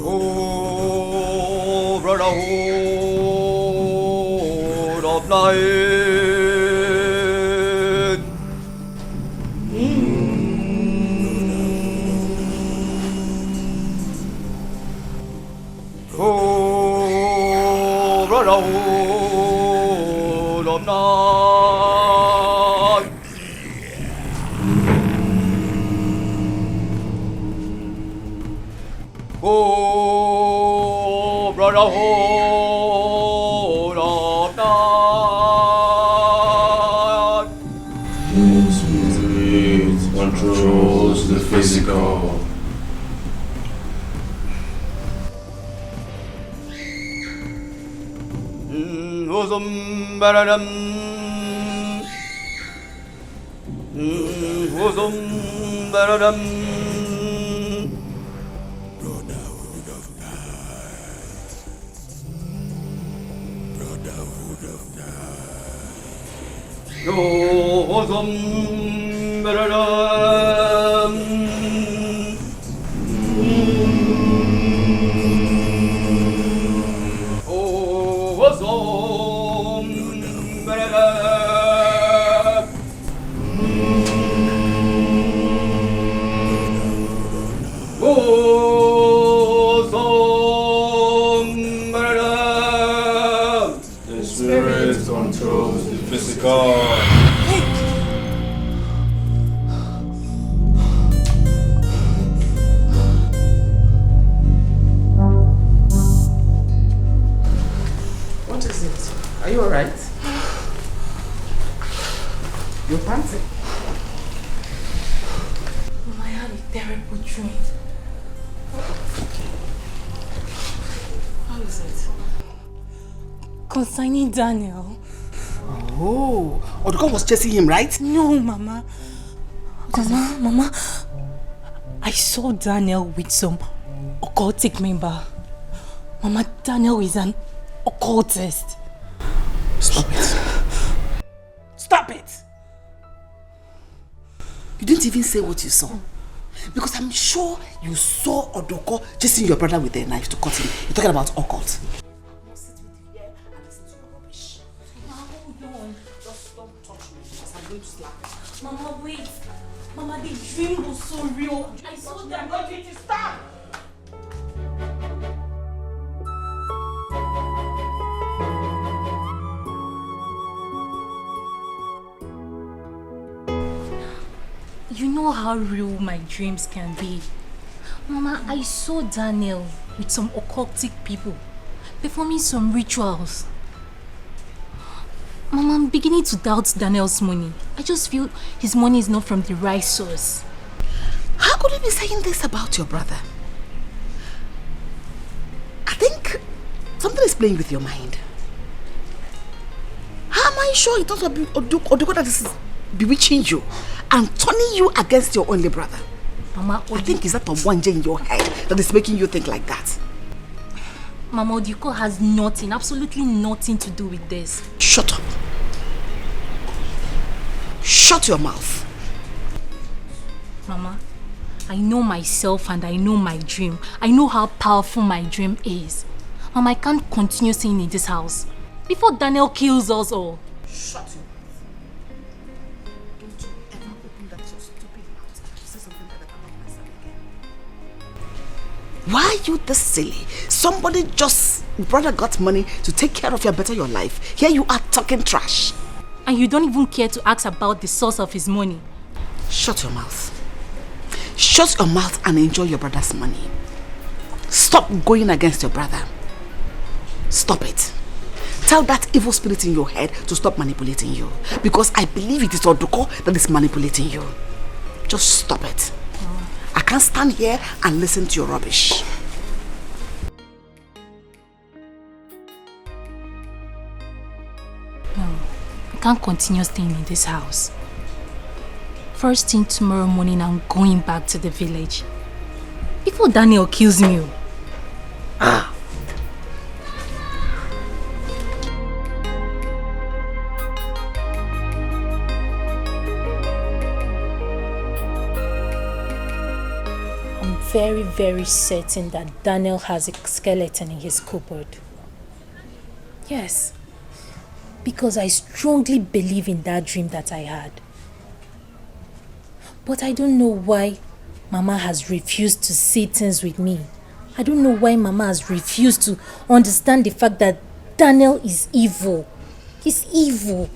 Oh, brotherhood of night. Oh, brotherhood of night. Oh, brotherhood of night. It controls the physical. Hosum baradam. Hosum baradam. Brotherhood of night. Brotherhood of night. Hosum baradam. Hosum baradam. The spirit controls the physical. What is it? Are you alright? You're panting. I had a terrible dream. How is it? Concerning Daniel. Oh, Oduko was chasing him, right? No, Mama. Mama, I saw Daniel with some occultic member. Mama, Daniel is an occultist. Stop it. Stop it! You didn't even say what you saw. Because I'm sure you saw Odoko chasing your brother with a knife to cut him. You're talking about occult. Mama, wait. Mama, the dream was so real. I saw that. I'm going to stop. You know how real my dreams can be. Mama, I saw Daniel with some occultic people performing some rituals. Mama, I'm beginning to doubt Daniel's money. I just feel his money is not from the right source. How could you be saying this about your brother? I think something is playing with your mind. How am I sure it's not Odoko that is bewitching you and turning you against your only brother? Mama, I think it's that Wanje in your head that is making you think like that. Mama, Odiko has nothing, absolutely nothing to do with this. Shut up. Shut your mouth. Mama, I know myself and I know my dream. I know how powerful my dream is. Mama, I can't continue staying in this house before Daniel kills us all. Shut your mouth. Don't you ever open that your stupid mouth to say something like that about myself again. Why are you this silly? Somebody just, brother got money to take care of you and better your life. Here you are talking trash. And you don't even care to ask about the source of his money. Shut your mouth. Shut your mouth and enjoy your brother's money. Stop going against your brother. Stop it. Tell that evil spirit in your head to stop manipulating you. Because I believe it is Odoko that is manipulating you. Just stop it. I can't stand here and listen to your rubbish. No, I can't continue staying in this house. First thing tomorrow morning, I'm going back to the village. Before Daniel kills me. I'm very, very certain that Daniel has a skeleton in his cupboard. Yes. Because I strongly believe in that dream that I had. But I don't know why Mama has refused to see things with me. I don't know why Mama has refused to understand the fact that Daniel is evil. He's evil.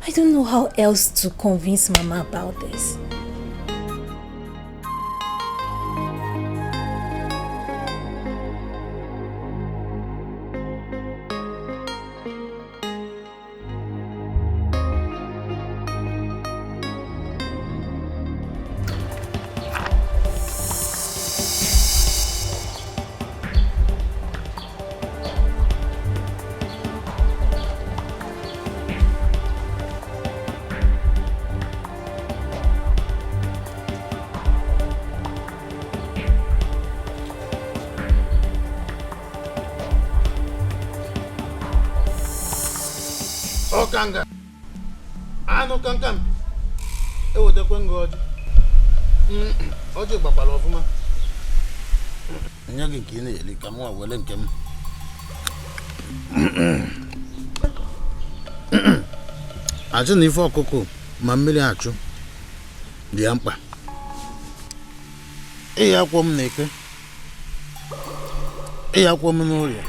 I don't know how else to convince Mama about this. Okanga. Ano kankam. Ewo de kwengo. Oje gbapalo ofuma. Nya gi kini eli kamu awele nkem. Ajo ni fo okoko ma mmiri achu. Di ampa. Ya kwom neke. Ya kwom n'oria.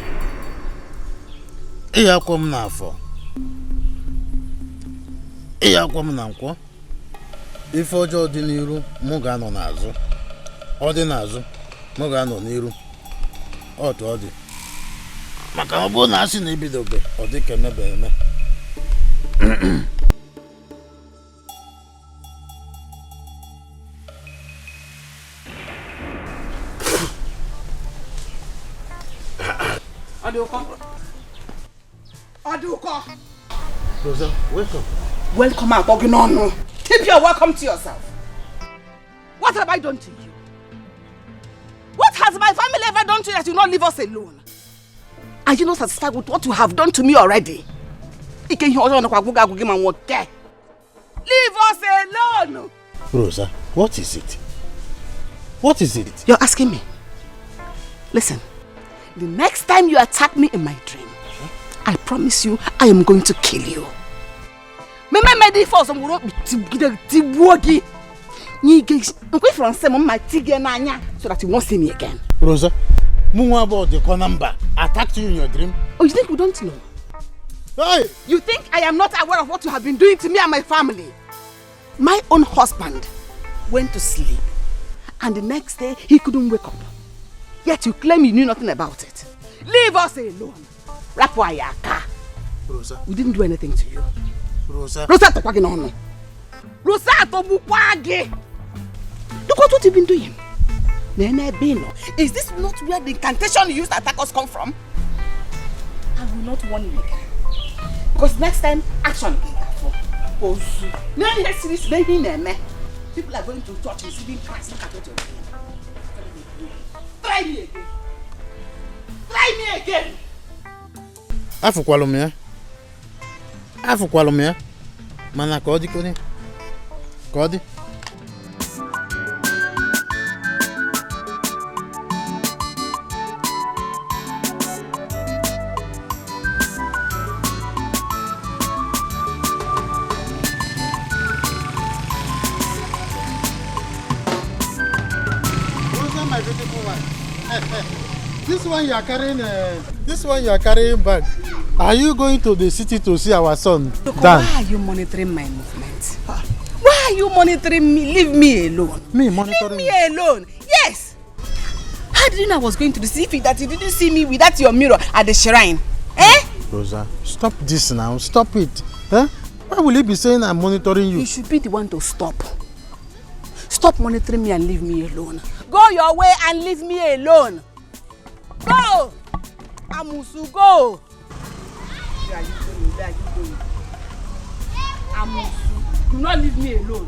Ya kwom n'afọ. Ya kwom na nkwọ. Ife ọjọọ dị n'iru mụ ga-anọ n'azụ. Ọ dị n'azụ mụ ga-anọ n'iru. Otu ọ dị. Maka ọ bụrụ na asị na ebidobe ọ dị ka emebe eme. Aduko. Rosa, welcome. Welcome, Aboginonu. Keep your welcome to yourself. What have I done to you? What has my family ever done to you that you not leave us alone? Are you not satisfied with what you have done to me already? Leave us alone! Rosa, what is it? What is it? You're asking me. Listen, the next time you attack me in my dream, I promise you, I am going to kill you. So that you won't see me again. Rosa, about the number attacked you in your dream. Oh, you think we don't know? Hey! You think I am not aware of what you have been doing to me and my family? My own husband went to sleep, and the next day he couldn't wake up. Yet you claim you knew nothing about it. Leave us alone. Rosa, we didn't do anything to you. Rosa, Rosa, Rosa, look what you've been doing. Is this not where the incantation you used to attack us come from? I will not warn you again. Because next time, action. People are going to church receiving Christ. Look at what you're doing. Try me again. Try me again. Afukwalumia. Mana kodi koni. Kodi. My beautiful one. This one you are carrying back. Are you going to the city to see our son? Why are you monitoring my movements? Why are you monitoring me? Leave me alone. Me monitoring? Leave me alone. Yes. How did you know I was going to the city that you didn't see me without your mirror at the shrine? Eh? Rosa, stop this now. Stop it. Eh? Why will you be saying I'm monitoring you? You should be the one to stop. Stop monitoring me and leave me alone. Go your way and leave me alone. Go! Amusu, go! Where are you going? Where are you going? Amusu, do not leave me alone.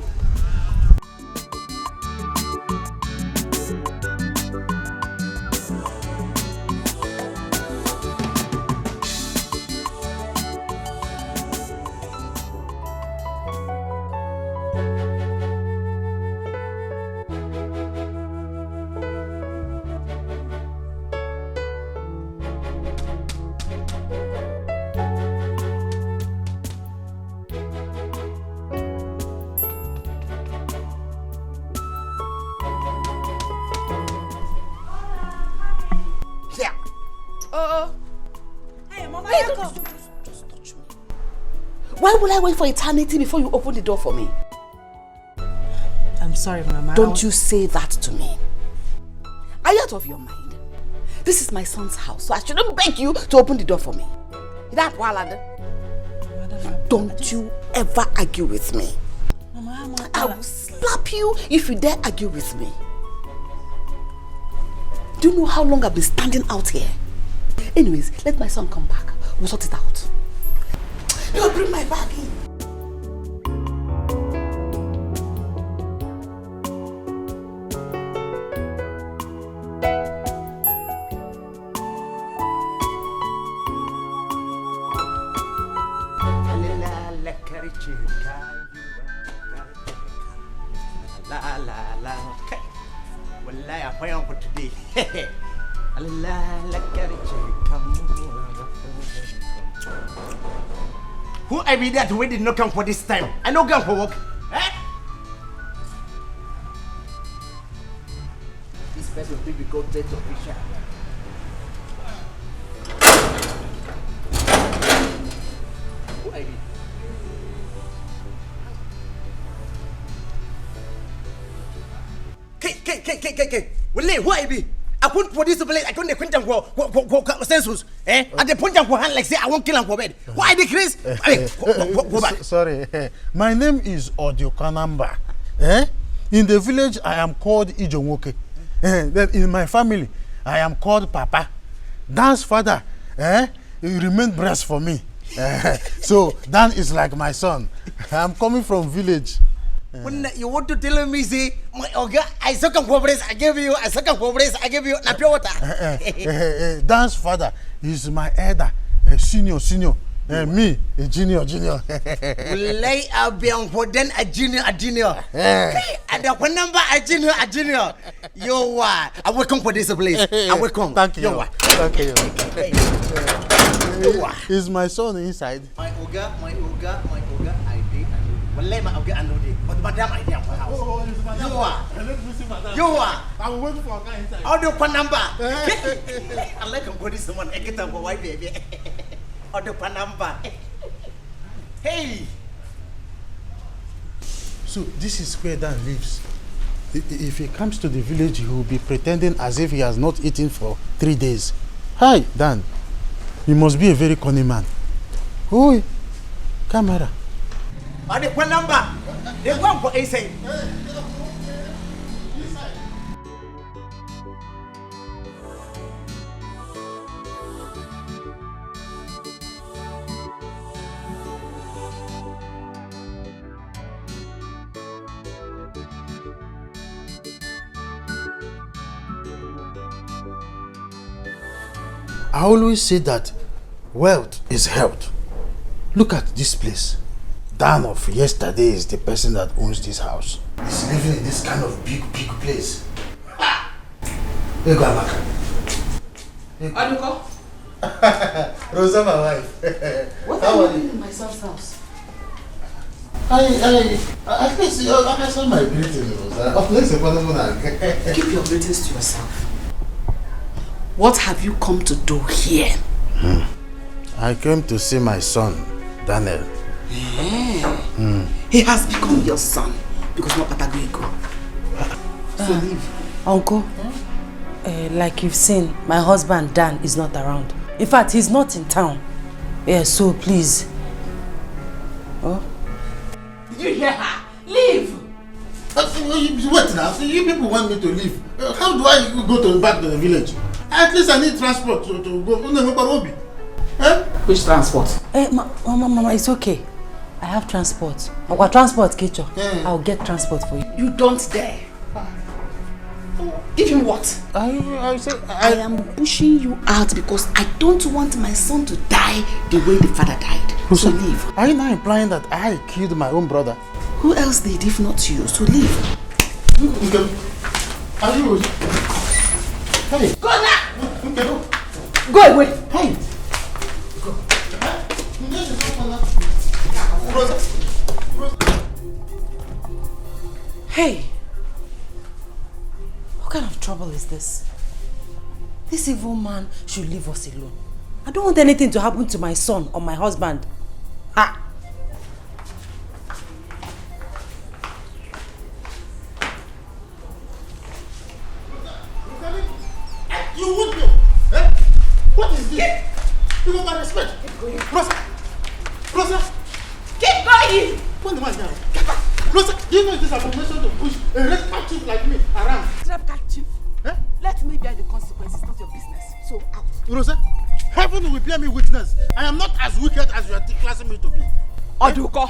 Hey, Mama, Hey, just touch me. Why will I wait for eternity before you open the door for me? I'm sorry, Mama. Don't you say that to me. Are you out of your mind? This is my son's house, so I shouldn't beg you to open the door for me. That Walad. Don't you ever argue with me. Mama, I will slap you if you dare argue with me. Do you know how long I've been standing out here? Anyways, let my son come back. We'll sort it out. You will bring my bag in. Who I be that we did not come for this time? I no come for work. Eh? This person will be go dead official. Who I be? K. Well, who I be? I couldn't for this place. I couldn't quit them for census. Eh? At the point of hand, like say I won't kill him for bed. Why the Chris? Go back. Sorry, my name is Odiokanamba. In the village, I am called Ijonwoke. Then in my family, I am called Papa. Dan's father, he remained breast for me. So Dan is like my son. I'm coming from village. When you want to tell me, say, my Oga, I suck on progress, I give you, I suck on progress, I give you, na pure water. Dan's father is my elder, senior. Me, a junior. Lay a beyond for then a junior. And the one number a junior. You are. I will come for this place. I will come. Thank you. Thank you. Is my son inside? My Oga, I did. Well, let my Oga and Lodi. But Madam, I did for house. You are. I'm waiting for a guy inside. Audio one number. I like to put this one. I get up for white baby. Audio one number. Hey. So this is where Dan lives. If he comes to the village, he will be pretending as if he has not eaten for 3 days. Hi, Dan. You must be a very cunning man. Oi, camera. Audio one number. They go for a say. I always say that wealth is health. Look at this place. Dan of yesterday is the person that owns this house. He's living in this kind of big place. Hey, go back. Aduko? Rosa, my wife. What are you doing in my son's house? I saw my greeting, Rosa. Keep your greetings to yourself. What have you come to do here? I came to see my son, Daniel. He has become your son because no Patagoiko. So leave. Uncle, like you've seen, my husband Dan is not around. In fact, he's not in town. Yeah, so please. Oh? Did you hear her? Leave! Wait now, so you people want me to leave. How do I go back to the village? At least I need transport to go. Which transport? Mama, it's okay. I have transport. I got transport, Kicho. I'll get transport for you. You don't dare. Give him what? I am pushing you out because I don't want my son to die the way the father died. So leave. Are you now implying that I killed my own brother? Who else did if not you? So leave. Are you? Hey. Go now! Go away! Hey! Hey! What kind of trouble is this? This evil man should leave us alone. I don't want anything to happen to my son or my husband. Ah! You would know. Eh? What is this? You got my respect. Rosa! Rosa! Keep going! Put the man down. Rosa, do you know it is an abomination to push a red captive like me around? Trap captive. Eh? Let me bear the consequences, not your business. So out. Rosa, heaven will bear me witness. I am not as wicked as you are classing me to be. Oduko,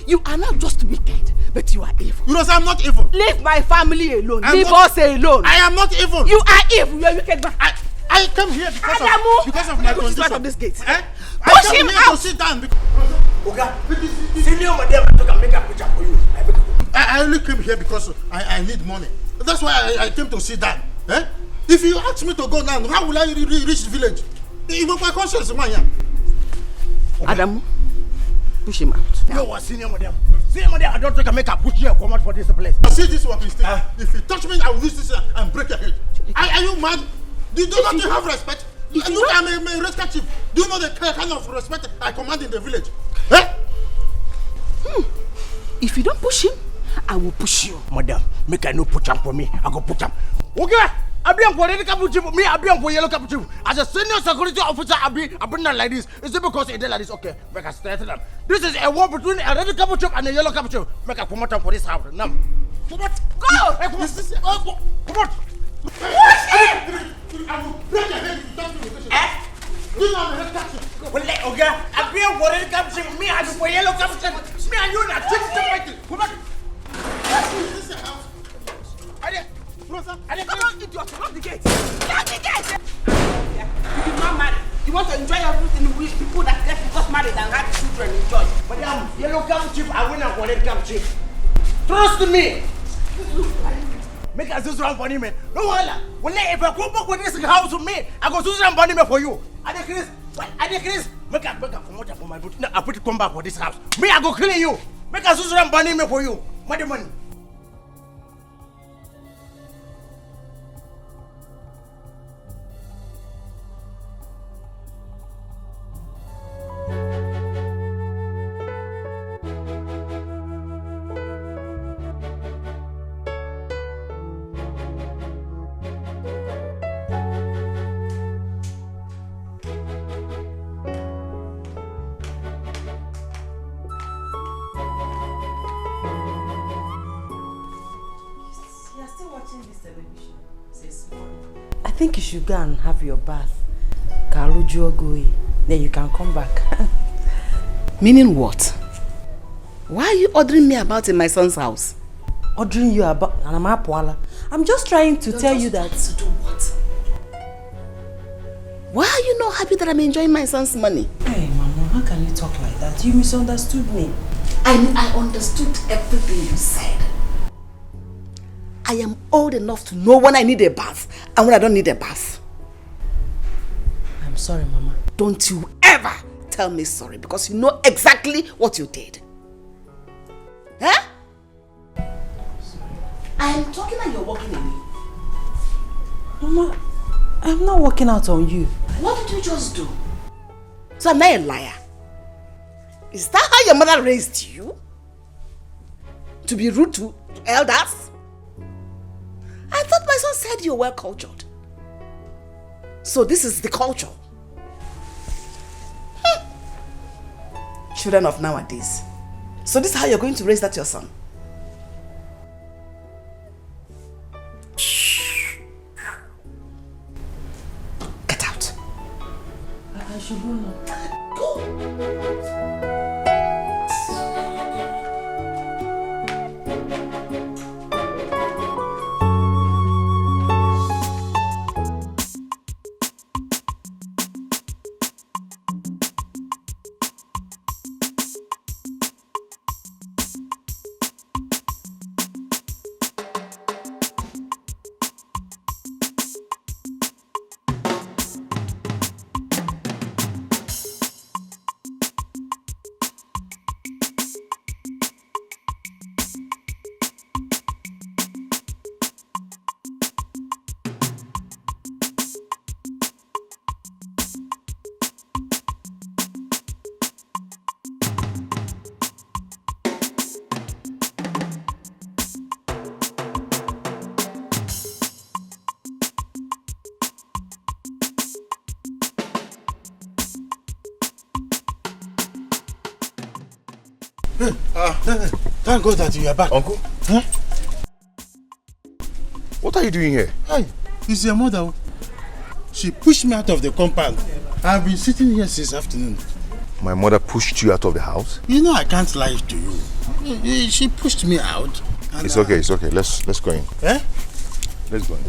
you are not just wicked, but you are evil. Rosa, I'm not evil. Leave my family alone. Leave not, us alone. I am not evil. You are evil. You are wicked man. I came here because of my condition. Out of this gate. Eh? Push him out. To sit down. Oga, senior madam, I took a makeup picture for you. I only came here because I need money. That's why I came to sit down. Eh? If you ask me to go now, how will I reach the village? Even my conscience, man. Adam, push him out. You are senior madam. Senior madam, I don't take a makeup push you come out for this place. See this working stick. If you touch me, I will use this and break your head. Are you mad? Do not you have respect? Look, I'm a rescue chief. Do you know the kind of respect I command in the village? Eh? If you don't push him, I will push you. Madam, make I no push him for me. I go push him. Okay, I be for red captive. Me, I be for yellow captive. As a senior security officer, I be not like this. Is it because it's like this? Okay, make I straighten them. This is a war between a red captive and a yellow captive. Make I promote him for this house. Now, Go! Hey, come on. Come on. I will break your head if you touch me with this. Do you know I'm a red captive? Well, okay, I be for red captive. Me, I be for yellow captive. Me and you not come on. This is your house. Come on, idiot! Lock the gate! Lock the gate! You did not marry. You want to enjoy everything with people that just got married and had children enjoy. Madam, yellow captive, I win and red captive. Trust me. Make us do something for me. No wala. Well, if I go back with this house to me, I go do something for you. I decrease. Make a promoter for my boot. Now I put it come back for this house. Me, I go kill you. Make us do something for you. Money. I think you should go and have your bath. Then you can come back. Meaning what? Why are you ordering me about in my son's house? Ordering you about? I'm just trying to tell you that. To do what? Why are you not happy that I'm enjoying my son's money? Hey, Mama, how can you talk like that? You misunderstood me. I understood everything you said. I am old enough to know when I need a bath and when I don't need a bath. I'm sorry, Mama. Don't you ever tell me sorry because you know exactly what you did. Huh? Sorry. I am talking and you're walking away. Mama, I'm not working out on you. What did you just do? So I'm not a liar. Is that how your mother raised you? To be rude to elders? I thought my son said you were well cultured. So this is the culture. Children of nowadays. So this is how you're going to raise that your son? Get out. I should go now. Go. Thank God that you are back. Uncle? Huh? What are you doing here? Hey, it's your mother. She pushed me out of the compound. I've been sitting here since afternoon. My mother pushed you out of the house? You know I can't lie to you. She pushed me out. It's okay, it's okay. Let's go in. Eh? Let's go in.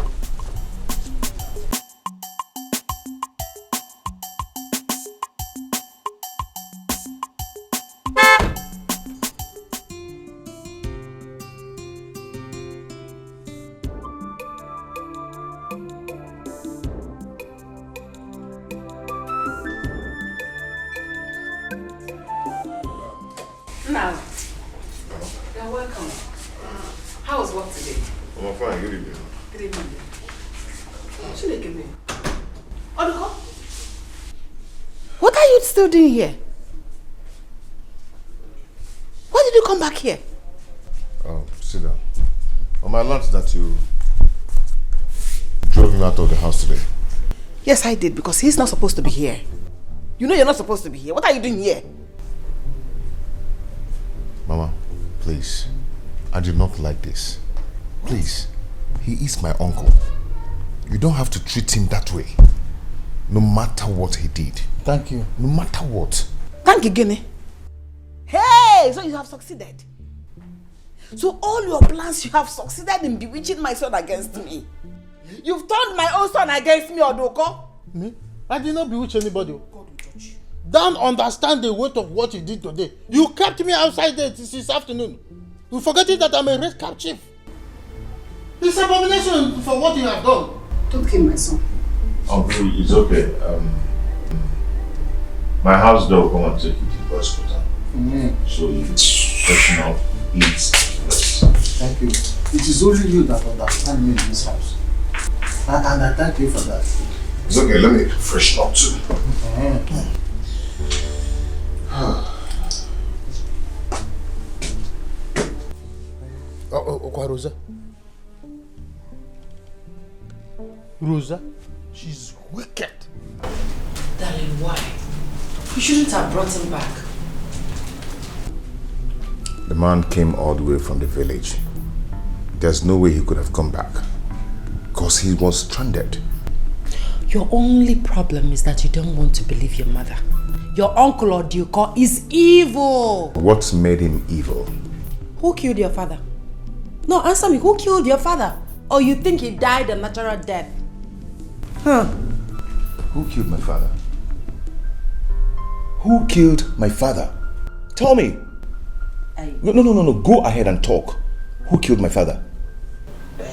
Now, you're welcome. How was work today? I'm fine, good evening. Good evening. Should I give me? Oduko? What are you still doing here? Why did you come back here? Oh, sit down. On my lunch that you drove him out of the house today. Yes, I did, because he's not supposed to be here. You know you're not supposed to be here. What are you doing here? Mama, please. I do not like this. Please. He is my uncle. You don't have to treat him that way. No matter what he did. Thank you. No matter what. Thank you, Guinea. Hey, so you have succeeded. So all your plans, you have succeeded in bewitching my son against me. You've turned my own son against me, Odoko. Me? I did not bewitch anybody. God will judge you. Don't understand the weight of what you did today. You kept me outside there this afternoon. You forgetting that I'm a red cap chief. It's abomination for what you have done. Don't kill my son. Uncle, it's okay. My house door will come and take you to the bus quarter. So you freshen up, eat, rest. Thank you. It is only you that understand me in this house. And I thank you for that. It's okay, let me freshen up too. Rosa? Rosa? She's wicked. Darling, why? You shouldn't have brought him back. The man came all the way from the village. There's no way he could have come back. Because he was stranded. Your only problem is that you don't want to believe your mother. Your uncle or Duko is evil. What made him evil? Who killed your father? No, answer me. Who killed your father? Or you think he died a natural death? Huh? Who killed my father? Who killed my father? Tell me. No. Go ahead and talk. Who killed my father?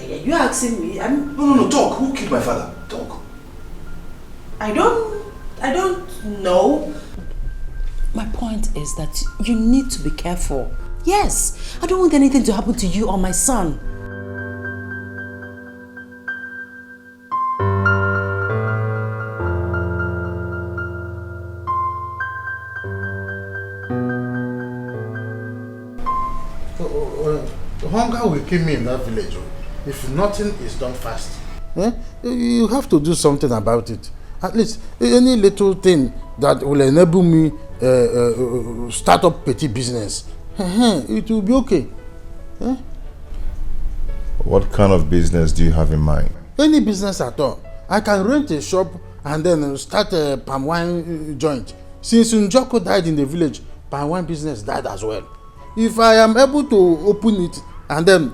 You're asking me. No. Talk. Who killed my father? Talk. I don't know. My point is that you need to be careful. Yes, I don't want anything to happen to you or my son. Hunger will kill me in that village if nothing is done fast. You have to do something about it. At least any little thing that will enable me start up petty business. It will be okay. What kind of business do you have in mind? Any business at all. I can rent a shop and then start a palm wine joint. Since Njoko died in the village, palm wine business died as well. If I am able to open it and then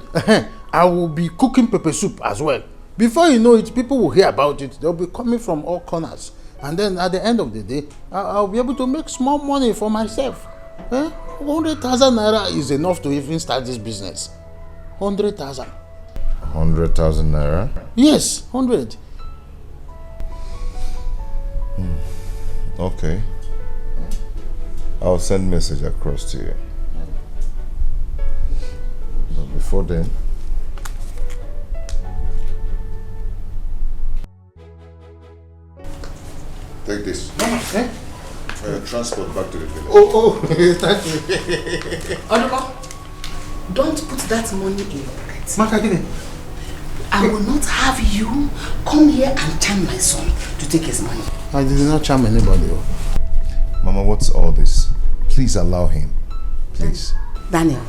I will be cooking pepper soup as well. Before you know it, people will hear about it. They'll be coming from all corners. And then at the end of the day, I'll be able to make small money for myself. 100,000 naira is enough to even start this business. 100,000. 100,000 naira? Yes, 100. Okay. I'll send message across to you. But before then, take this. Transport back to the village. Thank you. Oduko, don't put that money in your pocket. Makagine. I will not have you come here and charm my son to take his money. I did not charm anybody. Mama, what's all this? Please allow him. Please. Daniel,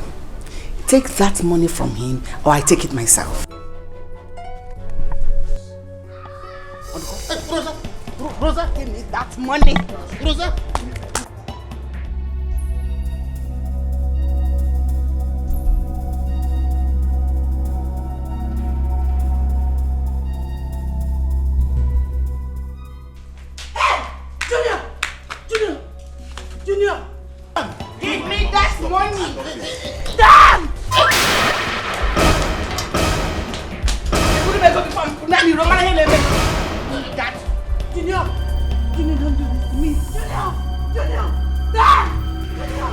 take that money from him or I take it myself. Hey, Rosa, Give me that money. Rosa. Junior! Give me that money! Damn! Junior, don't do this to me. Junior! Damn! Junior!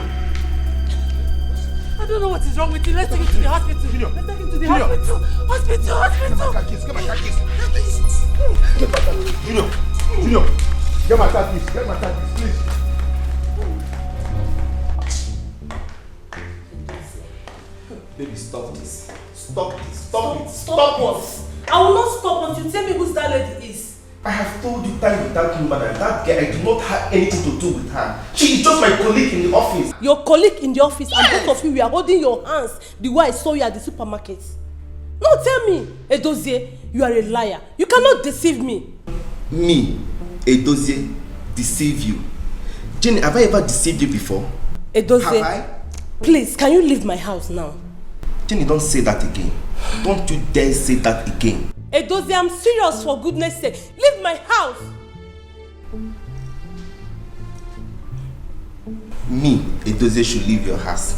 I don't know what is wrong with you. Let's take him to the hospital. Let's take him to the hospital. Hospital! Get my car keys. Get my car keys, please. Baby, stop this. Stop what? I will not stop until you tell me whose that lady is. I have told you time without number that that girl, I do not have anything to do with her. She is just my colleague in the office. Your colleague in the office, yes. And both of you were holding your hands the way I saw you at the supermarket. No, tell me, Edozie, you are a liar. You cannot deceive me. Me, Edozie, deceive you? Jenny, have I ever deceived you before? Edozie, have I? Please, can you leave my house now? Jenny, don't say that again. Don't you dare say that again. Edozie, I'm serious, for goodness sake. Leave my house. Me, Edozie, should leave your house.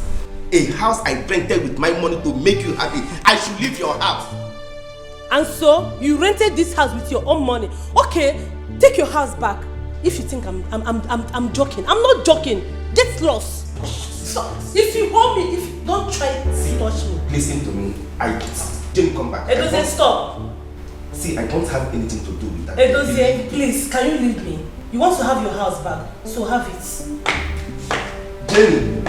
A house I rented with my money to make you happy. I should leave your house. And so, you rented this house with your own money. Okay, take your house back. If you think I'm joking. I'm not joking. Get lost. Stop. If you hold me, if you don't try to touch me. Listen to me. Jenny, come back. Edozie, stop. See, I don't have anything to do with that. Edozie, please, can you leave me? You want to have your house back, so have it. Jenny.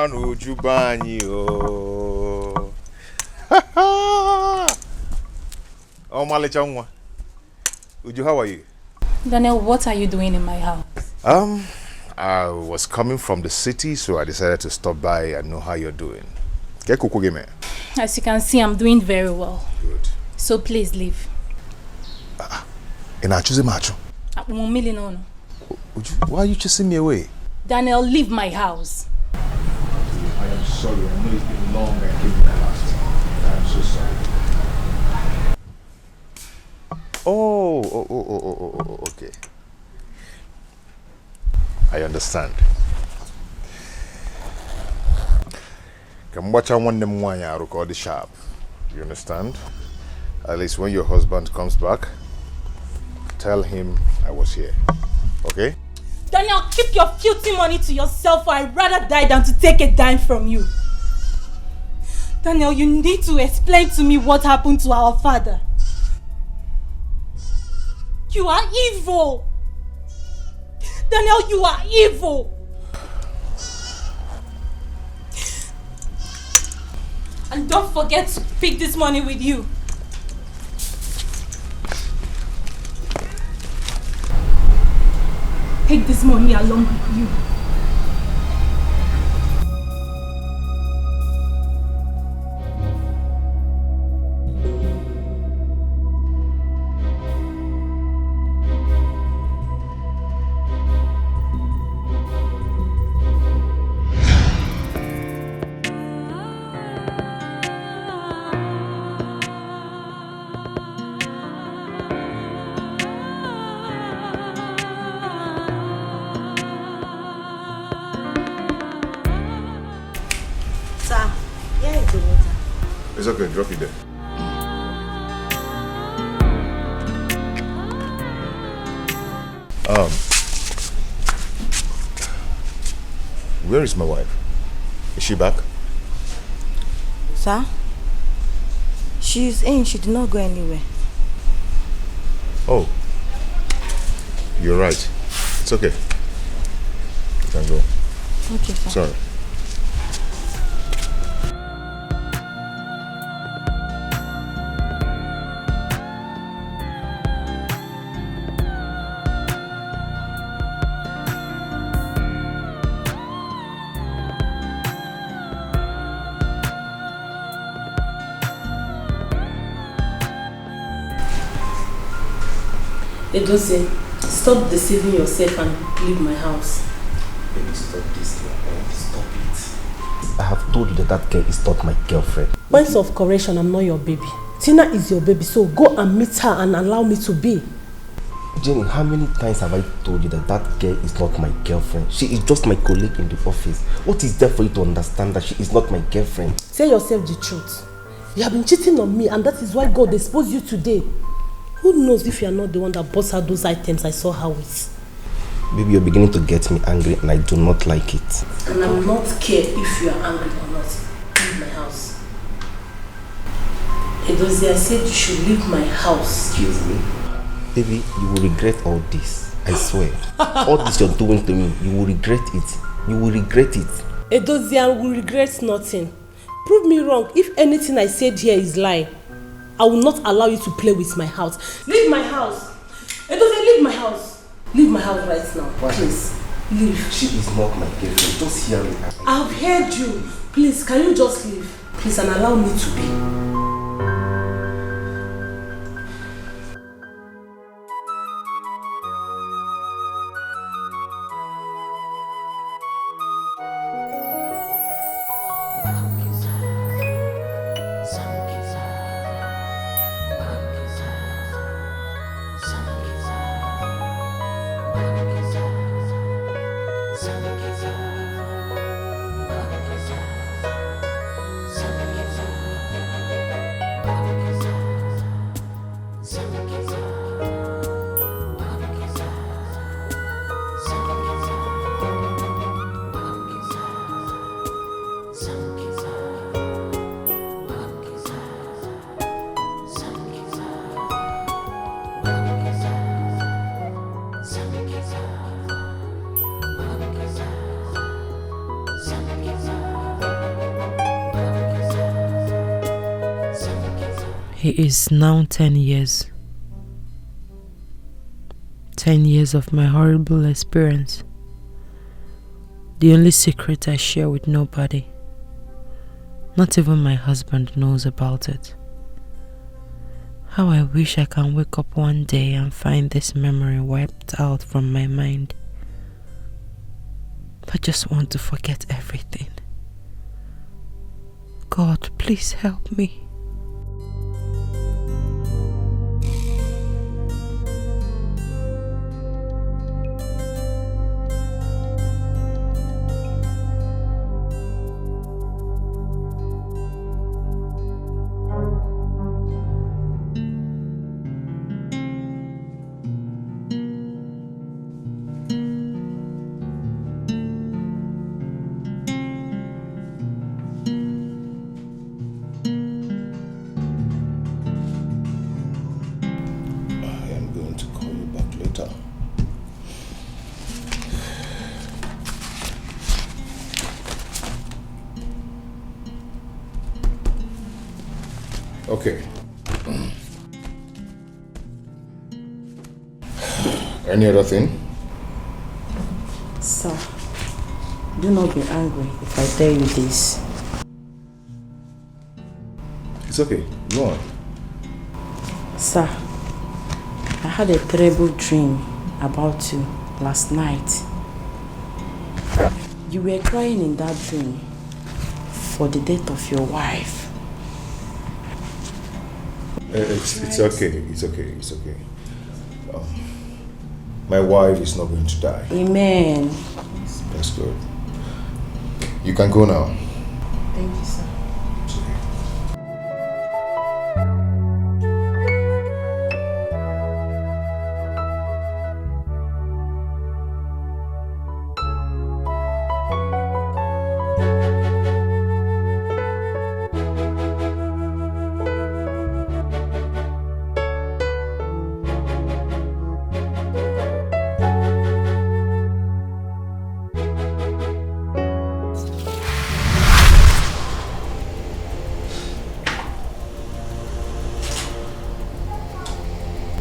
Uju banyi oh. Oh Malicha nwa. Uju, how are you? Daniel, what are you doing in my house? I was coming from the city, so I decided to stop by and know how you're doing. As you can see, I'm doing very well. Good. So please leave. In Achuze Macho. No. Why are you chasing me away? Daniel, leave my house. I am sorry. I know it's been long and came the last time. I am so sorry. Oh, okay. I understand. Come watch one them one ya record the sharp. You understand? At least when your husband comes back, tell him I was here. Okay? Daniel, keep your filthy money to yourself, or I'd rather die than to take a dime from you. Daniel, you need to explain to me what happened to our father. You are evil. Daniel, you are evil. And don't forget to pick this money with you. take this money along with you. It's okay, drop it there. Where is my wife? Is she back? Sir? She's in, she did not go anywhere. Oh. You're right. It's okay. You can go. Okay, sir. Sorry. Edose, stop deceiving yourself and leave my house. Baby, stop this now. Stop it. I have told you that girl is not my girlfriend. Points of correction, I'm not your baby. Tina is your baby, so go and meet her and allow me to be. Jenny, how many times have I told you that girl is not my girlfriend? She is just my colleague in the office. What is there for you to understand that she is not my girlfriend? Say yourself the truth. You have been cheating on me, and that is why God exposed you today. Who knows if you are not the one that bought her those items I saw her with? Baby, you're beginning to get me angry and I do not like it. And I'm not care if you are angry or not. Leave my house. Edozie, I said you should leave my house. Excuse me? Baby, you will regret all this. I swear. All this you're doing to me, you will regret it. You will regret it. Edozie, I will regret nothing. Prove me wrong if anything I said here is lie. I will not allow you to play with my house. Leave my house. Edozie, leave my house. Leave my house right now. Why? Please, leave. She is not my girlfriend. Just hear me. I've heard you. Please, can you just leave? Please, and allow me to be. It is now 10 years. 10 years of my horrible experience. The only secret I share with nobody. Not even my husband knows about it. How I wish I can wake up one day and find this memory wiped out from my mind. I just want to forget everything. God, please help me. Okay. Any other thing? Do not be angry if I tell you this. It's okay. Go on. Sir, I had a terrible dream about you last night. You were crying in that dream for the death of your wife. It's okay. It's okay. It's okay. My wife is not going to die. Amen. That's good. You can go now. Thank you, sir. It's okay.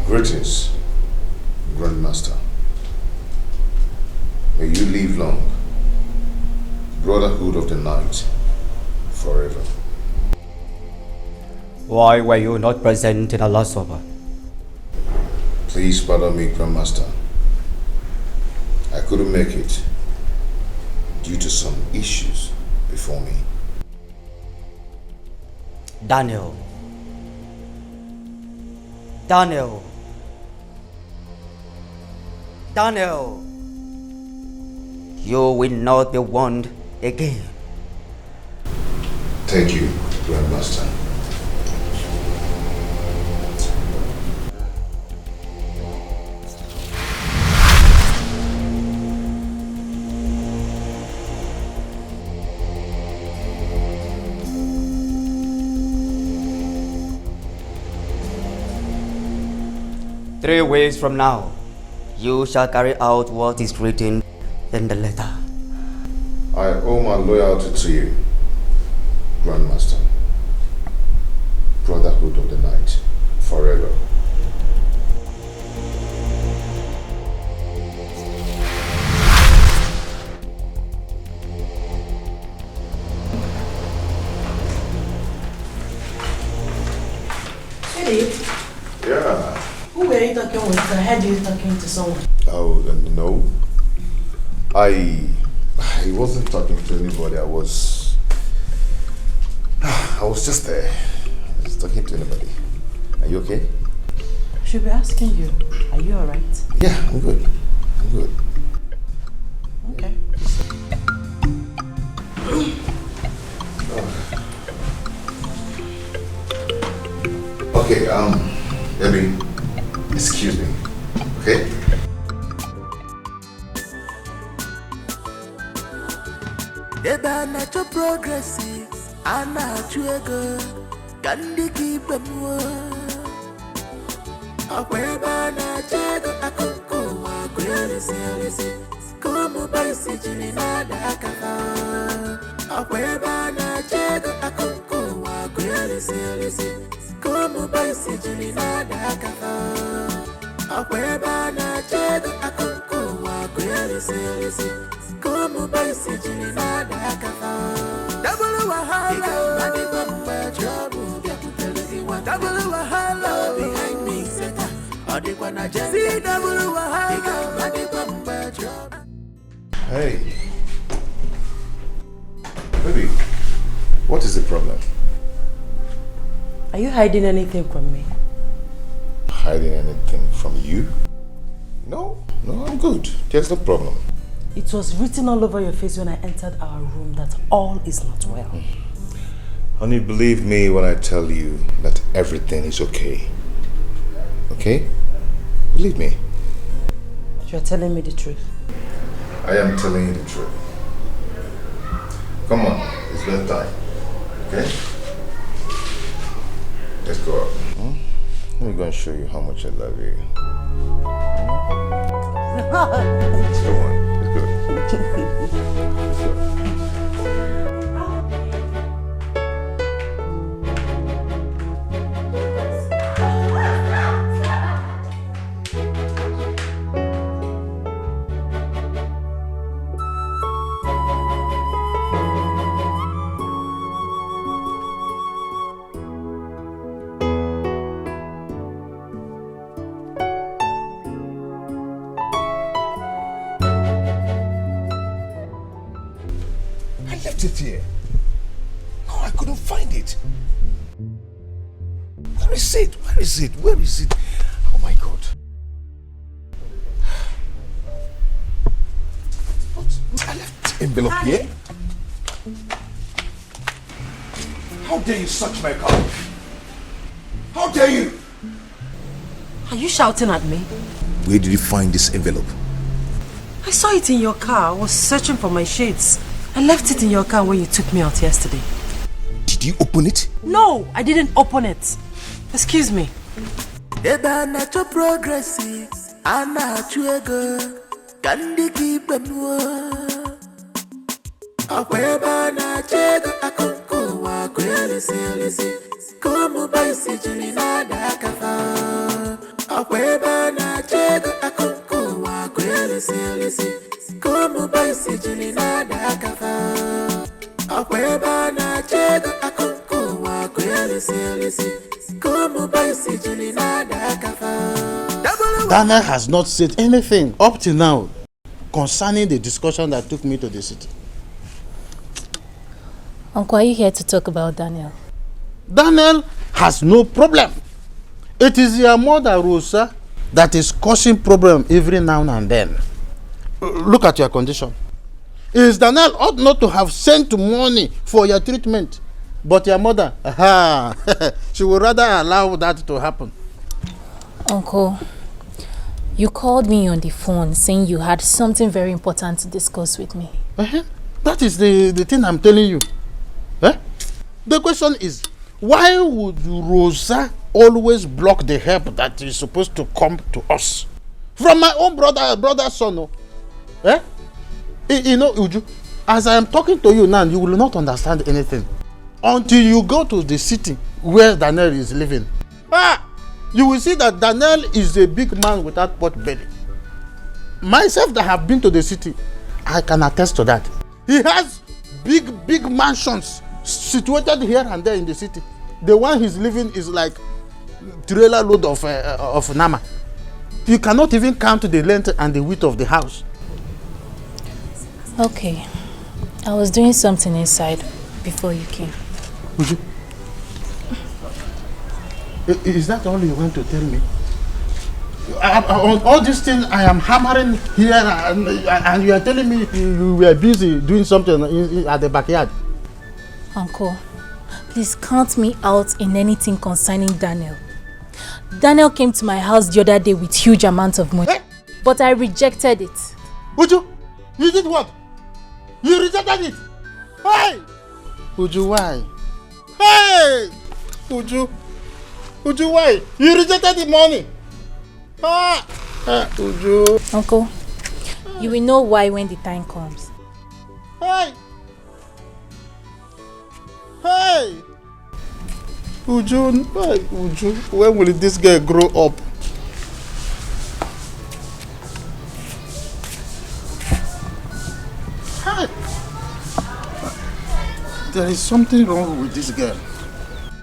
'Greetings, Grandmaster. May you live long. Brotherhood of the night, forever. Why were you not present in the last supper? Please pardon me, Grandmaster. I couldn't make it due to some issues before me. Daniel. Daniel. Daniel. You will not be warned again. Thank you, Grandmaster. Three weeks from now, you shall carry out what is written in the letter. I owe my loyalty to you, Grandmaster. Brotherhood of the night, forever. Eddie, Yeah. who were you talking with? I heard you talking to someone. Oh, no. I wasn't talking to anybody. I was just there. I was talking to anybody. Are you okay? I should be asking you. Are you alright? Yeah, I'm good. I'm good. Okay. Okay, Debbie, excuse me. Okay? Eba na cho progressive, ana chuego, kandi kipe mwa. Akweba na chego akuku wa kwelisi, como baisi jini nada akafa. Akweba na chego akuku wa kwelisi, como baisi jini nada akafa. Akweba na chego akuku wa kwelisi. Como baisi jini nada akafa. Double wahala, madi bamba trouble. Double wahala behind me, seta. Adikwa na jenda. See double wahala, madi bamba trouble. Hey. Baby, what is the problem? Are you hiding anything from me? Hiding anything from you? No, I'm good. There's no problem. It was written all over your face when I entered our room that all is not well. Honey, believe me when I tell you that everything is okay. Okay? Believe me. You're telling me the truth. I am telling you the truth. Come on, it's bedtime. Okay? Let's go up. Let me go and show you how much I love you. Come on. Let's go. left it here. No, I couldn't find it. Where is it? Where is it? Where is it? Oh my God. What? I left the envelope here? How dare you search my car? How dare you? Are you shouting at me? Where did you find this envelope? I saw it in your car. I was searching for my shades. I left it in your car when you took me out yesterday. Did you open it? No, I didn't open it. Excuse me. Eba na to progressive, ana chuego, kandi kibenwo. Akweba na chego akonko wa kweli silisi, komu baisi julina da kafa. Akweba na chego akonko wa kweli silisi, komu baisi julina da kafa. Akweba na chego akonko wa kweli silisi. Daniel has not said anything up till now concerning the discussion that took me to the city. Uncle, are you here to talk about Daniel? Daniel has no problem. It is your mother, Rosa, that is causing problem every now and then. Look at your condition. Is Daniel ought not to have sent money for your treatment? But your mother, she would rather allow that to happen. Uncle, you called me on the phone saying you had something very important to discuss with me. That is the thing I'm telling you. The question is, why would Rosa always block the help that is supposed to come to us? From my own brother's son. You know, Uju, as I am talking to you now, you will not understand anything. Until you go to the city where Daniel is living. You will see that Daniel is a big man without pot belly. Myself that have been to the city, I can attest to that. He has big mansions situated here and there in the city. The one he's living is like trailer load of nama. You cannot even count the length and the width of the house. Okay. I was doing something inside before you came. Would you? Is that all you want to tell me? On all these things I am hammering here and you are telling me you were busy doing something at the backyard. Uncle, please count me out in anything concerning Daniel. Daniel came to my house the other day with huge amounts of money. But I rejected it. Uju, you did what? You rejected it? Hey! Uju, why? Hey! Uju, why? You rejected the money. Uju. Uncle, you will know why when the time comes. Hey! Hey! Uju, when will this girl grow up? Hey! There is something wrong with this girl.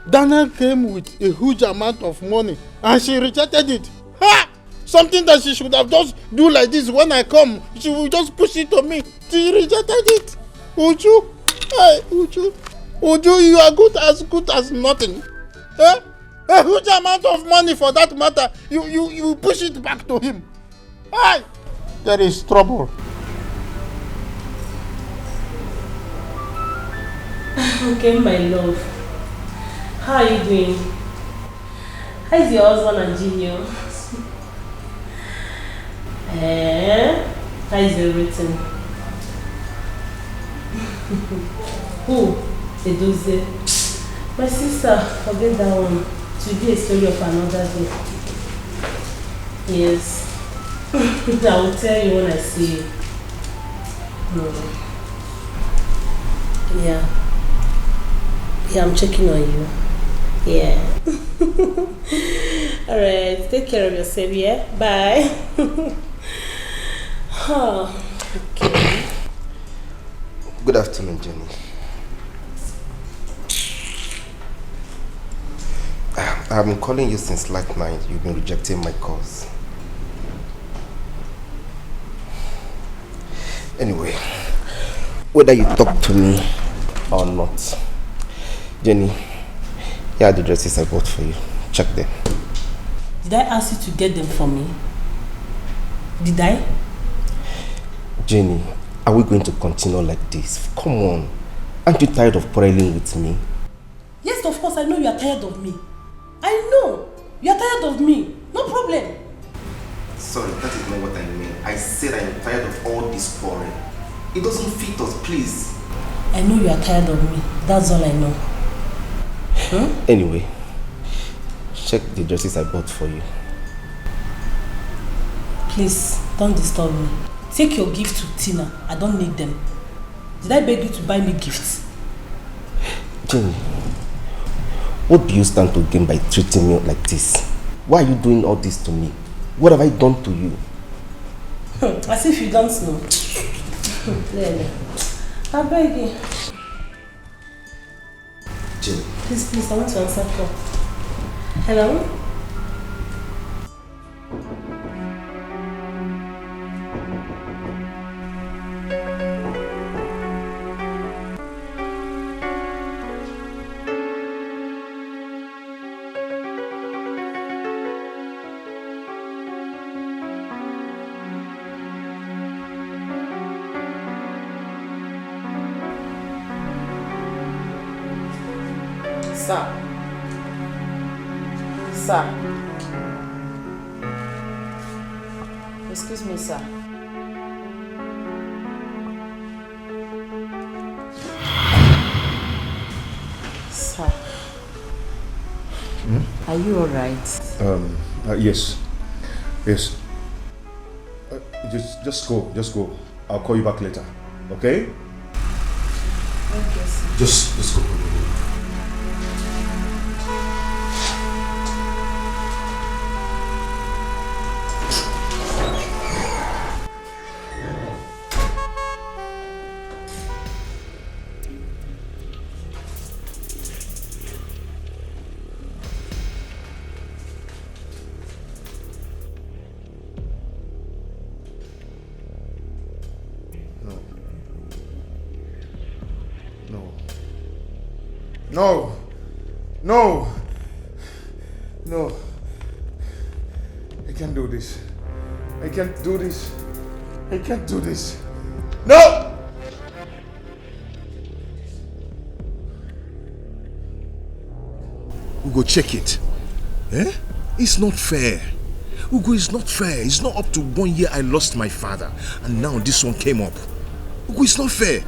Daniel came with a huge amount of money and she rejected it. Something that she should have just do like this when I come. She will just push it to me. She rejected it. Uju, hey, Uju, you are good as nothing. A huge amount of money for that matter. You push it back to him. Hey, there is trouble. Okay, my love. How are you doing? How is your husband and Junior? How is everything? Who? Edoze. My sister, forget that one. To be a story of another day. Yes. I will tell you when I see you. Yeah. Yeah, I'm checking on you. Yeah. Alright, take care of yourself, yeah? Bye. Okay. Good afternoon, Jenny. I've been calling you since last night. You've been rejecting my calls. Anyway, whether you talk to me or not. Jenny, here are the dresses I bought for you. Check them. Did I ask you to get them for me? Did I? Jenny, are we going to continue like this? Come on. Aren't you tired of quarreling with me? Yes, of course, I know you are tired of me. I know. You are tired of me. No problem. Sorry, that is not what I mean. I said I'm tired of all this quarrel. It doesn't fit us, please. I know you are tired of me. That's all I know. Anyway, check the dresses I bought for you. Please, don't disturb me. Take your gift to Tina. I don't need them. Did I beg you to buy me gifts? Jenny, what do you stand to gain by treating me like this? Why are you doing all this to me? What have I done to you? As if you don't know. Clearly. I beg you. Jenny. Please, I want to answer call. Hello? Sir. Excuse me, sir. Sir. Are you alright? Yes. Yes. Just go. I'll call you back later. Okay? Okay, sir. Just go. No. I can't do this. I can't do this. No! Ugo, check it. It's not fair. Ugo, it's not fair. It's not up to 1 year I lost my father. And now this one came up. Ugo, it's not fair.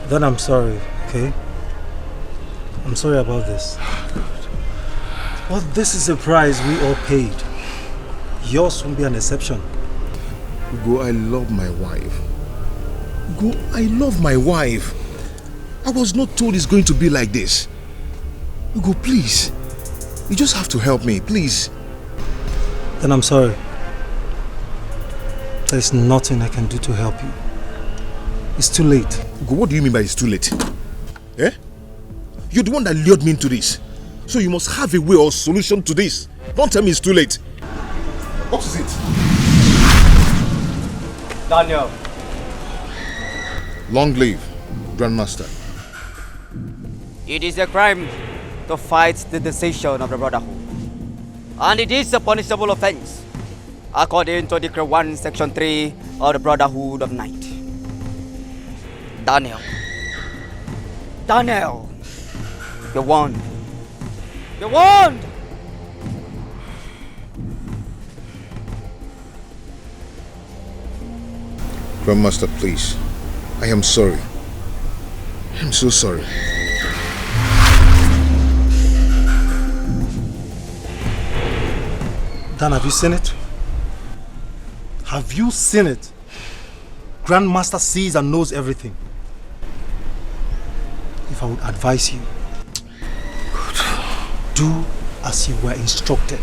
Then I'm sorry, okay? I'm sorry about this. Well, this is a price we all paid. Yours won't be an exception. Ugo, I love my wife. Ugo, I love my wife. I was not told it's going to be like this. Ugo, please. You just have to help me, please. Then I'm sorry. There's nothing I can do to help you. It's too late. Ugo, what do you mean by it's too late? You're the one that lured me into this. So you must have a way or solution to this. Don't tell me it's too late. What is it? Daniel. Long live, Grandmaster. It is a crime to fight the decision of the brotherhood. And it is a punishable offense, according to Decree 1, Section 3 of the Brotherhood of Night. Daniel, you're warned. You're warned! Grandmaster, please. I am sorry. I'm so sorry. Dan, have you seen it? Have you seen it? Grandmaster sees and knows everything. If I would advise you, do as you were instructed.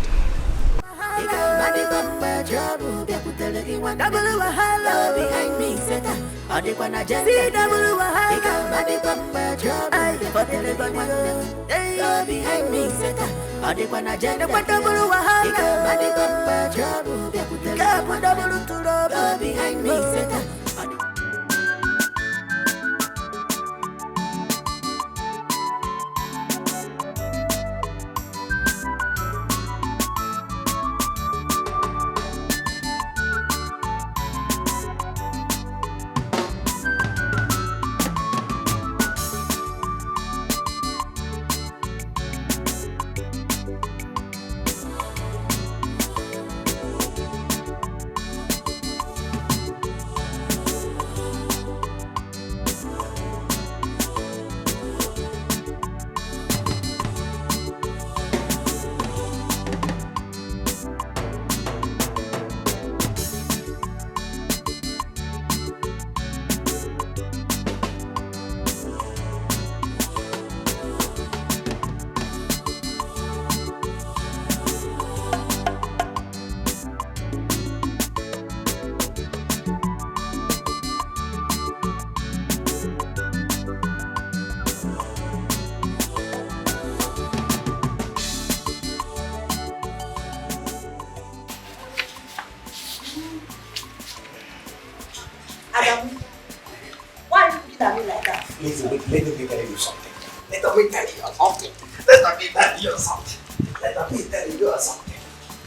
let me tell you something. Let me tell you something. Let me tell you something. Let me tell you something.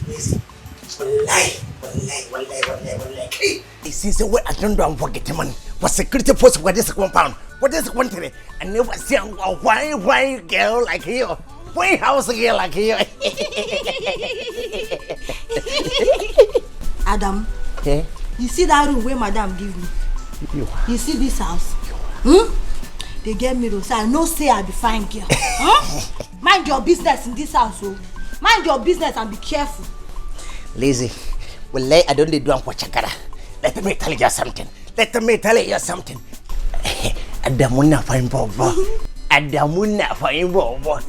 Listen. Wallahi. Since the way I don't forget man, what security post what is compound? What is one thing? I never see a white girl like you. White house girl like you. Adam. Okay. You see that room where madam give me? You see this house? They get me so I know say I be fine girl. Mind your business in this house, oh. Mind your business and be careful. Lazy. Well, I don't need one for chakara. Let me tell you something. Adamuna fine bobo. Adamuna fine bobo.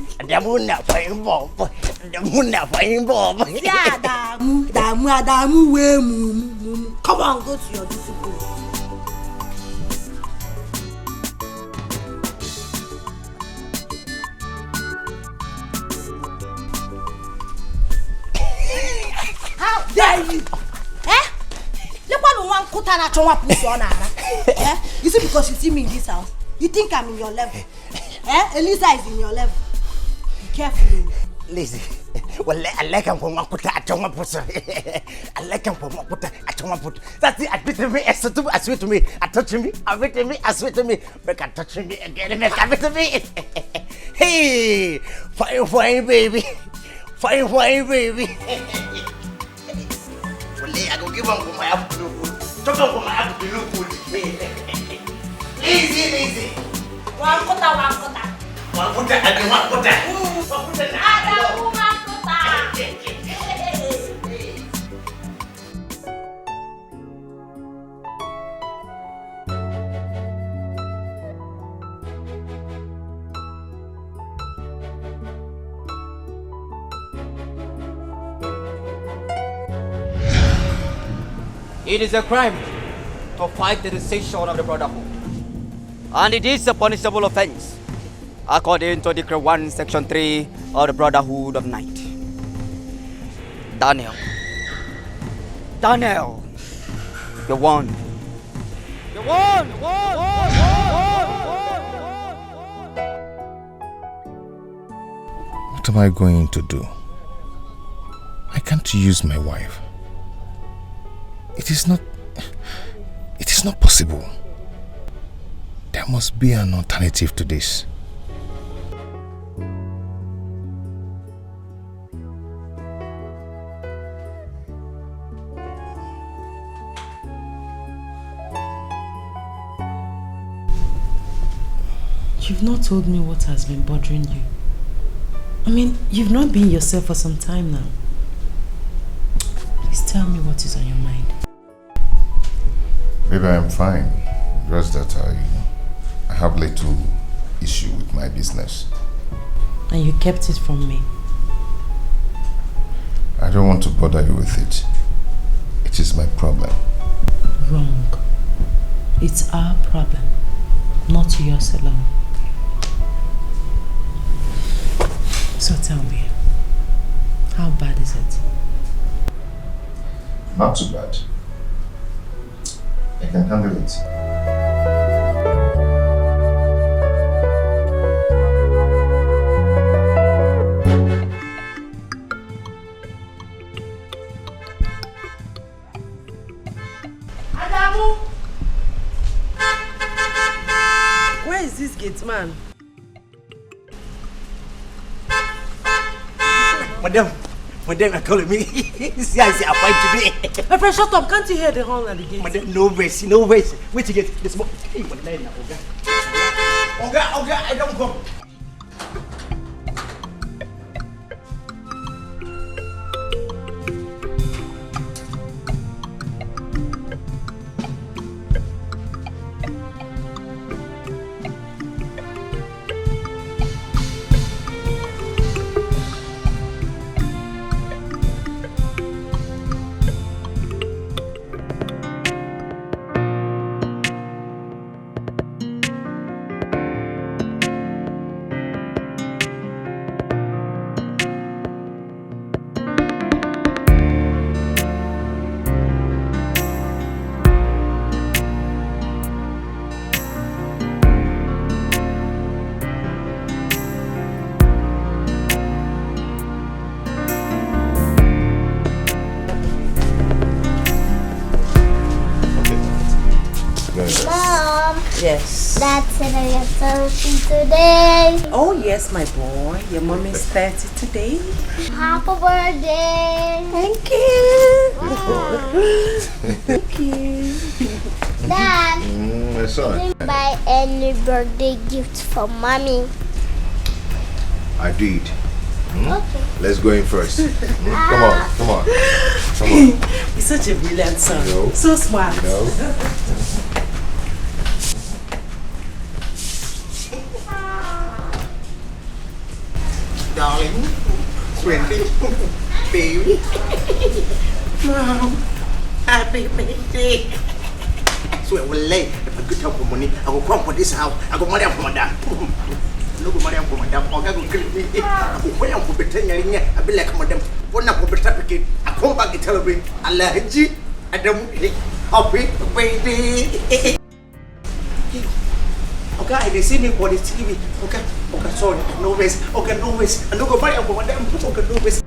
Yeah, Adamu, we mumu. Come on, go to your discipline. How dare you? Look what one kutana chonwa pussy on. You see, because you see me in this house, you think I'm in your level. Elisa is in your level. Be careful. Lazy. Well, I like him for one put at Choma Pussy. I like him for one put at Choma Put. That's it. I beat me, I swear to me, I touch me, I beat me, I swear to me, make a touch me again, make a beat me. Hey, fine, baby. Fine, baby. I go give up for my afternoon food. Talk about my afternoon food. Easy. One quarter. It is a crime to fight the decision of the brotherhood, and it is a punishable offense according to Decree 1, Section 3 of the Brotherhood of Night. Daniel, you won. What am I going to do? I can't use my wife. It is not possible. There must be an alternative to this. You've not told me what has been bothering you. I mean, you've not been yourself for some time now. Please tell me what is on your mind. Maybe I'm fine. Just that I have little issue with my business. And you kept it from me. I don't want to bother you with it. It is my problem. Wrong. It's our problem, not yours alone. So tell me, how bad is it? Not too bad. I can handle it. Adamu! Where is this gate man? Madam, are calling me. See, I fight today. My friend, shut up. Can't you hear the horn at the gate? Madam, no ways. Wait to get this one. Hey, Madam, Oga, I don't come. Yes. Dad said I get 30 today. Oh yes, my boy. Your mom is 30 today. Happy birthday. Thank you. Thank you. Dad, my son. didn't buy any birthday gift for mommy. I did. Okay. Let's go in first. Come on. He's such a brilliant son. No. So smart. No. Darling, sweetie, baby, mom, happy birthday. So I will lay if I could help for money. I will come for this house. I got money for my dad. Look at money for my dad. I'm going to kill me. I will wait for pretending I be like madam. One up for the traffic. I come back and tell me I like you. I don't happy birthday. Okay, they see me for the TV. Okay, sorry, no waste. Okay, no waste. I don't go buy a woman. Okay, no waste.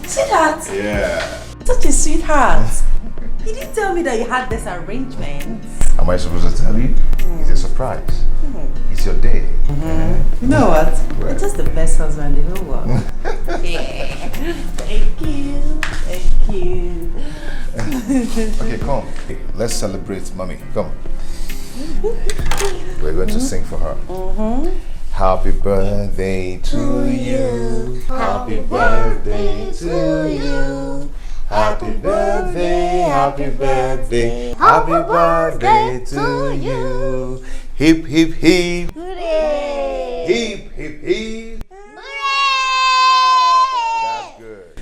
Sweetheart. Yeah. Such a sweetheart. You didn't tell me that you had this arrangement. Am I supposed to tell you? It's a surprise. It's your day. You know what? You're just the best husband in the whole world. Yeah. Thank you. Thank you. Okay, come. Let's celebrate mommy. Come. We're going to sing for her. Happy birthday to you. Happy birthday to you. Happy birthday, happy birthday, happy birthday to you. Hip, hip, hip. Hooray! Hip, hip, hip.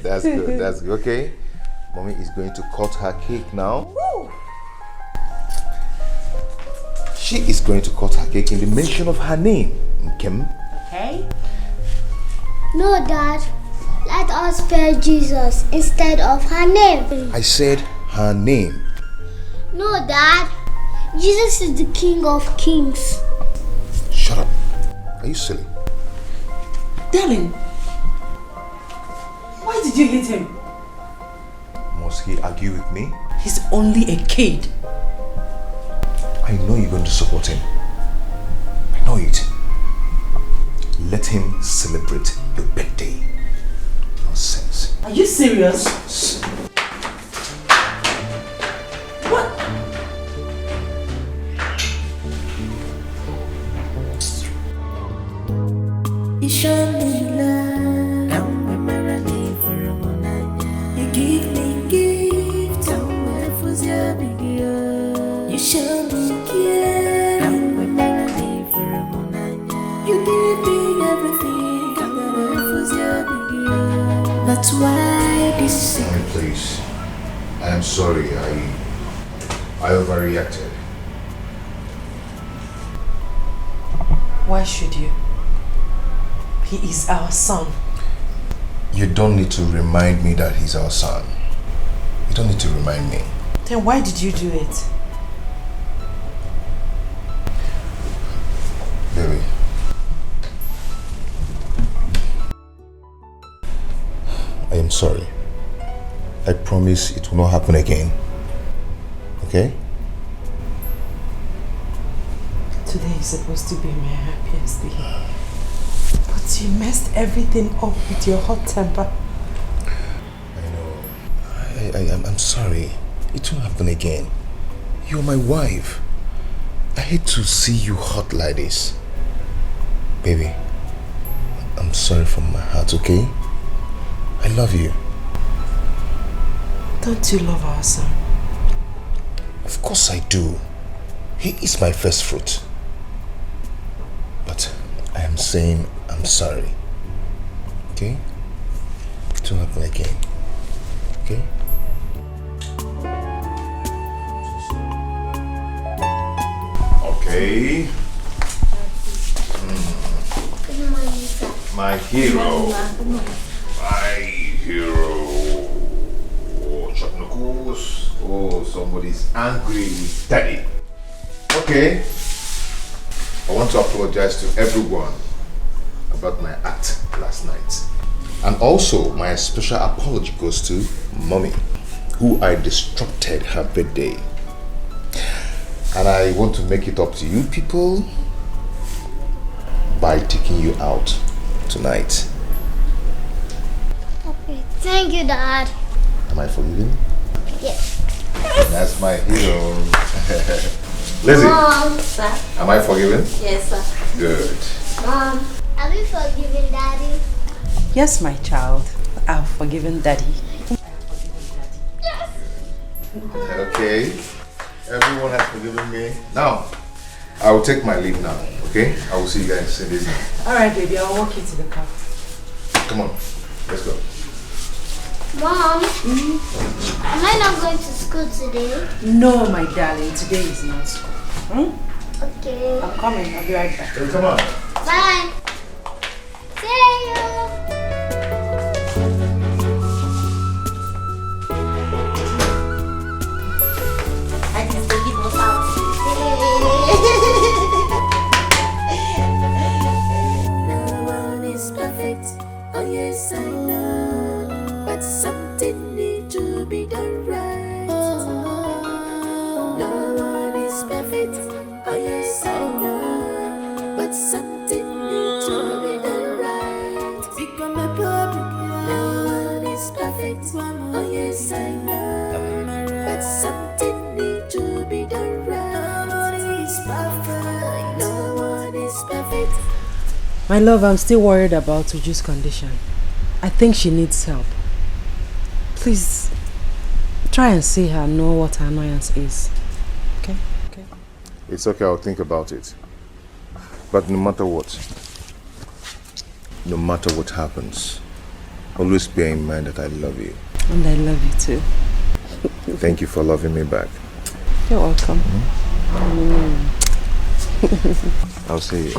That's good. That's good. Okay. Mommy is going to cut her cake now. Woo. She is going to cut her cake in the mention of her name. Kim. Okay. No, Dad. Let us spell Jesus instead of her name. I said her name. No, Dad. Jesus is the King of Kings. Shut up. Are you silly? Darling, why did you hit him? Must he argue with me? He's only a kid. I know you're going to support him. I know it. Let him celebrate your birthday. Nonsense. Are you serious? What? You show me love, you give me gift, you show me care, you give me everything, that's why this is. Mommy, please. I am sorry. I overreacted. Why should you? He is our son. You don't need to remind me that he's our son. You don't need to remind me. Then why did you do it? Baby. I am sorry. I promise it will not happen again. Okay? Today is supposed to be my happiest day. But you messed everything up with your hot temper. I'm sorry. It won't happen again. You're my wife. I hate to see you hot like this. Baby, I'm sorry from my heart, okay? I love you. Don't you love our son? Of course I do. He is my first fruit. But I am saying I'm sorry. Okay? It won't happen again. Okay? Okay. My hero. My hero. Oh, Chuck Knuckles. Oh, somebody's angry with Daddy. Okay. I want to apologize to everyone about my act last night. And also, my special apology goes to Mommy, who I disrupted her birthday. And I want to make it up to you people by taking you out tonight. Okay, thank you, Dad. Am I forgiven? Yes. That's my hero. Lizzie, Mom, sir. am I forgiven? Yes, sir. Good. Mom, are we forgiven, Daddy? Yes, my child. I've forgiven Daddy. Yes. Okay. Everyone has forgiven me. Now, I will take my leave now. Okay? I will see you guys in this evening. Alright, baby, I'll walk you to the car. Come on. Let's go. Mom, am I not going to school today? No, my darling, today is not school. Okay. I'm coming, I'll be right back. Hey, come on. Bye. See you. I can still give us out. No one is perfect. Oh yes, I know. But something needs to be done right. No one is perfect. Oh yes, I know. But something needs to be done right. Become a public. No one is perfect. Oh yes, I know. But something needs to be done right. No one is perfect. No one is perfect. My love, I'm still worried about Uju's condition. I think she needs help. Please, try and see her, know what her annoyance is. Okay? Okay. It's okay, I'll think about it. But no matter what happens, always bear in mind that I love you. And I love you too. Thank you for loving me back. You're welcome. I'll see you.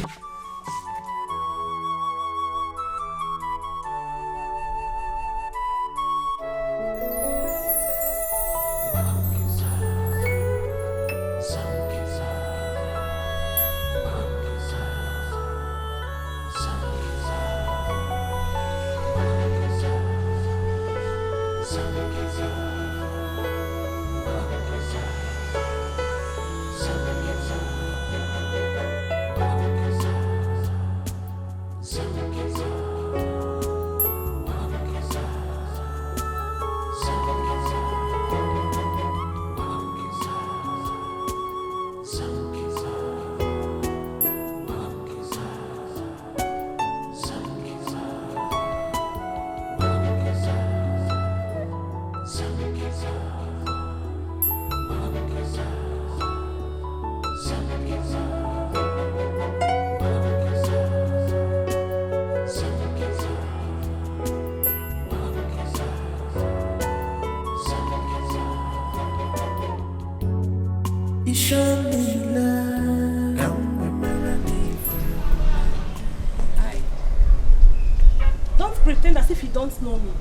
Don't pretend as if you don't know me.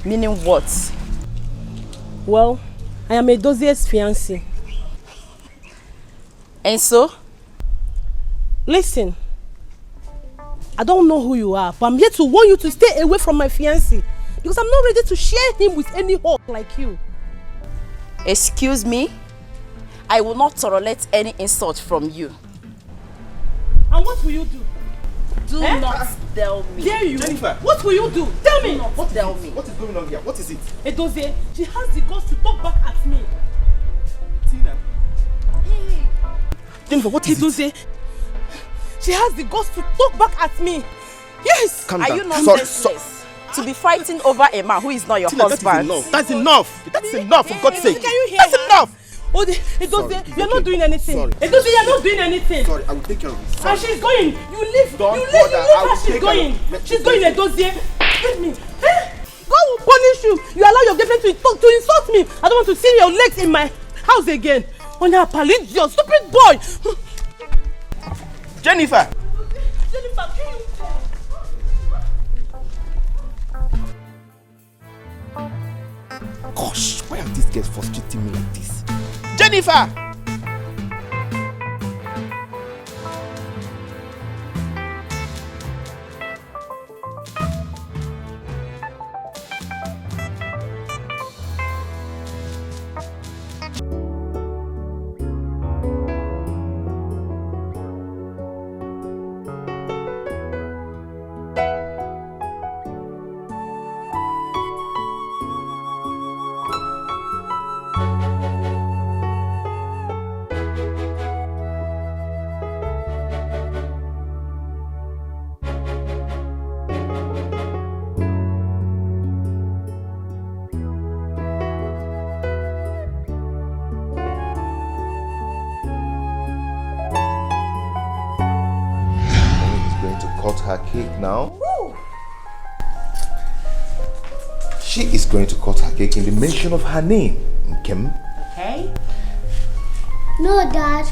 Meaning what? Well, I am a Dozier's fiancé. And so? Listen, I don't know who you are, but I'm here to warn you to stay away from my fiancé because I'm not ready to share him with any whore like you. Excuse me? I will not tolerate any insult from you. And what will you do? Do not tell me. Dare you? Jennifer! What will you do? Tell me! What is going on here? What is it? Edozie, she has the guts to talk back at me. Tina. Hey. Jennifer, what is Edozie, she has the guts to talk back at me. Yes! Calm Are down. you not senseless? To be fighting over a man who is not your Tina, husband. That's enough. That's enough, for God's sake. Can you hear That's her? enough. Oh, Edozie, you're okay. not doing anything. Sorry. Edozie, you're not doing anything. Sorry, I will take care of it. And she's going. You leave. Don't you leave. bother. You I leave will her. She's take going. her. She's going, Edozie. Let me. God will punish you. You allow your girlfriend to insult me. I don't want to see your legs in my house again. On your palidio, stupid boy. Jennifer. Jennifer, kill you. Gosh, why are these girls frustrating me like this? Jennifer! Her cake now. Woo. She is going to cut her cake in the mention of her name, Kim. Okay. No, Dad.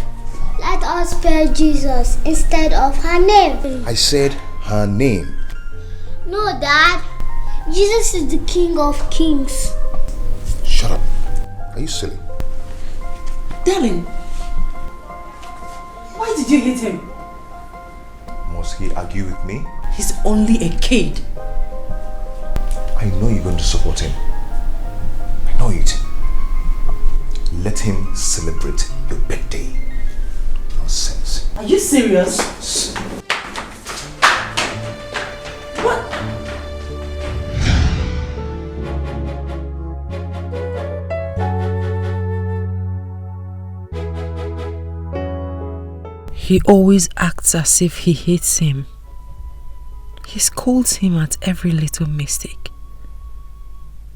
Let us spell Jesus instead of her name. I said her name. No, Dad. Jesus is the King of Kings. Shut up. Are you silly? Darling, why did you hit him? Must he argue with me? He's only a kid. I know you're going to support him. I know it. Let him celebrate your birthday. Nonsense. Are you serious? What? He always acts as if he hates him. He scolds him at every little mistake.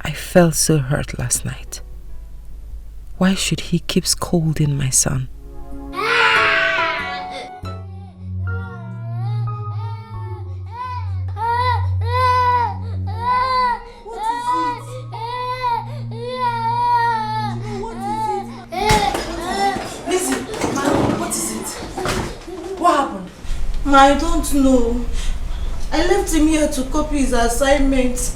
I felt so hurt last night. Why should he keep scolding my son? I don't know. I left him here to copy his assignment.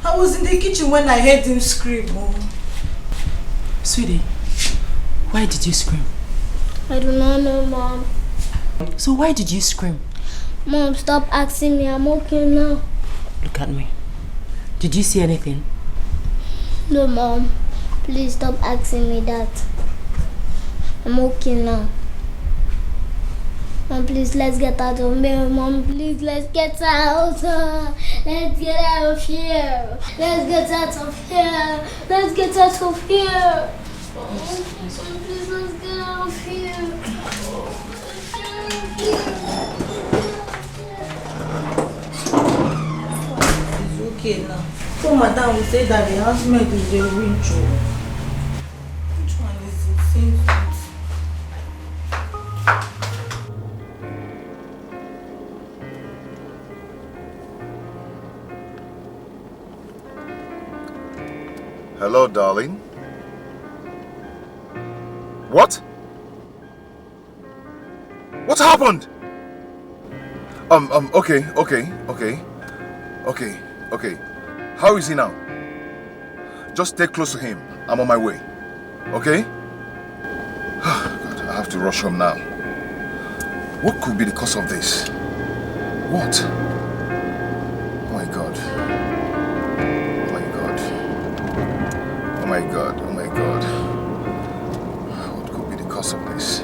I was in the kitchen when I heard him scream. Oh. Sweetie, why did you scream? I do not know, Mom. So why did you scream? Mom, stop asking me. I'm okay now. Look at me. Did you see anything? No, Mom. Please stop asking me that. I'm okay now. Mom, please, let's get out of here. Mom, please, let's get out. Let's get out of here. Let's get out of here. Let's get out of here. Mom, please, let's get out of here. It's okay now. So, Madam will say that the housemaid is a winch. Which one is it? Seems it. Hello, darling. What? What happened? Okay. How is he now? Just stay close to him. I'm on my way. Okay? God, I have to rush home now. What could be the cause of this? What? Oh my God. Oh my God. What could be the cause of this?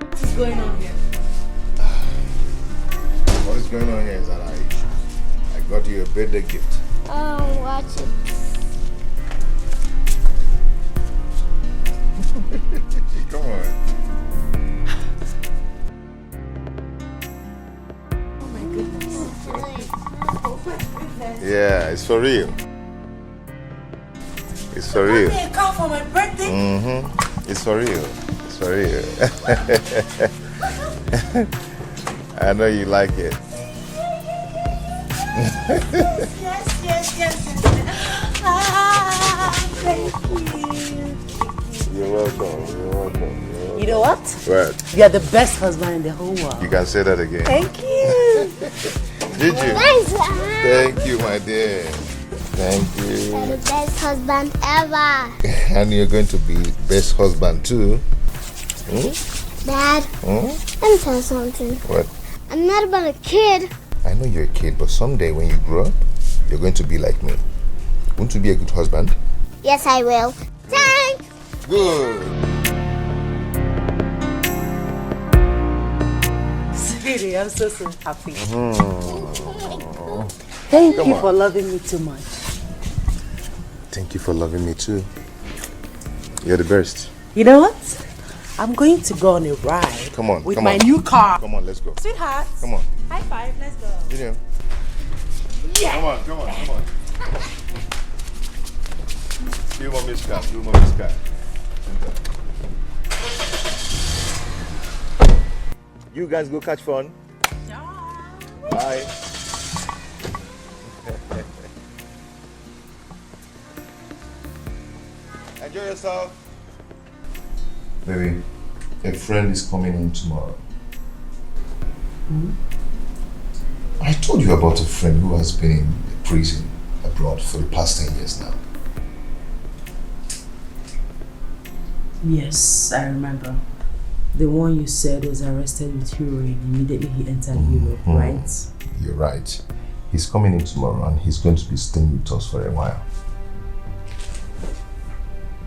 What is going on here? What is going on here is that I got you a birthday gift. Oh, watch it. Come on. Oh my goodness. Yeah, it's for real. It's for real. A car for my birthday? It's for real. It's for real. I know you like it. Yes. Thank you. You're welcome. You know what? What? You are the best husband in the whole world. You can say that again. Thank you. Did you? Thanks. Thank you, my dear. Thank you. You're the best husband ever. And you're going to be best husband too. Dad, let me tell you something. What? I'm not about a kid. I know you're a kid, but someday when you grow up, you're going to be like me. Want to be a good husband? Yes, I will. Thanks. Good. Sweetie, I'm so happy. Thank you for loving me too much. Thank you for loving me too. You're the best. You know what? I'm going to go on a ride. Come on. With my new car. Come on, let's go. Sweetheart. Come on. High five, let's go. Gideon. Yeah. Come on. Few more miss car. You guys go catch fun. Bye. Enjoy yourself. Baby, a friend is coming in tomorrow. I told you about a friend who has been in prison abroad for the past 10 years now. Yes, I remember. The one you said was arrested with heroin immediately he entered Europe, right? You're right. He's coming in tomorrow and he's going to be staying with us for a while.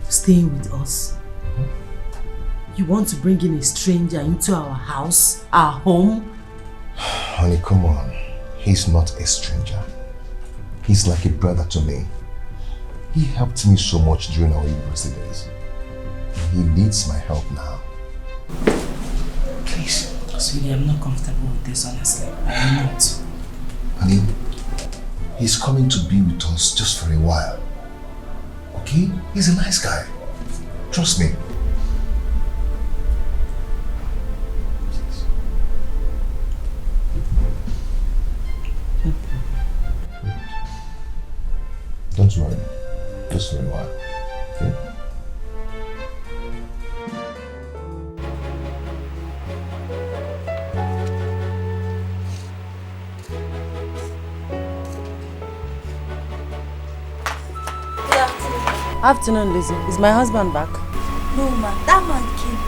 Staying with us? You want to bring in a stranger into our house, our home? Honey, come on. He's not a stranger. He's like a brother to me. He helped me so much during our university days. He needs my help now. Please. Sweetie, I'm not comfortable with this, honestly. I'm not. Honey, he's coming to be with us just for a while. Okay? He's a nice guy. Trust me. Don't worry. Just for a while. Okay? Afternoon, Lizzie. Is my husband back? No, man. That man came.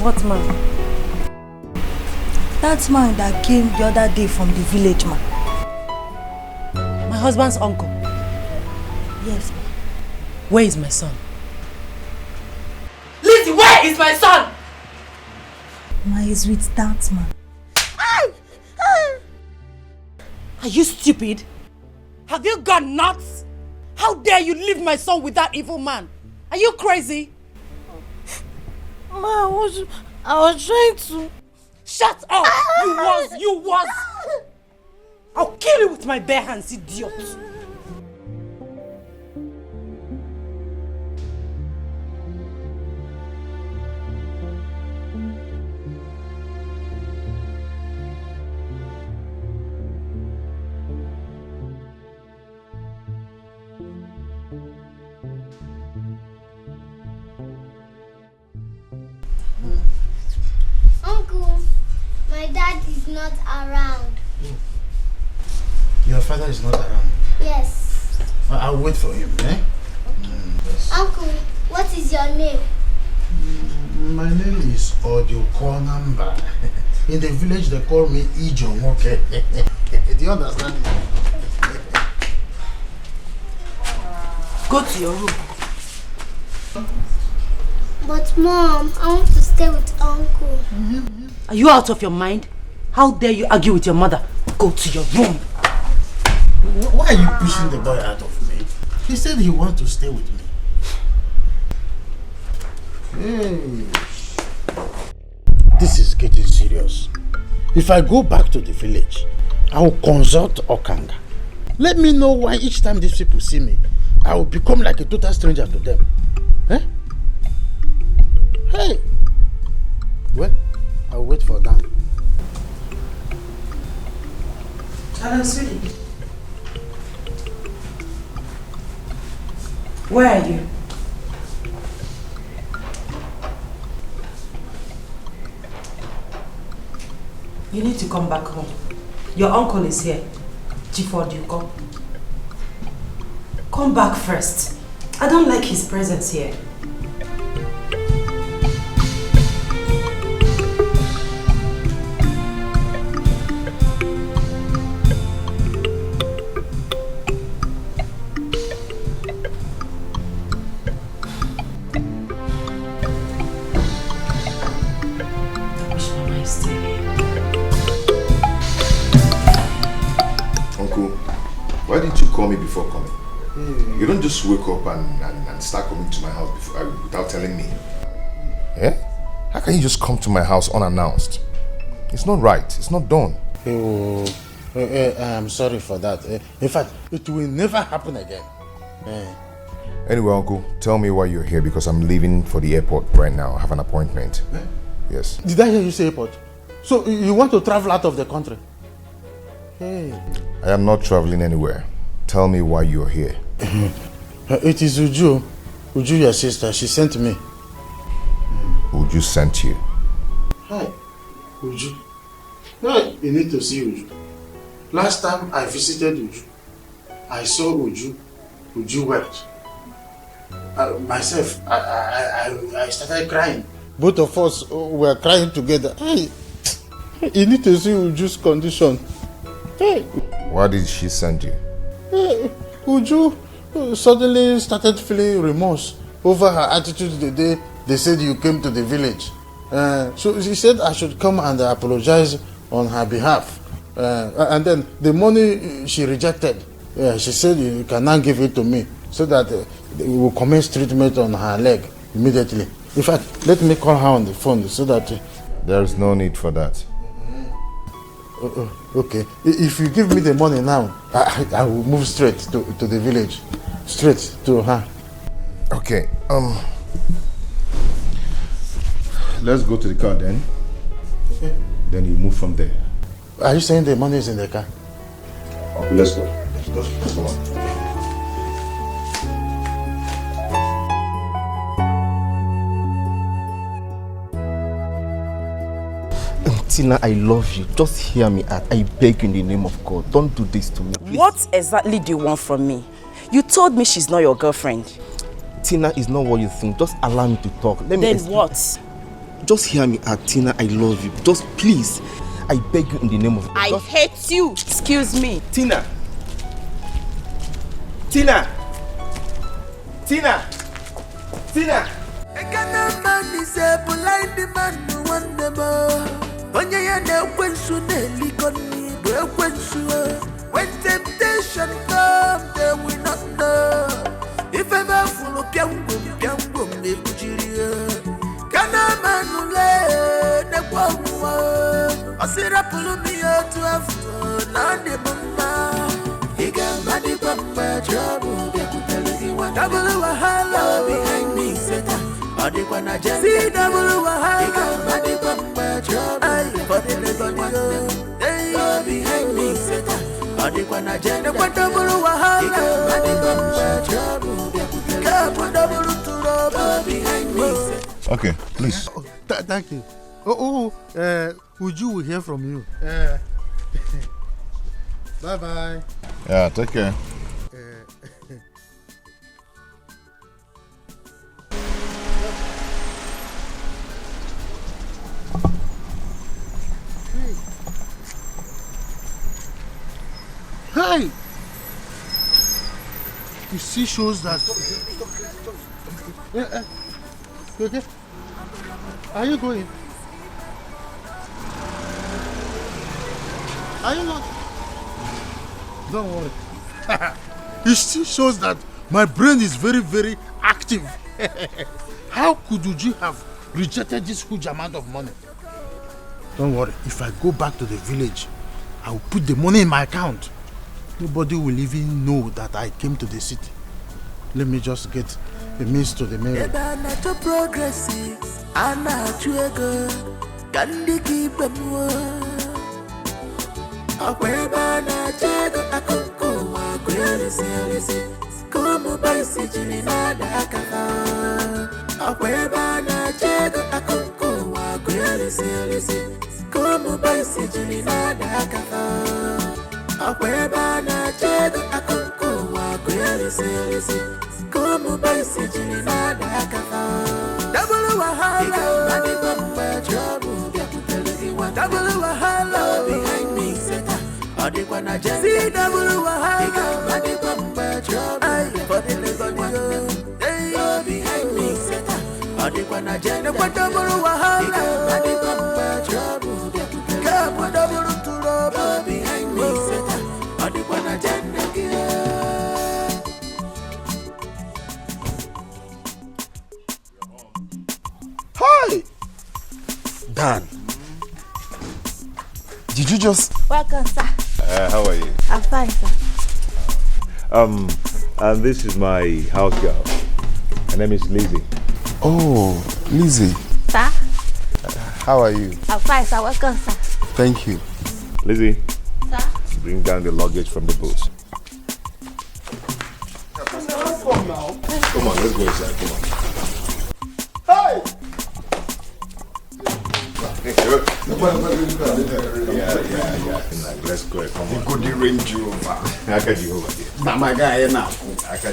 What man? That man that came the other day from the village, man. My husband's uncle. Yes, man. Where is my son? Lizzie, where is my son? Man, he's with that man. Are you stupid? Have you gone nuts? How dare you leave my son with that evil man? Are you crazy? Man, I was trying to... Shut up! You was! I'll kill you with my bare hands, idiot! Uncle, my dad is not around. Your father is not around. Yes. I'll wait for him, eh? Yes. Uncle, what is your name? My name is Ojukonamba. In the village they call me Ijon, okay? Do you understand? Go to your room. But Mom, I want to stay with Uncle. Are you out of your mind? How dare you argue with your mother? Go to your room. Why are you pushing the boy out of me? He said he wants to stay with me. Hey. This is getting serious. If I go back to the village, I will consult Okanga. Let me know why each time these people see me, I will become like a total stranger to them. Eh? Hey! Well, I'll wait for that. Hello, sweetie. Where are you? You need to come back home. Your uncle is here. Gifford, you come. Come back first. I don't like his presence here. Why didn't you call me before coming? You don't just wake up and start coming to my house without telling me. Yeah? How can you just come to my house unannounced? It's not right. It's not done. I'm sorry for that. In fact, it will never happen again. Anyway, Uncle, tell me why you're here, because I'm leaving for the airport right now. I have an appointment. Yes. Did I hear you say airport? So you want to travel out of the country? Hey. I am not traveling anywhere. Tell me why you're here. It is Uju. Uju, your sister. She sent me. Uju sent you? Hi, Uju. No, you need to see Uju. Last time I visited Uju, I saw Uju. Uju wept. Myself, I started crying. Both of us were crying together. Hey, you need to see Uju's condition. Hey. Why did she send you? Uju suddenly started feeling remorse over her attitude the day they said you came to the village. So she said I should come and apologize on her behalf. And then the money she rejected, she said you can now give it to me so that we will commence treatment on her leg immediately. In fact, let me call her on the phone so that... There is no need for that. Okay, if you give me the money now, I will move straight to the village, straight to her. Okay, let's go to the car then. Okay. Then you move from there. Are you saying the money is in the car? Okay, let's go. Let's go. Come on. Tina, I love you. Just hear me out. I beg you in the name of God. Don't do this to me, please. What exactly do you want from me? You told me she's not your girlfriend. Tina is not what you think. Just allow me to talk. Let me Then what? Just hear me out, Tina. I love you. Just please. I beg you in the name of God. I hate you. Excuse me. Tina. Tina. Tina. Tina. Onye ya na-ekwensu na-elikoni bụ ekwensu. When temptation comes, they will not know. If ever fulu piangwom na-ekujiri. Kana manule nekwa uwa. Osira pulu mi otu afu na ndi mama. Iga madi pamba trouble bekutele iwa. Double wahala behind me Satan. See double wahala. Iga madi pamba trouble. For the living they behind me Satan. Adikwana jende kwa double wahala. Behind me. Okay, please. Thank you. Uju will hear from you. Bye bye. Yeah, take care. Hey! You see shows that... You okay? Are you going? Are you not? Don't worry. It still shows that my brain is very, very active. How could Uju have rejected this huge amount of money? Don't worry. If I go back to the village, I will put the money in my account. Nobody will even know that I came to the city. Let me just get a means to the mail. Akweba na chego akuku wa kwelisi Como baisi jini nada akafa Akweba na chego akuku wa kwelisi Como baisi jini nada akafa Akweba na chego akuku wa kwelisi Como baisi jini nada akafa Double wahala Mani bamba trouble Double wahala behind me seta Adekwana jenda See double wahala Mani bamba trouble For the living behind me seta Adekwana jenda Double wahala Mani bamba trouble Kapo double trouble behind me seta Adekwana jenda Hi! Dan. Did you just... Welcome, sir. How are you? I'm fine, sir. And this is my house girl. Her name is Lizzie. Oh, Lizzie. Sir? How are you? I'm fine, sir. Welcome, sir. Thank you. Lizzie, Sir? bring down the luggage from the boat. Come on, let's go inside. Come on. Hey! Yeah. Let's go. Come on. Good Range Rover. Accusations. Now my guy now.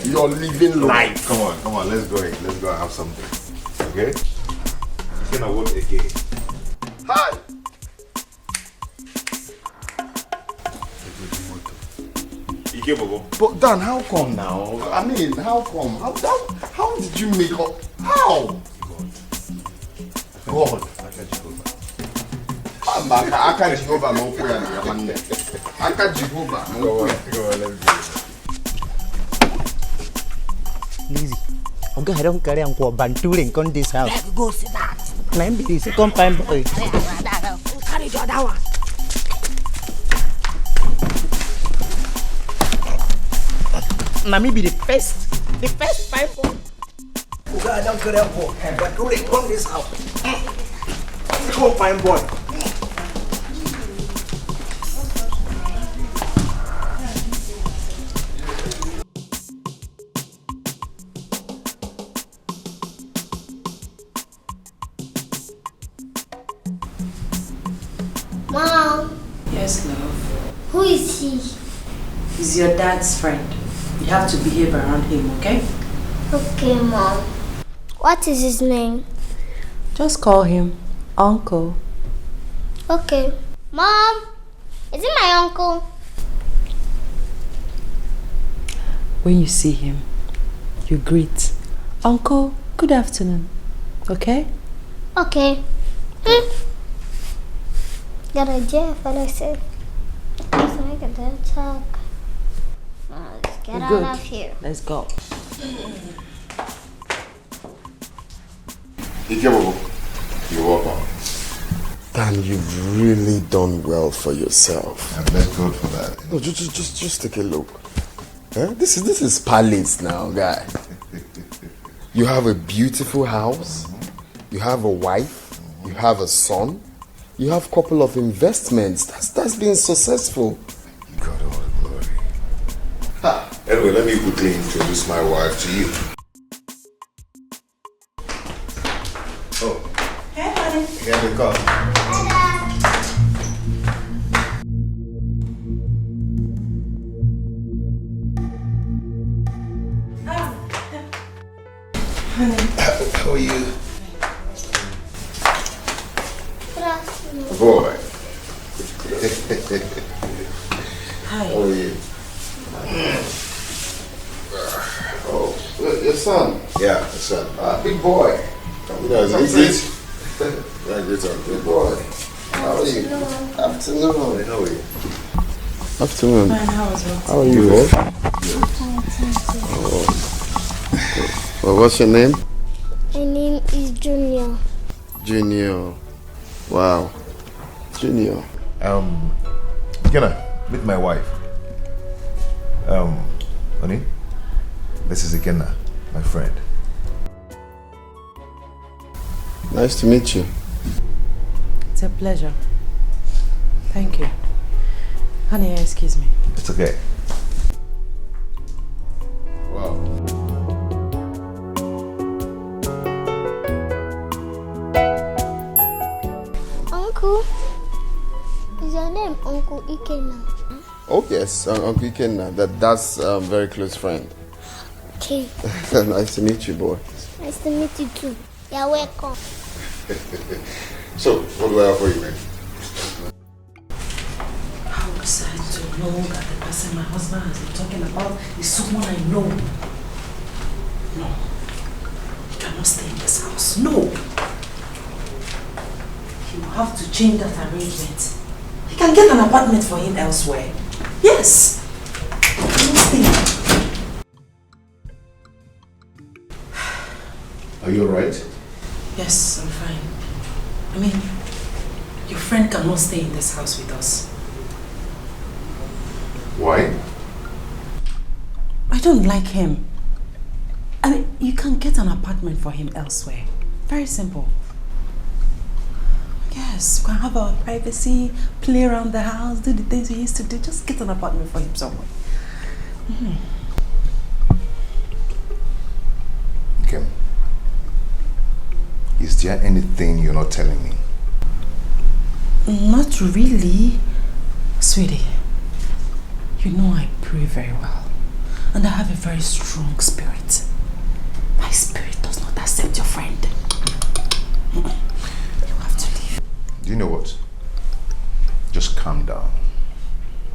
You're living life. Come on. Let's go and have something. Okay? It's gonna work again. Hi! But Dan, how come now? I mean, how come? How did you make up? How? God. Aka Jehovah no prayer na manne. Aka Jehovah no prayer. Go on, let's go. Lizzie, okay, I don't carry on banturing on this house. Let's go see that. Name be this combine boy. Carry the other one. Nami be the first pipe boy. Okay, I don't carry on banturing on this house. Combine boy. Mom, Yes, love. who is he? He's your dad's friend. You have to behave around him, okay? Okay, Mom. What is his name? Just call him Uncle. Okay. Mom, is it my uncle? When you see him, you greet. Uncle, good afternoon. Okay? Okay. Got a Jeff, what I said. Let's make a dead talk. Let's get out Good. of here. Let's go. You're welcome. Dan, you've really done well for yourself. I bless God for that. No, just take a look. This is palace now, guy. You have a beautiful house. You have a wife. You have a son. You have a couple of investments. That's been successful. God all the glory. Anyway, let me quickly introduce my wife to you. Oh. Hey, honey. Here they come. How are you? Boy. Hi. How are you? Oh, your son. Yeah, the son. Big boy. You know, is it? Yeah, good boy. How are you? Afternoon. How are you? Afternoon. Fine, how was it? How are you? Well, what's your name? My name is Junior. Junior. Wow. Junior. Kenna, meet my wife. Honey, this is Ikenna, my friend. Nice to meet you. It's a pleasure. Thank you. Honey, excuse me. It's okay. Wow. Uncle, is your name Uncle Ikenna? Oh yes, Uncle Ikenna. That's a very close friend. Okay. Nice to meet you, boy. Nice to meet you too. You're welcome. So, what do I have for you, man? How was I to know that the person my husband has been talking about is someone I know? No. He cannot stay in this house. No. He will have to change that arrangement. He can get an apartment for him elsewhere. Yes. He cannot stay. Are you alright? Yes, I'm fine. I mean, your friend cannot stay in this house with us. Why? I don't like him. I mean, you can get an apartment for him elsewhere. Very simple. Yes, we can have our privacy, play around the house, do the things we used to do. Just get an apartment for him somewhere. Okay. Is there anything you're not telling me? Not really, sweetie. You know I pray very well. And I have a very strong spirit. My spirit does not accept your friend. You have to leave. Do you know what? Just calm down.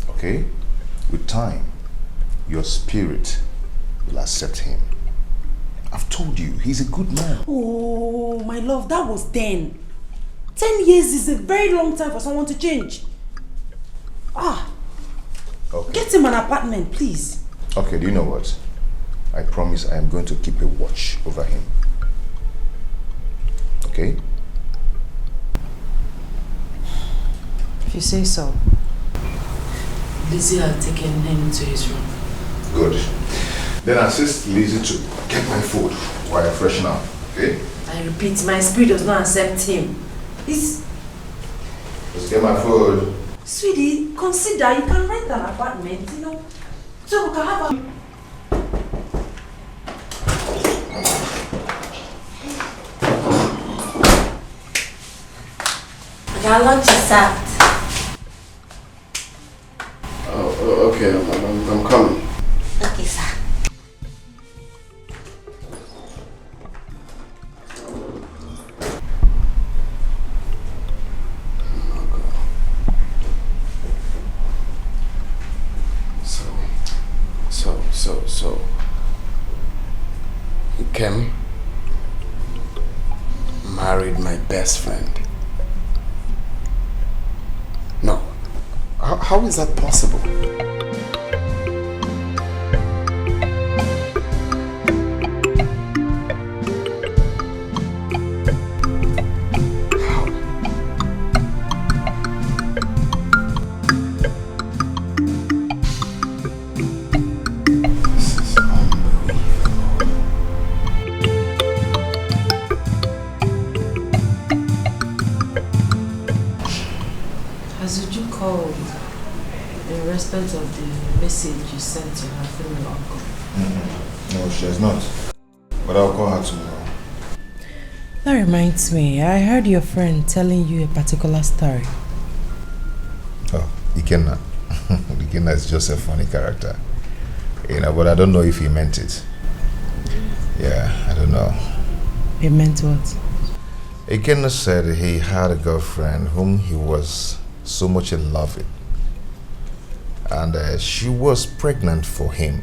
Okay? With time, your spirit will accept him. I've told you, he's a good man. Oh, my love, that was then. 10 years is a very long time for someone to change. Okay. Get him an apartment, please. Okay, do you know what? I promise I am going to keep a watch over him. Okay? If you say so. Lizzie had taken him to his room. Good. Then assist Lizzie to get my food while I freshen up. Okay? I repeat, my spirit does not accept him. He's... Just get my food. Sweetie, consider you can rent an apartment, you know, so we can have a... Your lunch is served. Oh, okay, I'm coming. Okay, sir. So, Kim married my best friend. No. How is that possible? Of the message you sent to her through your uncle. No, she has not. But I'll call her tomorrow. That reminds me, I heard your friend telling you a particular story. Oh, Ikenna. Ikenna is just a funny character. You know, but I don't know if he meant it. Yeah, I don't know. He meant what? Ikenna said he had a girlfriend whom he was so much in love with. And she was pregnant for him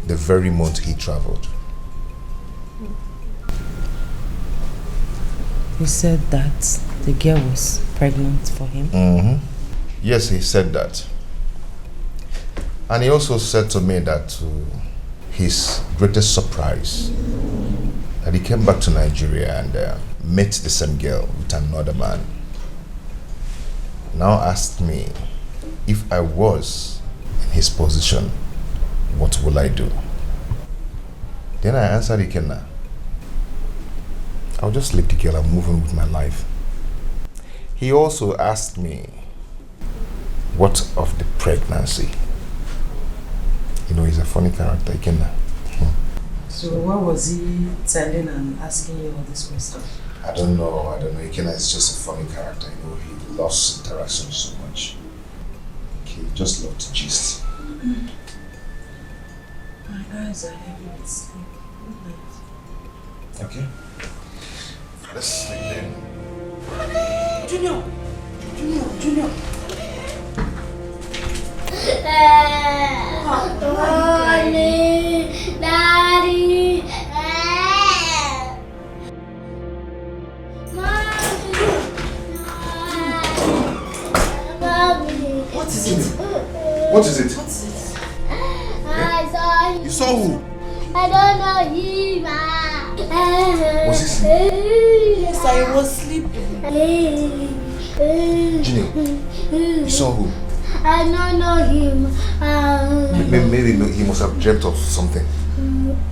the very month he traveled. He said that the girl was pregnant for him? Mm-hmm. Yes, he said that. And he also said to me that to his greatest surprise, that he came back to Nigeria and met the same girl with another man. Now asked me if I was his position, what will I do? Then I answered Ikenna, I'll just leave the girl and move on with my life. He also asked me What of the pregnancy? You know, he's a funny character, Ikenna. So what was he telling and asking you all this questions? I don't know. Ikenna is just a funny character. You know, he loves interaction so much. He just loved to gist. My eyes are heavy with sleep. Good night. Okay. Let's sleep then. Junior! Mommy, Daddy, Mommy. What is it? What is it? I saw him. You saw who? I don't know him. Was he sleeping? Yes, I was sleeping. Junior, you saw who? I don't know him. Maybe he must have dreamt of something.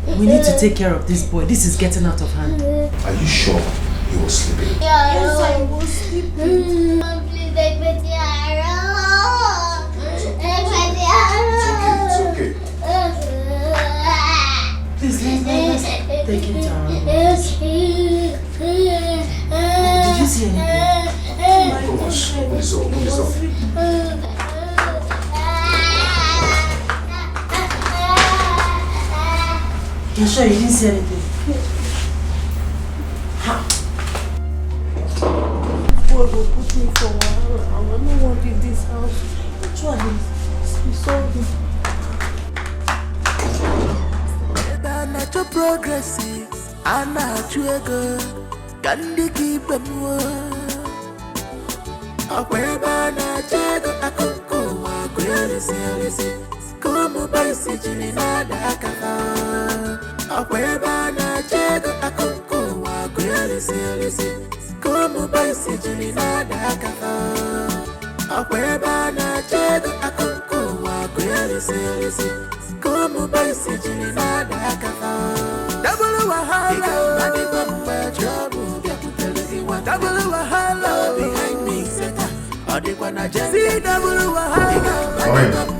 We need to take care of this boy. This is getting out of hand. Are you sure he was sleeping? Yes, I was sleeping. Please take me to It's okay. Please, let's take him to our room. Did you see anything? Thomas, open this door. You're sure you didn't see anything? Boy will put me for a while. I will not want in this house. Which one is? We saw him. Natural progressive, I'm not you good. Candy keep them warm. Akwebana chego akuku wa kwelisi Como baisi jini nada akafa. Akwebana chego akuku wa kwelisi Como baisi jini nada akafa. Akwebana chego akuku wa kwelisi Como baisi jini nada akafa. Double wahala, double wahala behind me. See double wahala behind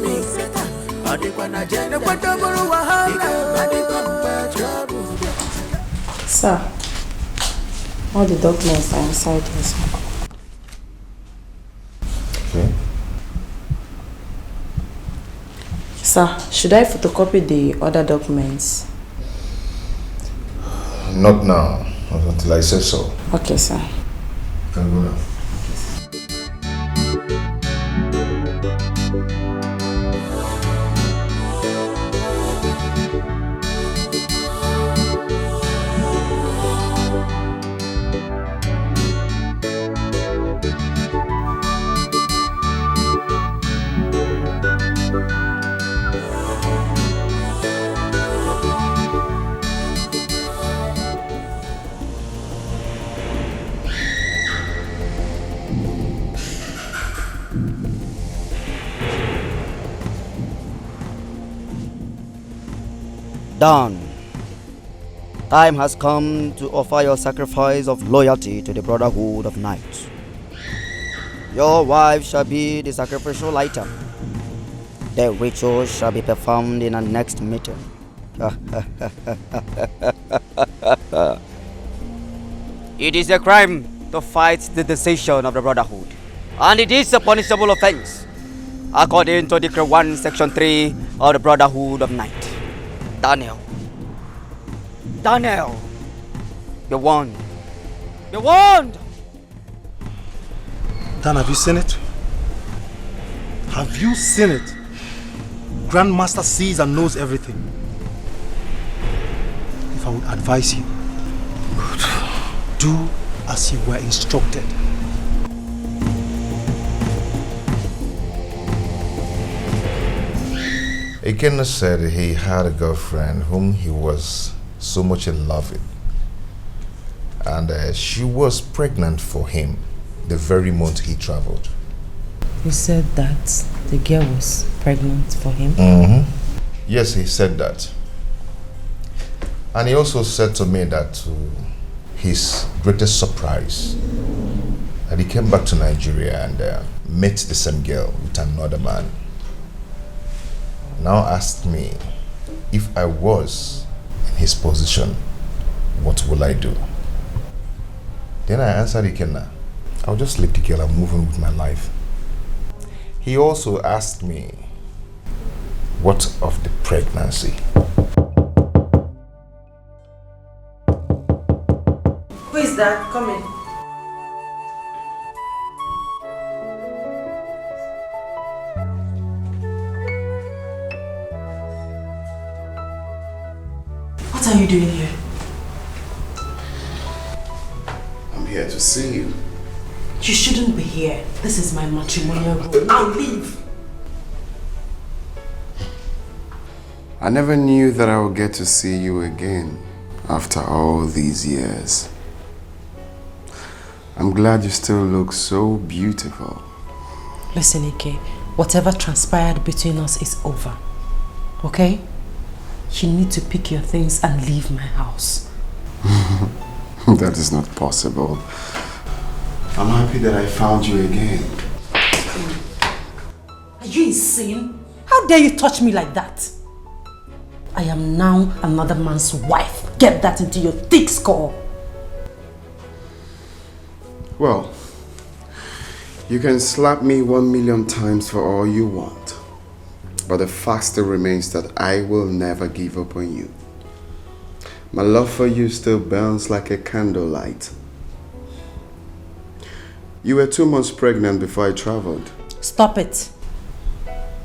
me. Sir, all the documents are inside here, sir. Okay. Sir, should I photocopy the other documents? Not now, not until I say so. Okay, sir. You can go now. Done. Time has come to offer your sacrifice of loyalty to the Brotherhood of Night. Your wife shall be the sacrificial item. The ritual shall be performed in our next meeting. It is a crime to fight the decision of the Brotherhood, and it is a punishable offense, according to Decree 1, Section 3 of the Brotherhood of Night. Daniel, you're warned. You're warned! Dan, have you seen it? Have you seen it? Grandmaster sees and knows everything. If I would advise you, do as you were instructed. Ikenna said he had a girlfriend whom he was so much in love with. And she was pregnant for him the very month he traveled. You said that the girl was pregnant for him? Mm-hmm. Yes, he said that. And he also said to me that to his greatest surprise, that he came back to Nigeria and met the same girl with another man. Now asked me if I was in his position, what will I do? Then I answered Ikenna, I'll just leave the girl and move on with my life. He also asked me, what of the pregnancy? Who is that? Come in. What are you doing here? I'm here to see you. You shouldn't be here. This is my matrimonial room. Now leave. I never knew that I would get to see you again after all these years. I'm glad you still look so beautiful. Listen, Ike, whatever transpired between us is over. Okay? You need to pick your things and leave my house. That is not possible. I'm happy that I found you again. Are you insane? How dare you touch me like that? I am now another man's wife. Get that into your thick skull. Well, you can slap me 1,000,000 times for all you want. But the fact still remains that I will never give up on you. My love for you still burns like a candlelight. You were 2 months pregnant before I traveled. Stop it.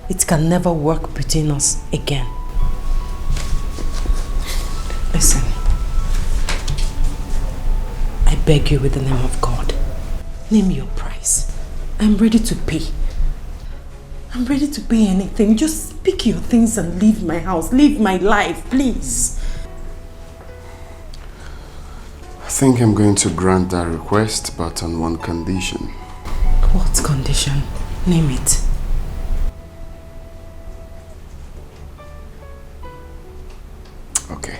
It can never work between us again. Listen. I beg you with the name of God. Name your price. I'm ready to pay. I'm ready to pay anything. Just pick your things and leave my house. Leave my life, please. I think I'm going to grant that request, but on one condition. What condition? Name it. Okay.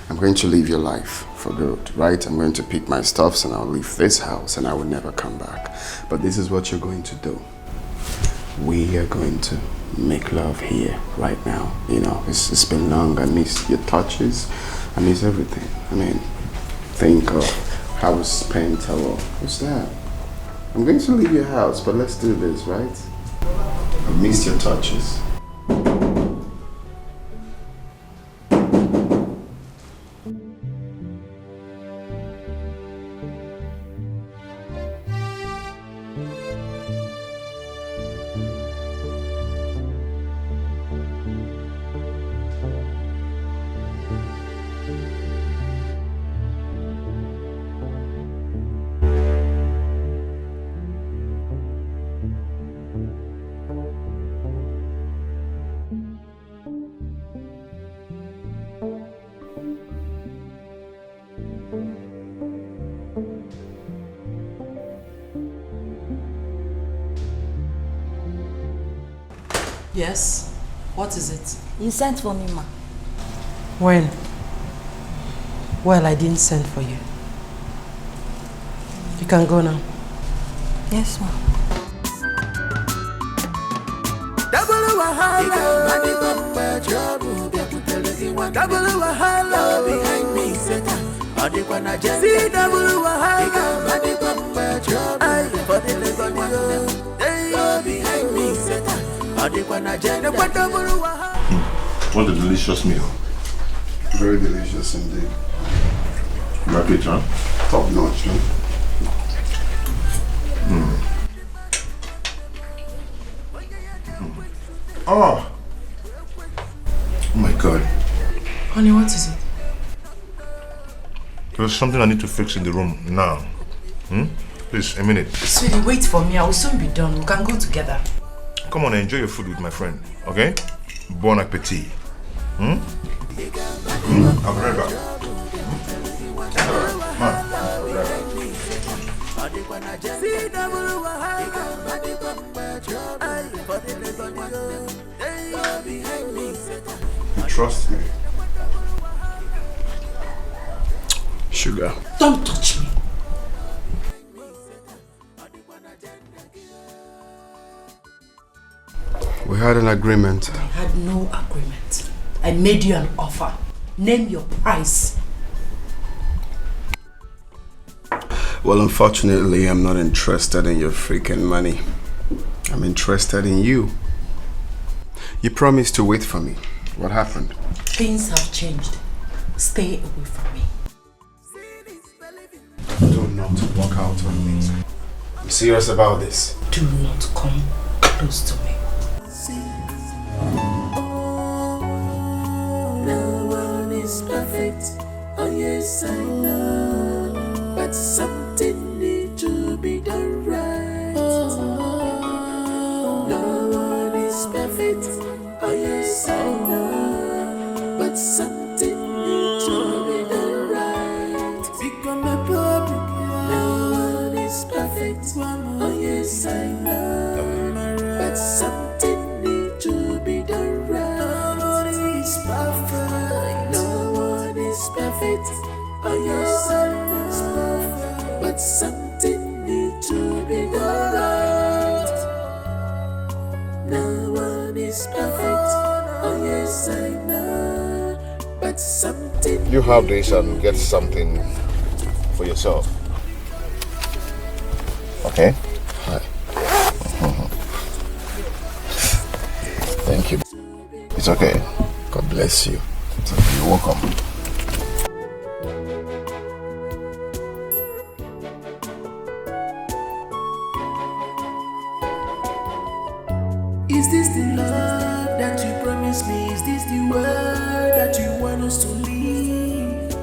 I'm going to leave your life for good, right? I'm going to pick my stuffs and I'll leave this house and I will never come back. But this is what you're going to do. We are going to make love here, right now. You know, it's been long. I miss your touches. I miss everything. I mean, think of how we spent our... What's that? I'm going to leave your house, but let's do this, right? I miss your touches. Yes? What is it? You sent for me, ma. When? Well, I didn't send for you. You can go now. Yes, ma. Double wahala, double wahala behind me, Satan. See double wahala, I for the behind me, Satan. What a delicious meal. Very delicious indeed. Like it, huh? Top notch, huh? Oh my God. Honey, what is it? There's something I need to fix in the room now. Please, a minute. Sweetie, wait for me. I will soon be done. We can go together. Come on, enjoy your food with my friend, okay? Bon appetit. I'll be right back. You trust me? Sugar. Don't touch me. We had an agreement. I had no agreement. I made you an offer. Name your price. Well, unfortunately, I'm not interested in your freaking money. I'm interested in you. You promised to wait for me. What happened? Things have changed. Stay away from me. Do not walk out on me. I'm serious about this. Do not come close to me. No one is perfect. Oh yes, I know. But something needs to be done right. No one is perfect. Oh yes, I know. But something needs to be done right. Become a public. No one is perfect. Oh yes, I know. But something needs to be done right. No one is perfect. No one is perfect. Oh yes, I know. But something needs to be done right. No one is perfect. Oh yes, I know. But something. You have this and get something for yourself. Okay? Hi. Thank you. It's okay. God bless you. You're welcome. Is this the love that you promised me? Is this the word that you want us to leave?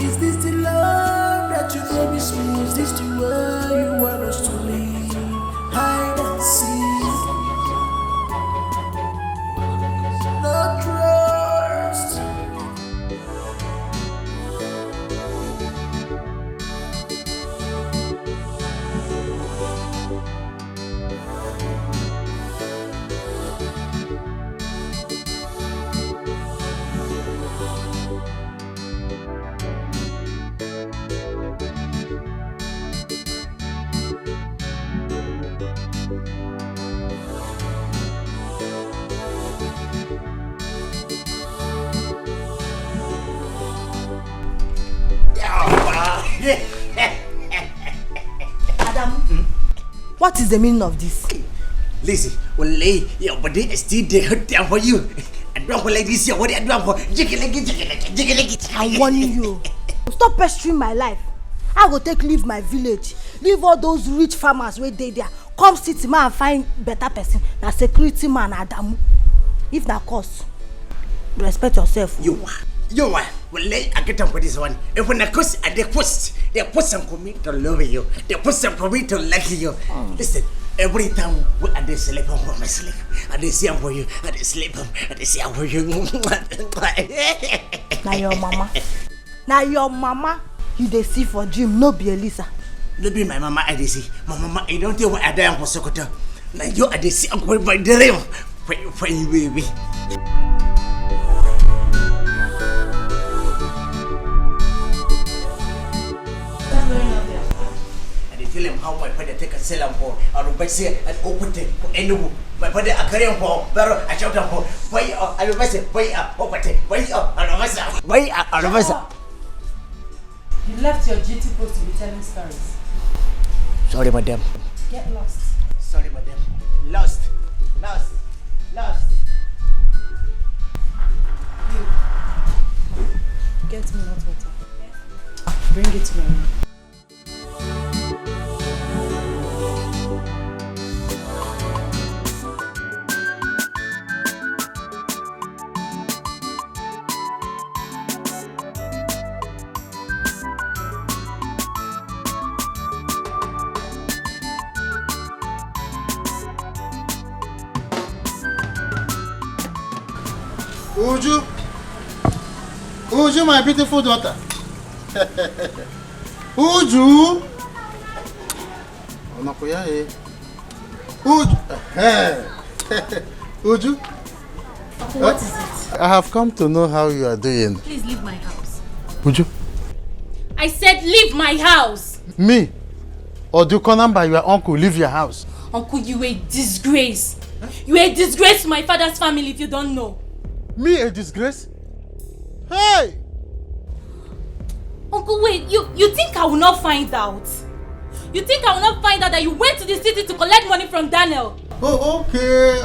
Is this the love that you promised me? Is this the word you want us to leave? Hide and seek. No trust. Adam, what is the meaning of this? Listen, well, your body is still there for you. I don't like this. What I do for jiggle. I warn you. Stop pestering my life. I go take leave my village. Leave all those rich farmers where they there. Come city man and find better person. Na security man Adamu. If na cause, respect yourself. You are. Well, I get up with this one. If when I cuss at the post, they put some for me to love you. They put some for me to like you. Listen, every time we are the sleep on my sleep, and they see I'm for you, and they sleep on, and they see I'm for you. Now your mama. Now your mama, you dey see for dream, no be Elisa. No be my mama, I dey see. My mama, I don't think what I die for Sokoto. Now you are the see I'm going by the dream. For you, baby. Tell him how my father take a salam for or Bessie and open it for any my father a carrying for barrel a shout for way up and way up open way up and way up. You left your duty post to be telling stories. Sorry, madam. Get lost. Sorry, madam. Lost. You. Get me hot water. Bring it to my room. Uju, my beautiful daughter. Uju. Uju. What is it? I have come to know how you are doing. Please leave my house. Uju. I said leave my house. Me? Or do you call number your uncle leave your house? Uncle, you a disgrace. You a disgrace to my father's family if you don't know. Me a disgrace? Hey! Uncle, wait, you think I will not find out? You think I will not find out that you went to the city to collect money from Daniel? Oh, okay.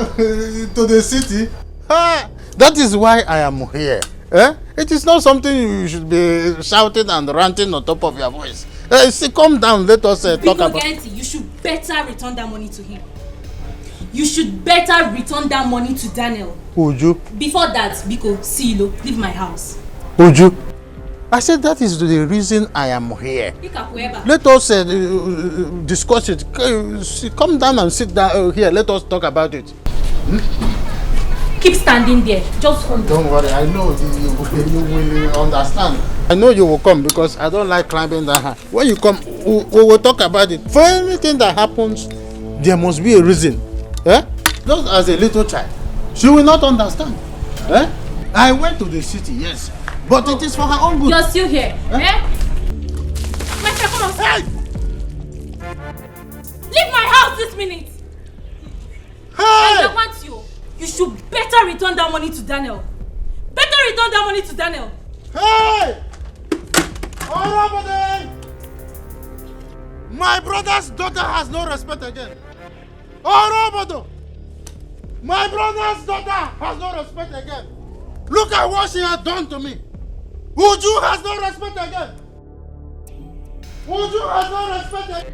To the city? Ha! That is why I am here. It is not something you should be shouting and ranting on top of your voice. See, calm down, let us talk about... You should better return that money to him. You should better return that money to Daniel. Uju. Before that, Biko, Silo, leave my house. Uju. I said that is the reason I am here. Let us discuss it. Come down and sit down here. Let us talk about it. Keep standing there. Just hold on. Don't worry. I know you will understand. I know you will come because I don't like climbing that high. When you come, we will talk about it. For anything that happens, there must be a reason. Just as a little child. She will not understand. I went to the city, yes. But it is for her own good. You're still here. My friend, come on. Hey! Leave my house this minute. Hey! And I want you. You should better return that money to Daniel. Better return that money to Daniel. Hey! Orobode! My brother's daughter has no respect again. Orobodo! My brother's daughter has no respect again. Look at what she has done to me. Uju has no respect again. Uju has no respect again.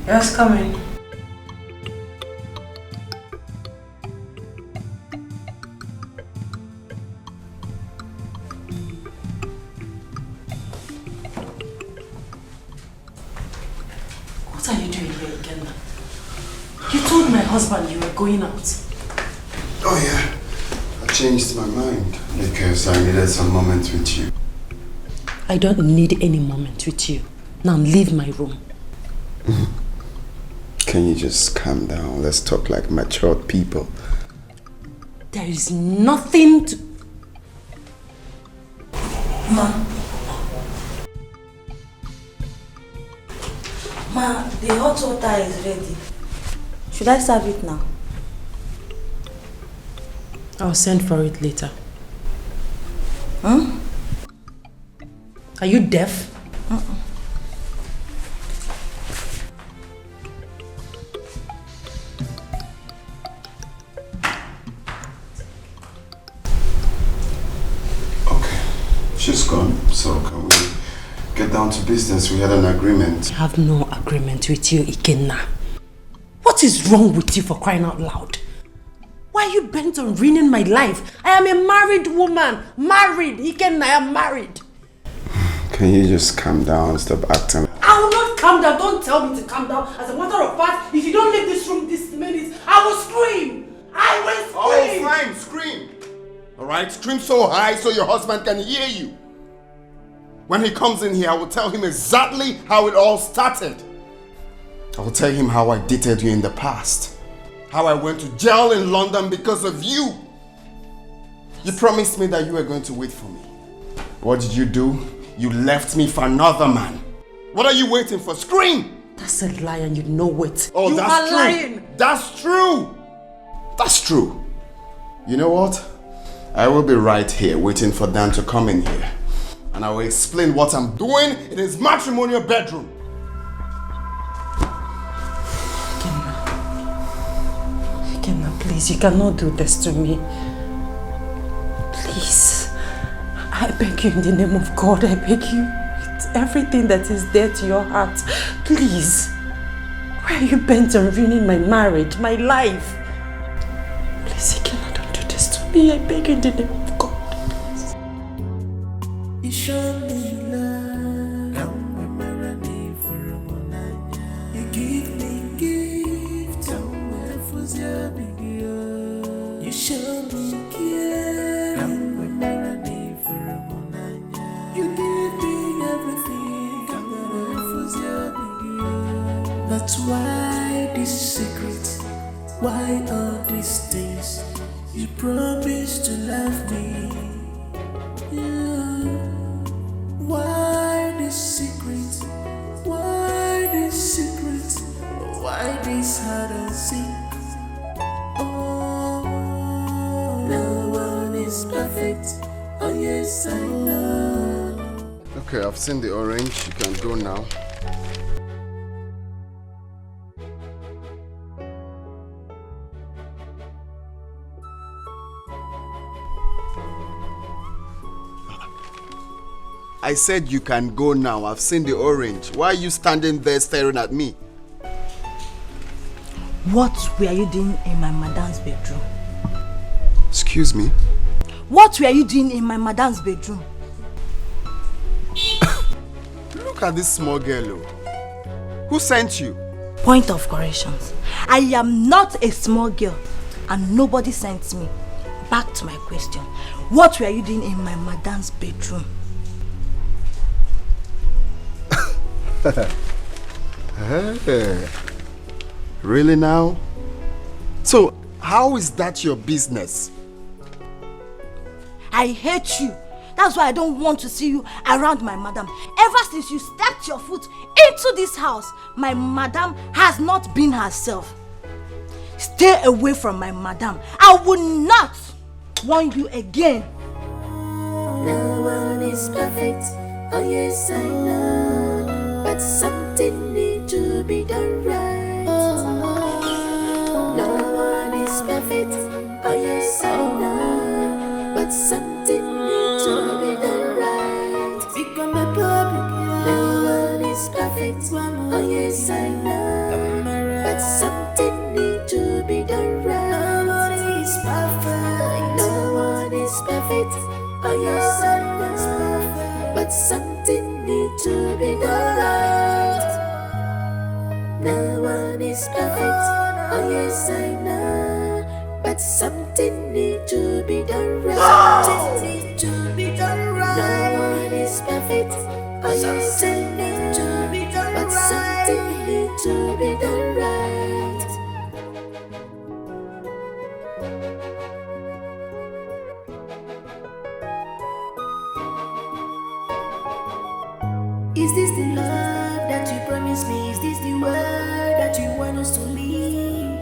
Yes, come in. What are you doing here again? You told my husband you were going out. Oh yeah, I changed my mind because I needed some moments with you. I don't need any moment with you. Now leave my room. Can you just calm down? Let's talk like matured people. There is nothing to... Ma, the hot water is ready. Should I serve it now? I'll send for it later. Are you deaf? She's gone, so can we get down to business? We had an agreement. I have no agreement with you, Ikenna. What is wrong with you, for crying out loud? Why are you bent on ruining my life? I am a married woman. Married. Ikenna, I am married. Can you just calm down and stop acting? I will not calm down. Don't tell me to calm down. As a matter of fact, if you don't leave this room this minute, I will scream. I will scream. Oh, fine, scream. Alright, scream so high so your husband can hear you. When he comes in here, I will tell him exactly how it all started. I will tell him how I dated you in the past. How I went to jail in London because of you. You promised me that you were going to wait for me. What did you do? You left me for another man. What are you waiting for? Scream! That's a lie and you know it. Oh, you that's are true. lying. That's true. That's true. You know what? I will be right here waiting for Dan to come in here. And I will explain what I'm doing in his matrimonial bedroom. Ikenna, please, you cannot do this to me. Please. I beg you in the name of God, I beg you. It's everything that is dear to your heart. Please. Why are you bent on ruining my marriage, my life? Please, Ikenna, don't do this to me. I beg you in the name of God. You show me love, you give me gifts, you show me care, you give me everything, that's why this secret? Why all these things? You promised to love me. Yeah. Why this secret? Why this secret? Why this hide and seek? Oh, no one is perfect. Oh yes, I know. Okay, I've seen the orange. You can go now. I said you can go now. I've seen the orange. Why are you standing there staring at me? What were you doing in my madam's bedroom? Excuse me? What were you doing in my madam's bedroom? Look at this small girl. Who sent you? Point of corrections. I am not a small girl and nobody sent me. Back to my question. What were you doing in my madam's bedroom? Hey. Really now? So, how is that your business? I hate you. That's why I don't want to see you around my madam. Ever since you stepped your foot into this house, my madam has not been herself. Stay away from my madam. I will not warn you again. No one is perfect. Oh yes, I know. But something needs to be done right. No one is perfect. Oh yes, I know. But something needs to be done right. Become a public. No one is perfect. Oh yes, I know. But something needs to be done right. No one is perfect. No one is perfect. Oh yes, I know. But something needs to be done right. No one is perfect. Oh yes, I know. But something needs to be done right. Something needs to be done right. No one is perfect. Oh yes, I know. But something needs to be done right. Is this the love that you promised me? Is this the word that you want us to leave?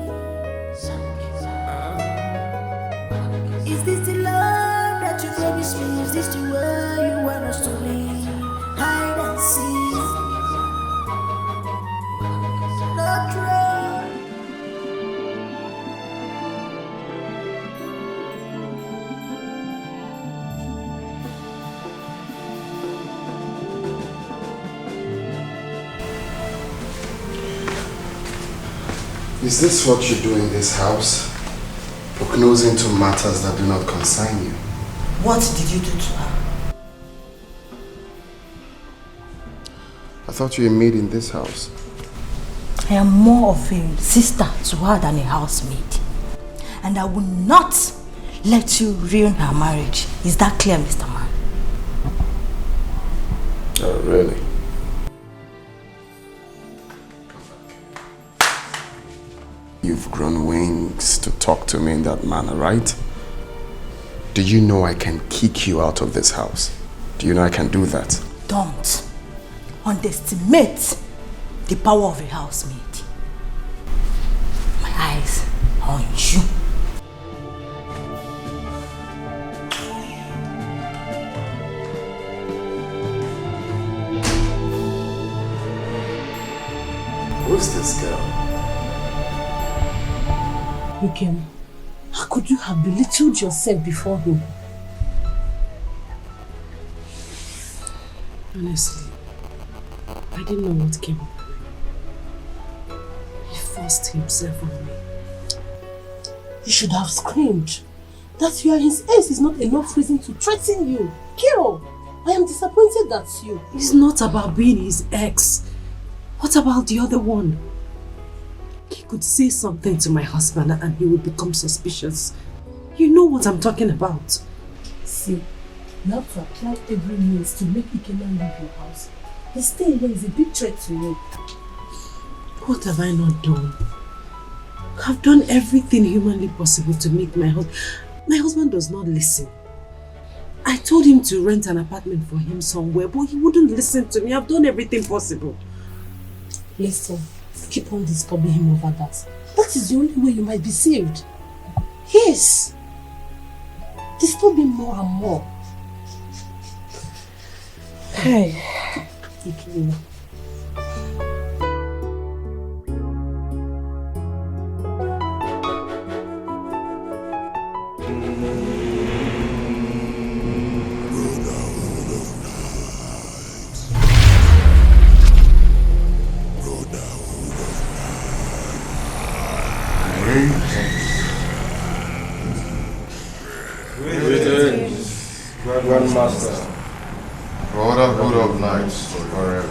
Is this the love that you promised me? Is this the word you want us to leave? Hide and seek. Not run. Is this what you do in this house? Prognosing to matters that do not concern you. What did you do to her? I thought you were made in this house. I am more of a sister to her than a housemaid. And I will not let you ruin her marriage. Is that clear, Mr. Man? Oh, really? You've grown wings to talk to me in that manner, right? Do you know I can kick you out of this house? Do you know I can do that? Don't underestimate the power of a housemaid. My eyes are on you. Who's this girl? Again, how could you have belittled yourself before him? Honestly, I didn't know what came over me. He forced himself on me. He should have screamed. That you are his ace is not enough reason to threaten you. Kill! I am disappointed that's you. It's not about being his ex. What about the other one? He could say something to my husband and he would become suspicious. You know what I'm talking about. See, you have to apply every means to make Ikena leave your house. His staying here is a big threat to you. What have I not done? I've done everything humanly possible to make my husband. My husband does not listen. I told him to rent an apartment for him somewhere, but he wouldn't listen to me. I've done everything possible. Listen, keep on disturbing him over that. That is the only way you might be saved. Yes. Disturb him more and more. Hey. Ikini. Greetings, Grandmaster. Brotherhood of Knights forever.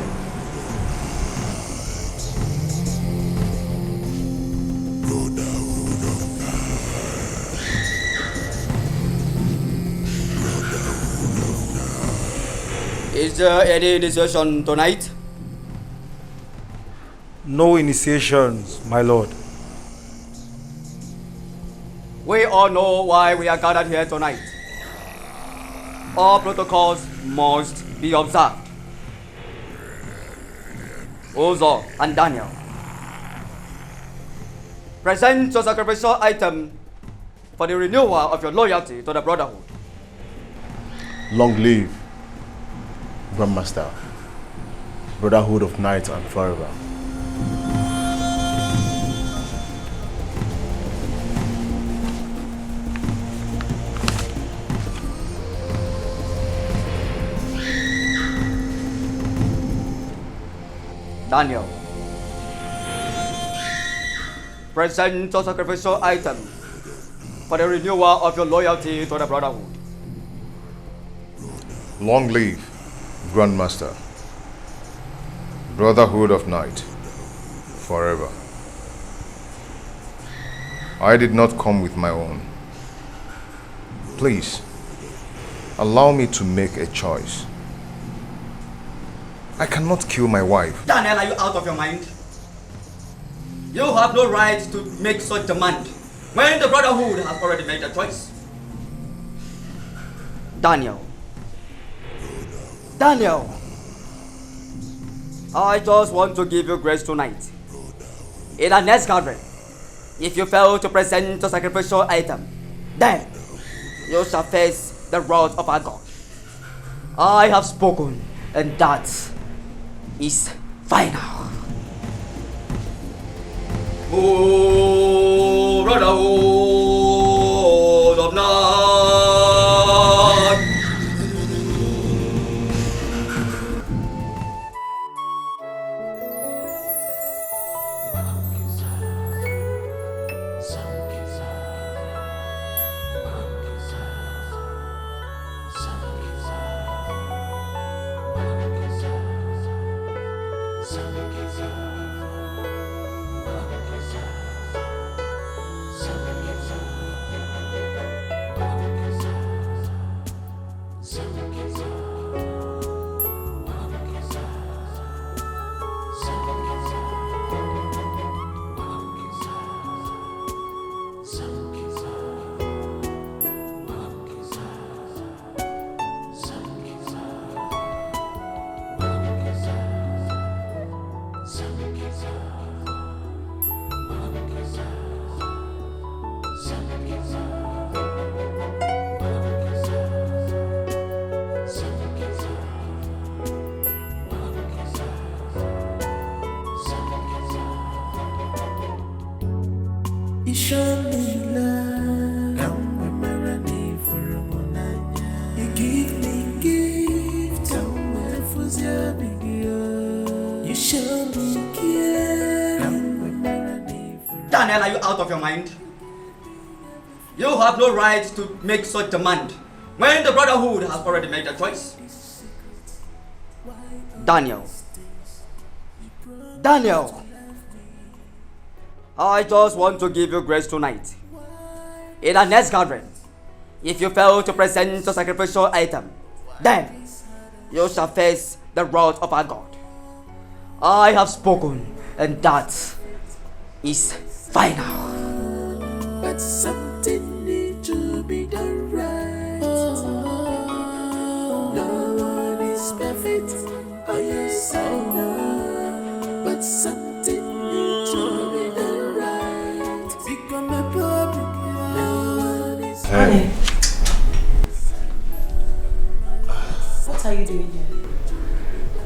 Is there any initiation tonight? No initiations, my lord. We all know why we are gathered here tonight. All protocols must be observed. Uzo and Daniel, present your sacrificial item for the renewal of your loyalty to the brotherhood. Long live, Grandmaster, Brotherhood of Knights and forever. Daniel, present your sacrificial item for the renewal of your loyalty to the brotherhood. Long live, Grandmaster, Brotherhood of Night, forever. I did not come with my own. Please, allow me to make a choice. I cannot kill my wife. Daniel, are you out of your mind? You have no right to make such demand when the brotherhood has already made a choice. Daniel, I just want to give you grace tonight. In our next gathering, if you fail to present a sacrificial item, then you shall face the wrath of our God. I have spoken, and that is final. Oh, brotherhood of night. You show me love, you give me gift, you show me care. Daniel, are you out of your mind? You have no right to make such demand when the brotherhood has already made a choice. Daniel, I just want to give you grace tonight. In our next gathering, if you fail to present a sacrificial item, then you shall face the wrath of our God. I have spoken, and that is final. something needs to be done right. No one is perfect, oh yes I know, but something needs to be done right. Become a public, no one is Honey, what are you doing here?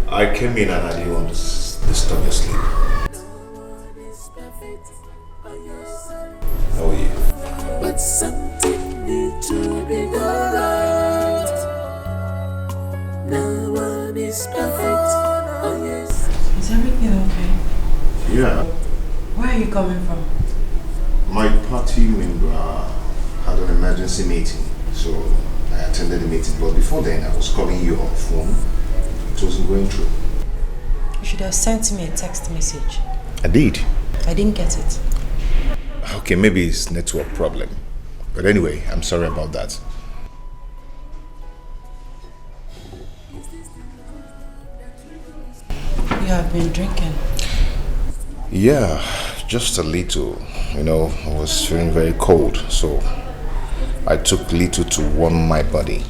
I came in and I didn't want to disturb your sleep. How are you? but something needs to be done right. No one is perfect, oh yes. Is everything okay? Yeah. Where are you coming from? My party member had an emergency meeting, so I attended the meeting. But before then, I was calling you on the phone. It wasn't going through. You should have sent me a text message. I did. I didn't get it. Okay, maybe it's network problem. But anyway, I'm sorry about that. You have been drinking. Yeah, just a little. You know, I was feeling very cold, so I took little to warm my body.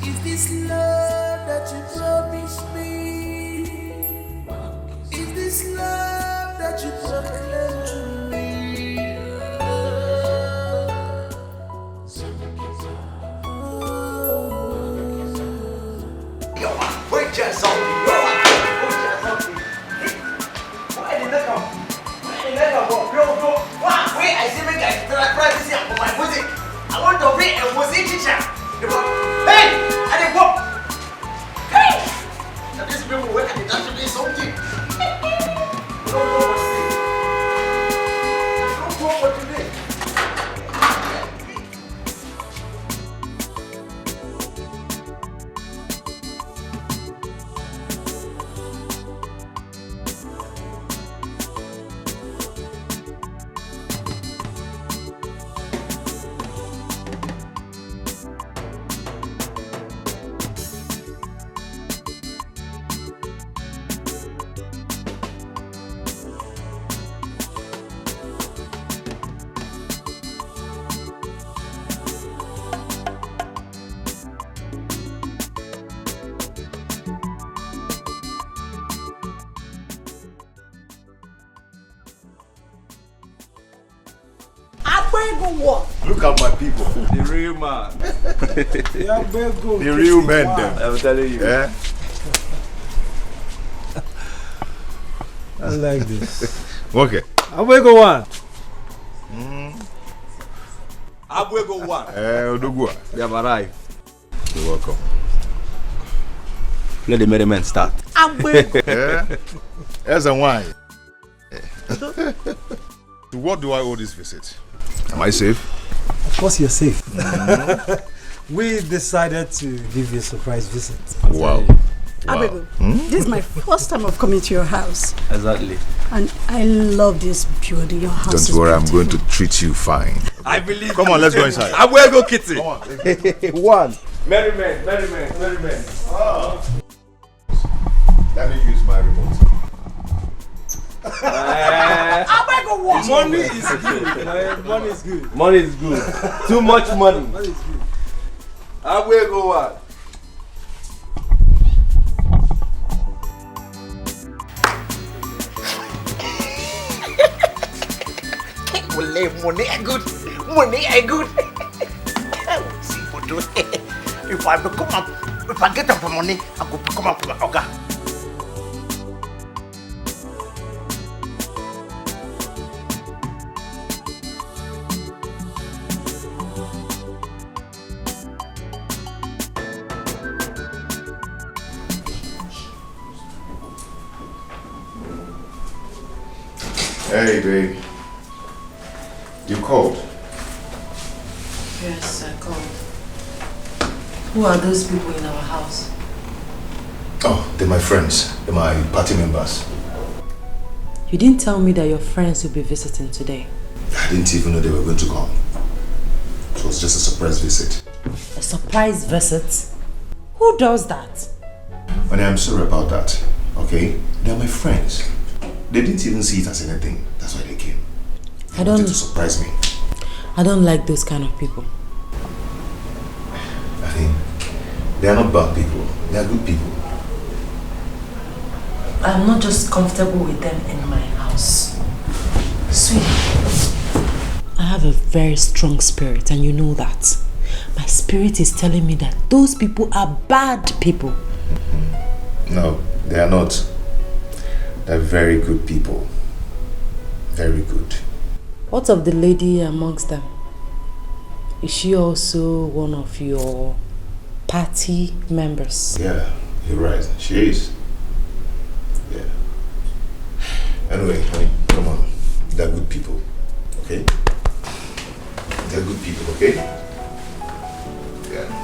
Is this love that you promised me? Is this love that you proclaimed to me? Yo, wait just something. Why did they come? Wait, I see me guys practicing for my music. I want to be a music teacher. Hey, I didn't go. Hey, now these people work at the dance to be something. You don't know what to say. You don't know what to say. Look at my people. The real man. The real men, them. I'm telling you. Yeah? I like this. Okay. Abwego one. Abwego one. Odogua. We have arrived. You're welcome. Let the merriment start. Abwego. Yeah? As a wine. To what do I owe this visit? Am I safe? Of course you're safe. We decided to give you a surprise visit. Wow. Abego, this is my first time of coming to your house. Exactly. And I love this building. Your house Don't worry, I'm going to treat you fine. I believe. Come on, let's go inside. Abwego Kitty. Come on. One. Merriment. Oh. Let me use my remote. Money is good. Money is good. Money is good. Too much money. Money is good. Abwego one. Money are good. Money are good. See what do if I become up, if I get up for money, I go become up for my ogre. Hey, babe. You called? Yes, I called. Who are those people in our house? Oh, they're my friends. They're my party members. You didn't tell me that your friends will be visiting today. I didn't even know they were going to come. It was just a surprise visit. A surprise visit? Who does that? Honey, I'm sorry about that, okay? They're my friends. They didn't even see it as anything. That's why they came. They wanted to surprise me. I don't like those kind of people. I think they are not bad people. They are good people. I'm not just comfortable with them in my house. Sweet. I have a very strong spirit and you know that. My spirit is telling me that those people are bad people. No, they are not. They're very good people. Very good. What of the lady amongst them? Is she also one of your party members? Yeah, you're right. She is. Yeah. Anyway, honey, come on. They're good people. Okay? They're good people, okay? Yeah.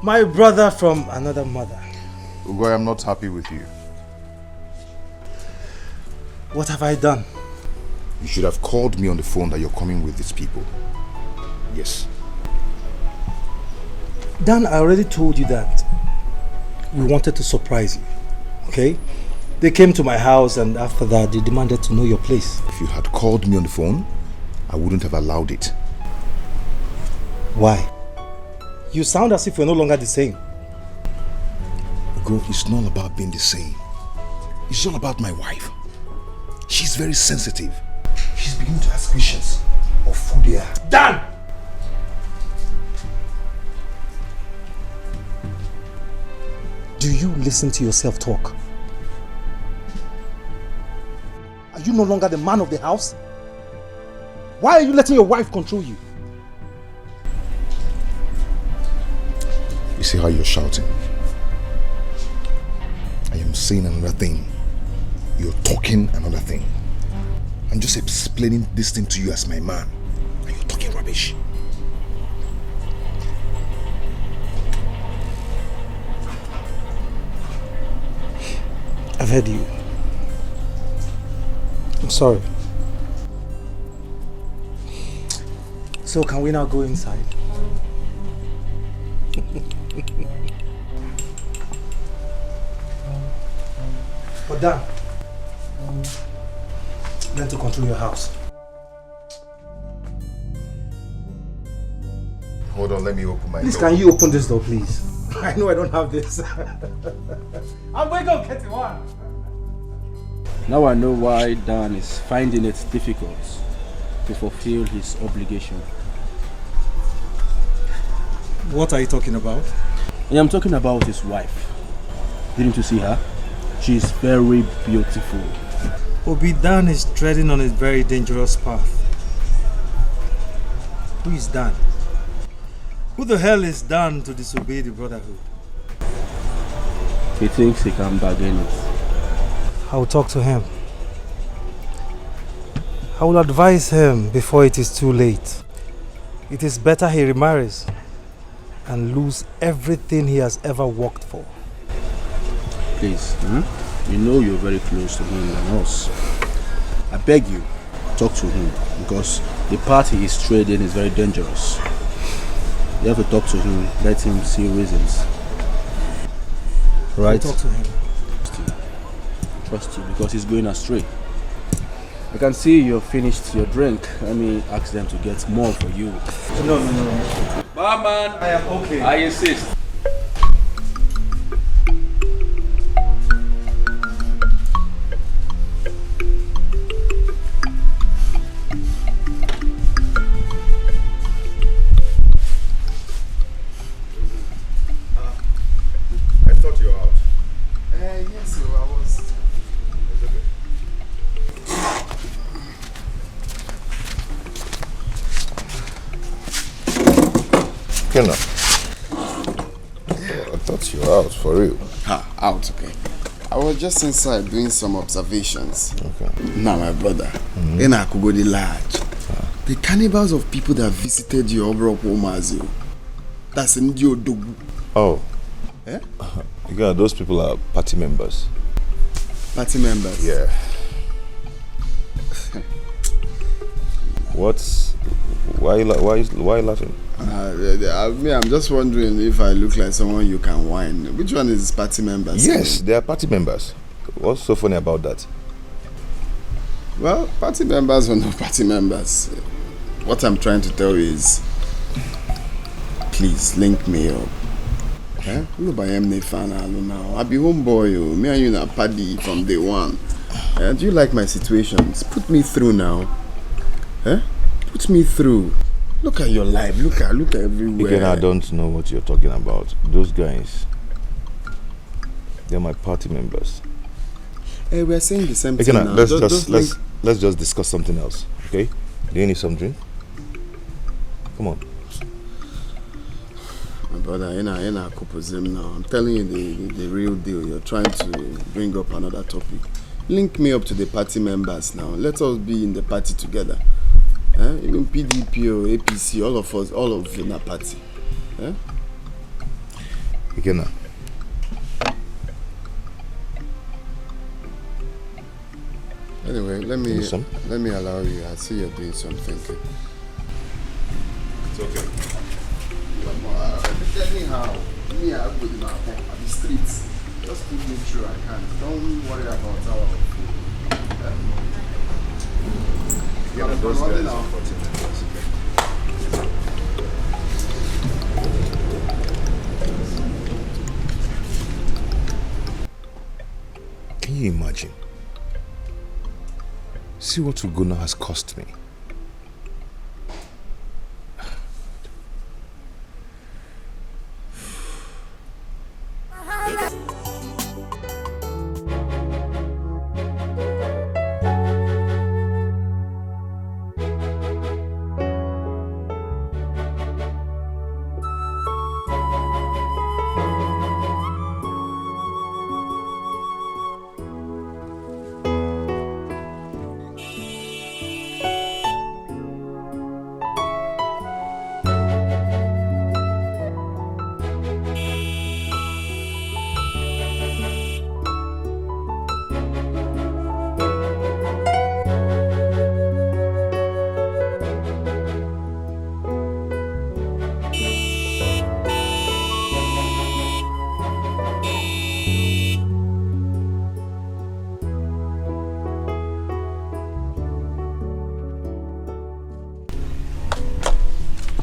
My brother from another mother. Ugo, I'm not happy with you. What have I done? You should have called me on the phone that you're coming with these people. Yes. Dan, I already told you that we wanted to surprise you, okay? They came to my house and after that they demanded to know your place. If you had called me on the phone, I wouldn't have allowed it. Why? You sound as if we're no longer the same. Ugo, it's not about being the same. It's all about my wife. She's very sensitive. She's beginning to ask questions of who they are. Dan! Do you listen to yourself talk? Are you no longer the man of the house? Why are you letting your wife control you? You see how you're shouting? I am saying another thing. You're talking another thing. I'm just explaining this thing to you as my man. And you're talking rubbish. I've heard you. I'm sorry. So can we now go inside? But Dan, learn to control your house. Hold on, let me open my Please, door. can you open this door, please? I know I don't have this. I'm going to get one. Now I know why Dan is finding it difficult to fulfill his obligation. What are you talking about? I am talking about his wife. Didn't you see her? She's very beautiful. Obi, Dan is treading on a very dangerous path. Who is Dan? Who the hell is Dan to disobey the brotherhood? He thinks he can bargain it. I'll talk to him. I will advise him before it is too late. It is better he remarries and lose everything he has ever worked for. Please, you know you're very close to him and us. I beg you, talk to him because the path he is treading is very dangerous. You have to talk to him, let him see reasons. Right? I'll talk to him. Trust you because he's going astray. I can see you've finished your drink. Let me ask them to get more for you. No. Barman, I am okay. I insist. I thought you were out. Yes, so I was. Okay now. thought you were out for real. Out, okay. I was just inside doing some observations. Okay. Now, my brother, in Akugodi Large, the cannibals of people that visited your Mazio, that's in Diodogu. Oh. Eh? Yeah, those people are party members. Party members? Yeah. Why are you laughing? I'm just wondering if I look like someone you can whine. Which one is party members? Yes, they are party members. What's so funny about that? Well, party members or no party members, what I'm trying to tell you is, please link me up. Eh? No, by M fan now. I be homeboy. Me and you na paddy from day one. Do you like my situations? Put me through now. Eh? Put me through. Look at your life. Look at everywhere. Again, I don't know what you're talking about. Those guys, they're my party members. Hey, we're saying the same thing now. Let's just discuss something else, okay? Do you need some drink? Come on. My brother, in a couple now. I'm telling you the real deal. You're trying to bring up another topic. Link me up to the party members now. Let us be in the party together. Even PDP or APC, all of us, all of you in a party. Again, anyway, let me allow you. I see you're doing something. It's okay. Tell me how. Me, I go in the streets. Just put me through. I can't. Don't worry about our food. Yeah, those guys are party members. Can you imagine? See what Ugona has cost me.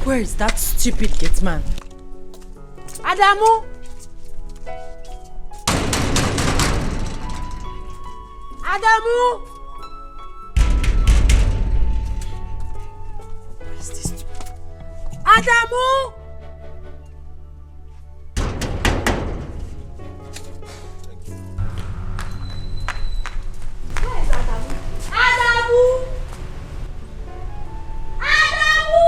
Where is that stupid gate man? Adamu! Adamu! Where is this? Adamu! Where is Adamu? Adamu! Adamu!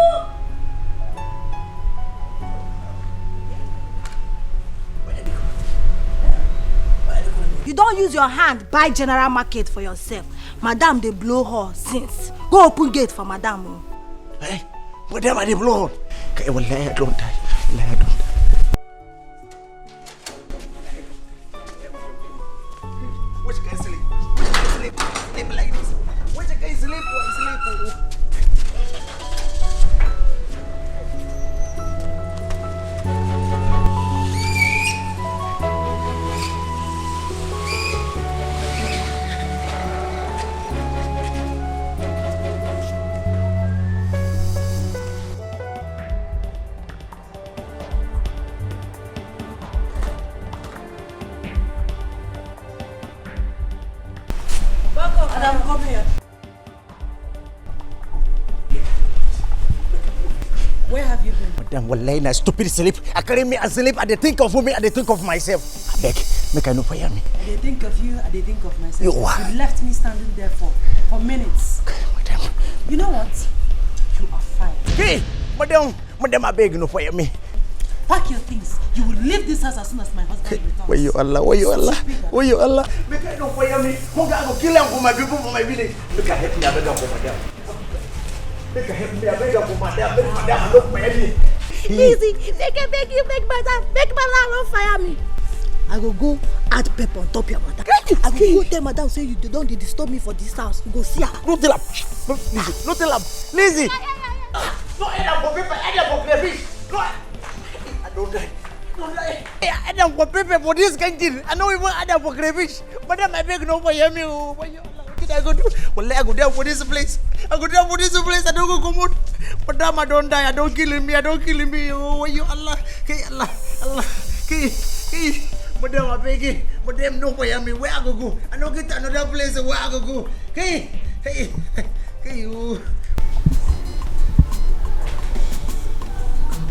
You don't use your hand buy general market for yourself. Madam, they blow her since. Go open gate for Madam. Hey, Madam, they blow her. Okay, well, I don't die. I don't die. Which can sleep? Sleep like this. Which can sleep? Sleep. Adam, come here. Where have you been? Madam, wallahi na stupid sleep. I carry me and sleep. I dey think of me. I dey think of myself. I beg, make I know for me. I dey think of you. I dey think of myself. You are. You left me standing there for minutes. Madam. You know what? You are fine. Hey, madam, I beg no for me. Pack your things. You will leave this house as soon as my husband returns. Where you Allah? Where you Allah? Where you Allah? Make I don't fire me. Who got to kill them for my people, for my village? Make I help me, I beg them for my dad. Make I help me, I beg them for my dad. Beg my dad, look for me. Easy, make I beg you, make my dad don't fire me. I go add pepper on top your mother. I go tell madam say you don't disturb me for this house. You go see her. No tell her. No tell her. Lizzie. No, I don't go pepper. I don't go crayfish. No, I don't die. I don't go pepper for this kind of thing. I know even I don't go crayfish. But then I beg no for you. What did I go do? Well, I go down for this place. I go down for this place. I don't go come out. But damn, I don't die. I don't kill me. I don't kill me. Oh, you Allah. Okay, Allah. Okay. Madam, I beg you. Madam, no for me. Where I go? I don't get another place where I go. Hey, you.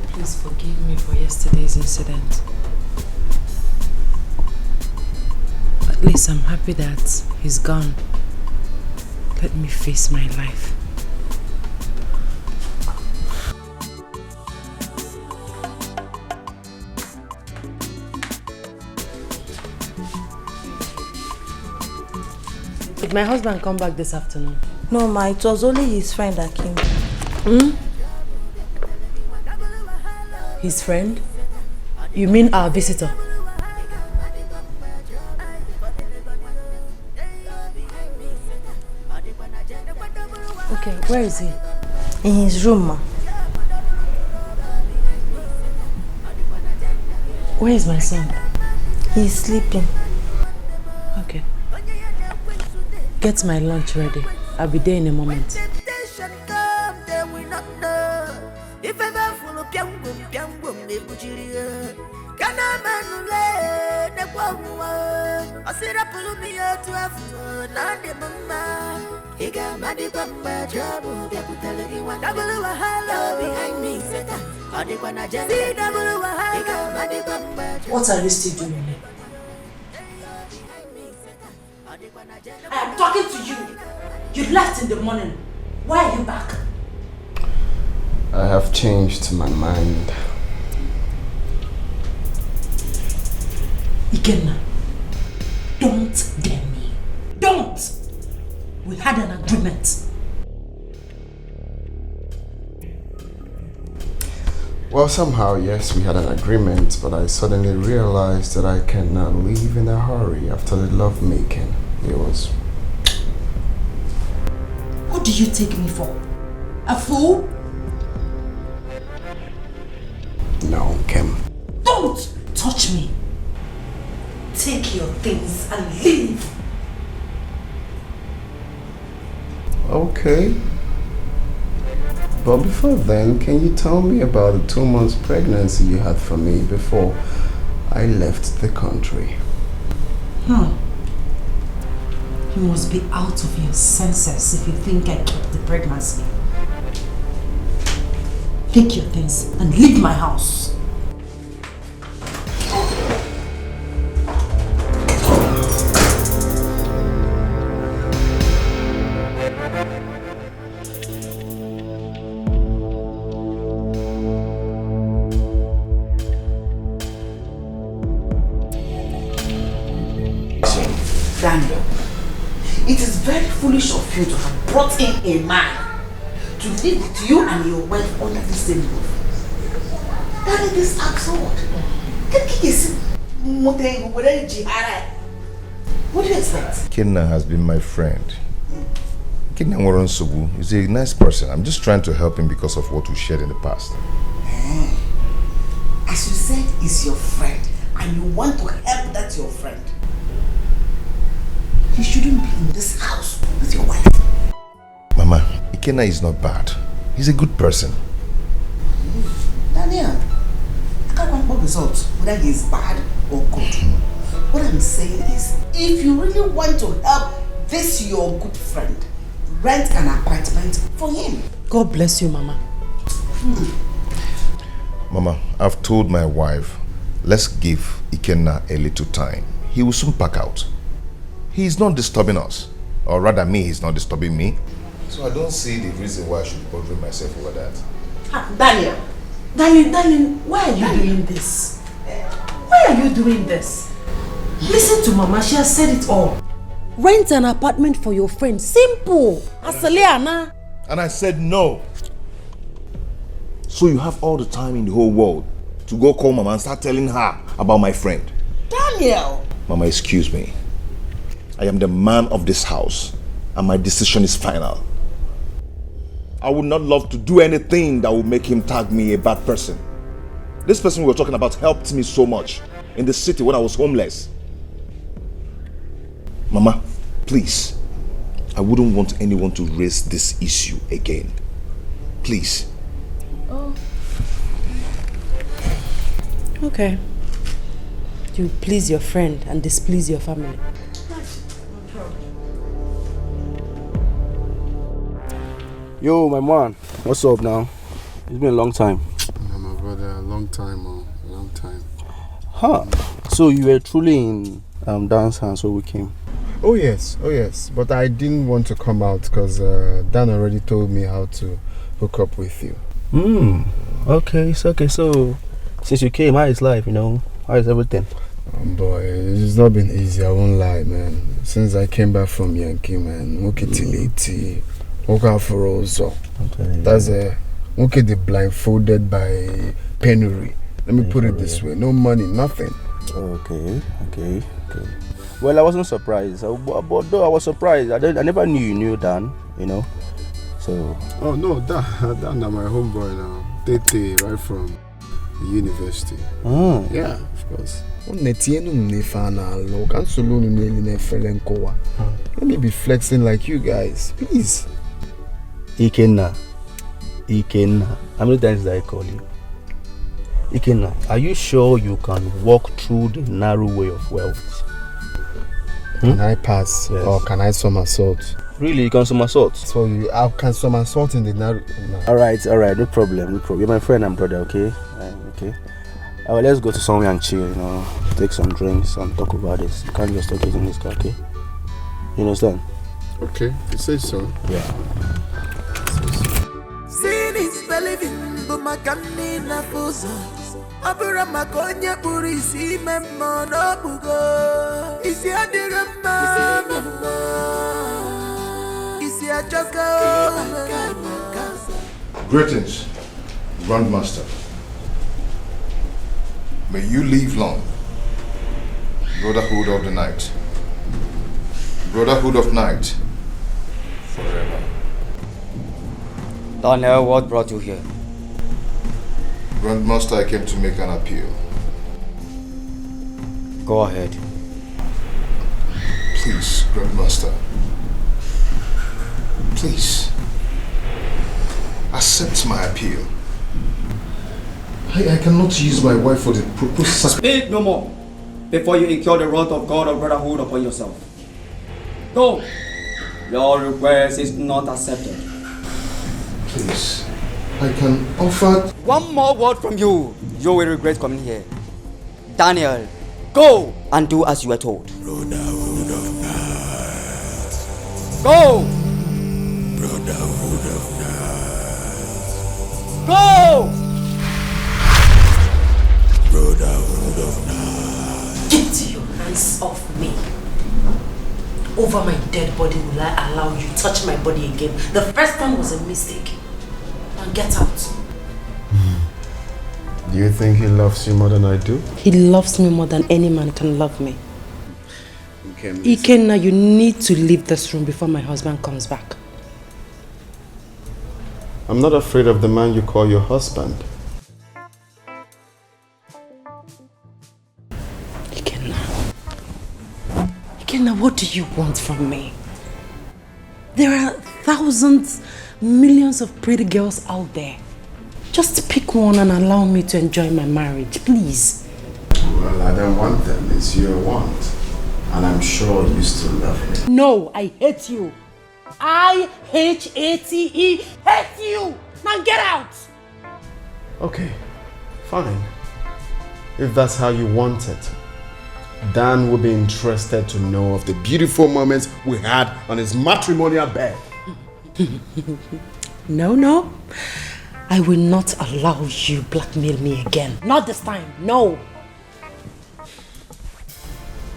Please forgive me for yesterday's incident. At least I'm happy that he's gone. Let me face my life. Did my husband come back this afternoon? No, ma, it was only his friend that came. His friend? You mean our visitor? Okay, where is he? In his room, ma. Where is my son? He's sleeping. Okay. Get my lunch ready. I'll be there in a moment. If ever full of young woman, they put you here. Can I man the woman? I said, I pull me out to have fun. Not the mama. He got my bamba trouble. They put everyone double hello behind me. Set up. Or they wanna just see double he got my bamba. What are you still doing? I am talking to you. You left in the morning. Why are you back? I have changed my mind. Ikenna, don't dare me. Don't! We had an agreement. Well, somehow, yes, we had an agreement, but I suddenly realized that I cannot leave in a hurry after the lovemaking. It was... What do you take me for? A fool? No, Kim. Don't touch me. Take your things and leave. Okay. But before then, can you tell me about the 2 months pregnancy you had for me before I left the country? You must be out of your senses if you think I kept the pregnancy. Take your things and leave my house. Daniel, it is very foolish of you to have brought in a man to live with you and your wife under the same roof. That is absurd. What do you expect? Kenna has been my friend. Kenna Waronsubu is a nice person. I'm just trying to help him because of what we shared in the past. As you said, he's your friend and you want to help that your friend. You shouldn't be in this house with your wife. Mama, Ikenna is not bad. He's a good person. Daniel, I can't want more results, whether he is bad or good. What I'm saying is, if you really want to help this your good friend, rent an apartment for him. God bless you, Mama. Mama, I've told my wife, let's give Ikenna a little time. He will soon pack out. He's not disturbing us. Or rather me, he's not disturbing me. So I don't see the reason why I should bother myself over that. Daniel, Darling, why are you doing this? Why are you doing this? Listen to Mama, she has said it all. Rent an apartment for your friend. Simple. Asaliana. And I said no. So you have all the time in the whole world to go call Mama and start telling her about my friend. Daniel. Mama, excuse me. I am the man of this house and my decision is final. I would not love to do anything that would make him tag me a bad person. This person we were talking about helped me so much in the city when I was homeless. Mama, please. I wouldn't want anyone to raise this issue again. Please. Oh. Okay. You please your friend and displease your family. Yo, my man. What's up now? It's been a long time. No, my brother, a long time, a long time. Huh. So you were truly in dance hands so we came. Oh yes. But I didn't want to come out because Dan already told me how to hook up with you. Okay, it's okay. So since you came, how is life, How is everything? Boy, it's not been easy, I won't lie, man. Since I came back from Yankee, man, utility, for also. That's the blindfolded by penury. Let me put it this way, no money, nothing. Okay. Well, I wasn't surprised, but though I was surprised, I never knew you knew Dan, So. Oh no, Dan, my homeboy now. Tete, right from the university. Oh. Yeah, of course. Let me be flexing like you guys, please. Ikenna. How many times did I call you? Ikenna, are you sure you can walk through the narrow way of wealth? Can I pass or can I somersault? Really, you can somersault? So I can somersault in the narrow. Alright, no problem. You're my friend and brother, okay? Okay. Let's go to somewhere and chill, take some drinks and talk about this. You can't just talk it in this car, okay? You understand? Okay, you say so. Yeah. Sin is believing, but my canina fuso. Abura makonya purisi memmo no bugo. Isi adirama, isi ajoka. Greetings, Grandmaster. May you live long. Brotherhood of the night. Brotherhood of night. Forever. Daniel, what brought you here? Grandmaster, I came to make an appeal. Go ahead. Please, Grandmaster. Please. Accept my appeal. I cannot use my wife for the purpose. Speak no more before you incur the wrath of God of brotherhood upon yourself. Go. Your request is not accepted. Please, I can offer. One more word from you, you will regret coming here. Daniel, go and do as you were told. Brotherhood of night. Go. Brotherhood of night. Go. Brotherhood of night. Get your hands off me. Over my dead body will I allow you to touch my body again. The first one was a mistake. Now get out. Do you think he loves you more than I do? He loves me more than any man can love me. Ikenna, you need to leave this room before my husband comes back. I'm not afraid of the man you call your husband. Ikenna, what do you want from me? There are thousands, millions of pretty girls out there. Just pick one and allow me to enjoy my marriage, please. Well, I don't want them. It's your want. And I'm sure you still love me. No, I hate you. I-H-A-T-E, hate you. Now get out. Okay, fine. If that's how you want it. Dan will be interested to know of the beautiful moments we had on his matrimonial bed. No. I will not allow you blackmail me again. Not this time, no.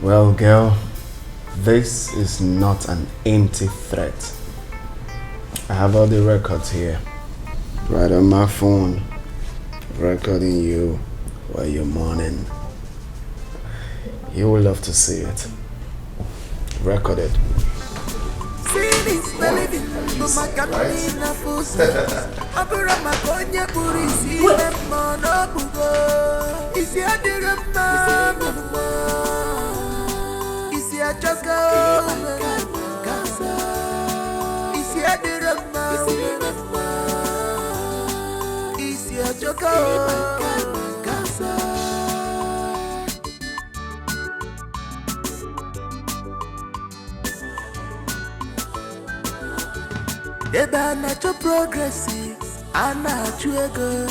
Well, girl, this is not an empty threat. I have all the records here. Right on my phone. Recording you while you're mourning. You will love to see it. Recorded. Eba na cho progressive, ana chuego,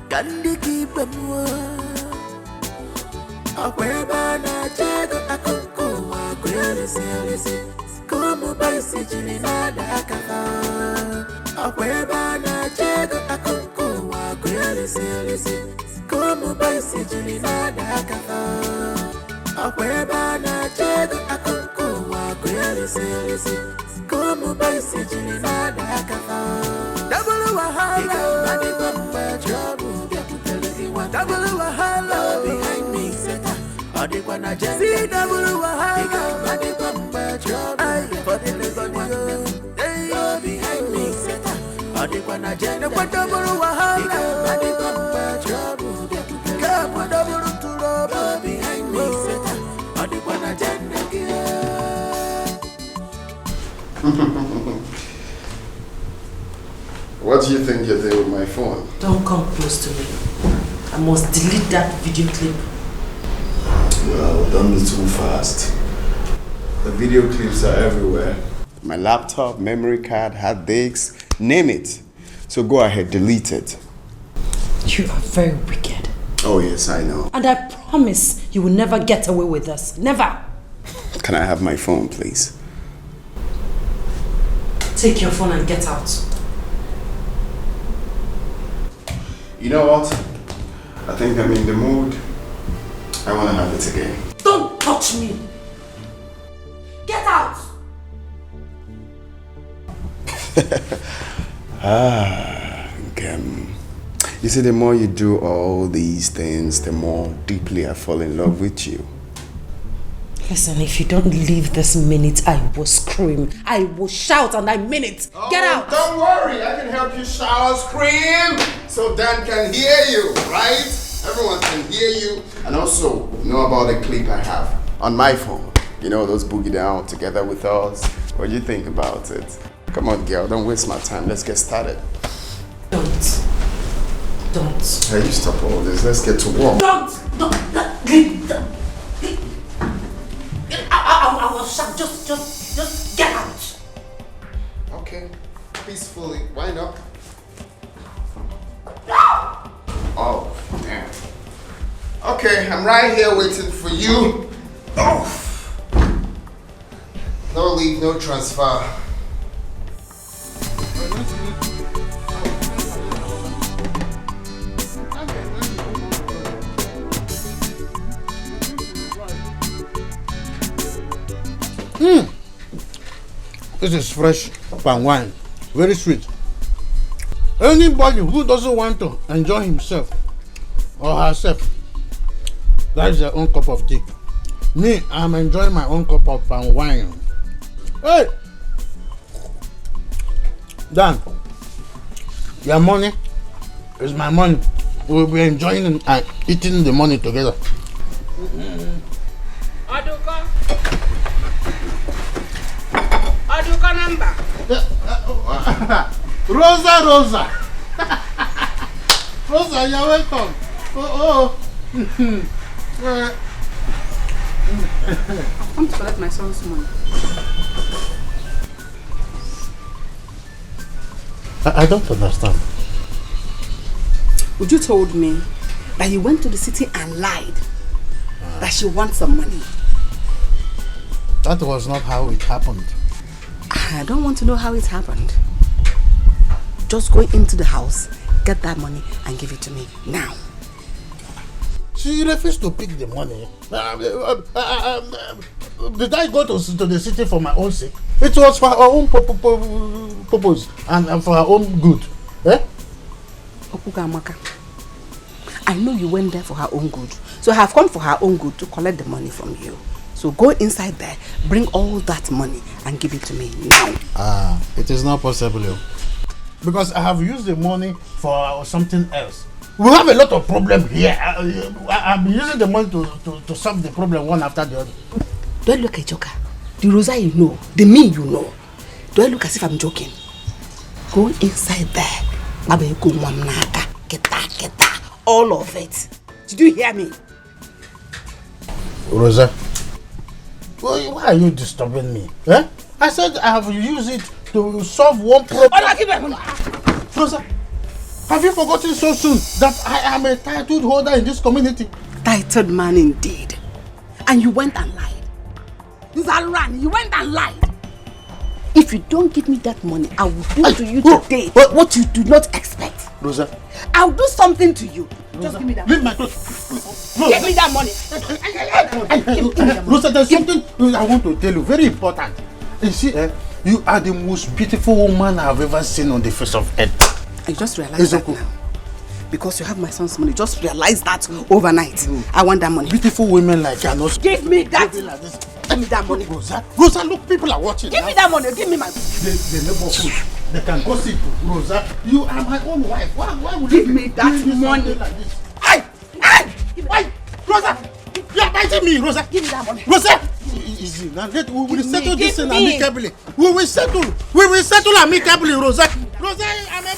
kandi kipe mwa. Akweba na chego akuku wa kwelisi, como baisi jini nada akafa. Akweba na chego akuku wa kwelisi, como baisi jini nada akafa. Akweba na chego akuku wa kwelisi. Como baisi jini nada akafa. Double wahala, madi bamba trouble. Double wahala behind me, seta. Adikwa na jenda. See double wahala, madi bamba trouble. For the little one, behind me, seta. Adikwa na jenda. Kwa double wahala, madi bamba trouble. Kama double trouble behind me, seta. Adikwa na jenda. What do you think you're doing with my phone? Don't come close to me. I must delete that video clip. Well, don't be too fast. The video clips are everywhere. My laptop, memory card, hard disks, name it. So go ahead, delete it. You are very wicked. Oh yes, I know. And I promise you will never get away with this. Never. Can I have my phone, please? Take your phone and get out. You know what? I think I'm in the mood. I want to have it again. Don't touch me! Get out! You see, the more you do all these things, the more deeply I fall in love with you. Listen, if you don't leave this minute, I will scream. I will shout, and I mean it. Get out! Don't worry, I can help you shout or scream so Dan can hear you, right? Everyone can hear you. And also, know about the clip I have on my phone. You know, those boogie down together with us. What do you think about it? Come on, girl, don't waste my time. Let's get started. Don't. Hey, you stop all this. Let's get to work. I will shout. Just get out. Okay, peacefully. Why not? Oh, damn. Okay, I'm right here waiting for you. Oh. No leave, no transfer. This is fresh palm wine, very sweet. Anybody who doesn't want to enjoy himself or herself, that's their own cup of tea. Me, I'm enjoying my own cup of palm wine. Hey! Dan, your money is my money. We'll be enjoying and eating the money together. Aduka number. Rosa. Rosa, you're welcome. Come to collect my son's money. I don't understand. Would you told me that you went to the city and lied that she wants some money? That was not how it happened. I don't want to know how it happened. Just go into the house, Get that money and give it to me now. She refused to pick the money. Did I go to the city for my own sake? It was for her own purpose and for her own good. Eh? Okugamaka, I know you went there for her own good. So I have come for her own good to collect the money from you. So go inside there, bring all that money and give it to me now. It is not possible. Because I have used the money for something else. We have a lot of problems here. I'm using the money to solve the problem one after the other. Do I look like a joker? The Rosa you know, the me you know. Do I look as if I'm joking? Go inside there. Get all of it. Did you hear me? Rosa, why are you disturbing me? Eh? I said I have used it to solve one problem. Rosa, have you forgotten so soon that I am a title holder in this community? Titled man indeed. And you went and lied. Zaran, you went and lied. If you don't give me that money, I will do to you today what you do not expect. Rosa, I'll do something to you. Just give me that money. Leave my clothes. Give me that money. Rosa, there's something I want to tell you, very important. You see, you are the most beautiful woman I have ever seen on the face of earth. I just realized that now. Because you have my son's money, just realize that overnight. I want that money. Beautiful women like you are not. Give me that. Give me that money. Rosa, look, people are watching. Give me that money. Give me my. The neighborhood, they can gossip. Rosa, you are my own wife. Why would give me that money? Like this? Hey, Rosa, you are biting me, Rosa. Give me that money. Rosa, easy. Now we will settle this thing amicably. We will settle amicably, Rosa. Rosa, I'm a.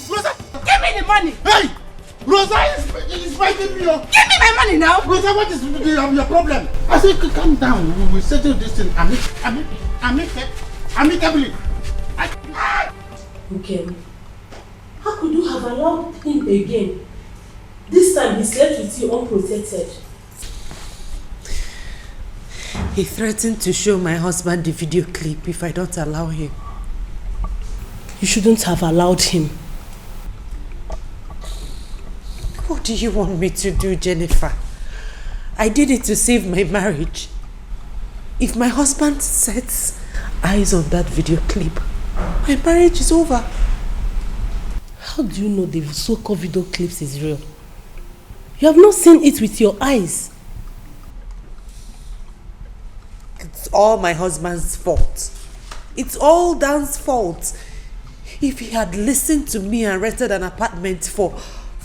Rosa, give me the money. Hey, Rosa is fighting me. Give me my money now. Rosa, what is your problem? I said, calm down. We will settle this thing amicably. Okay. How could you have allowed him again? This time he slept with you unprotected. He threatened to show my husband the video clip if I don't allow him. You shouldn't have allowed him. What do you want me to do, Jennifer? I did it to save my marriage. If my husband sets eyes on that video clip, my marriage is over. How do you know the so-called video clips is real? You have not seen it with your eyes. It's all my husband's fault. It's all Dan's fault. If he had listened to me and rented an apartment for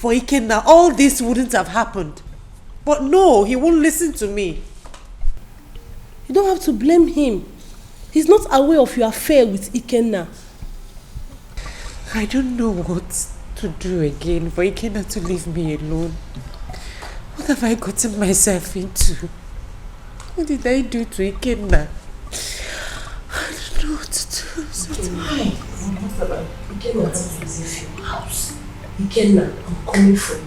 Ikenna, all this wouldn't have happened. But no, he won't listen to me. You don't have to blame him. He's not aware of your affair with Ikenna. I don't know what to do again for Ikenna to leave me alone. What have I gotten myself into? What did I do to Ikenna? I don't know what to do. Ikenna is in your house. Ikenna, I'm coming for you.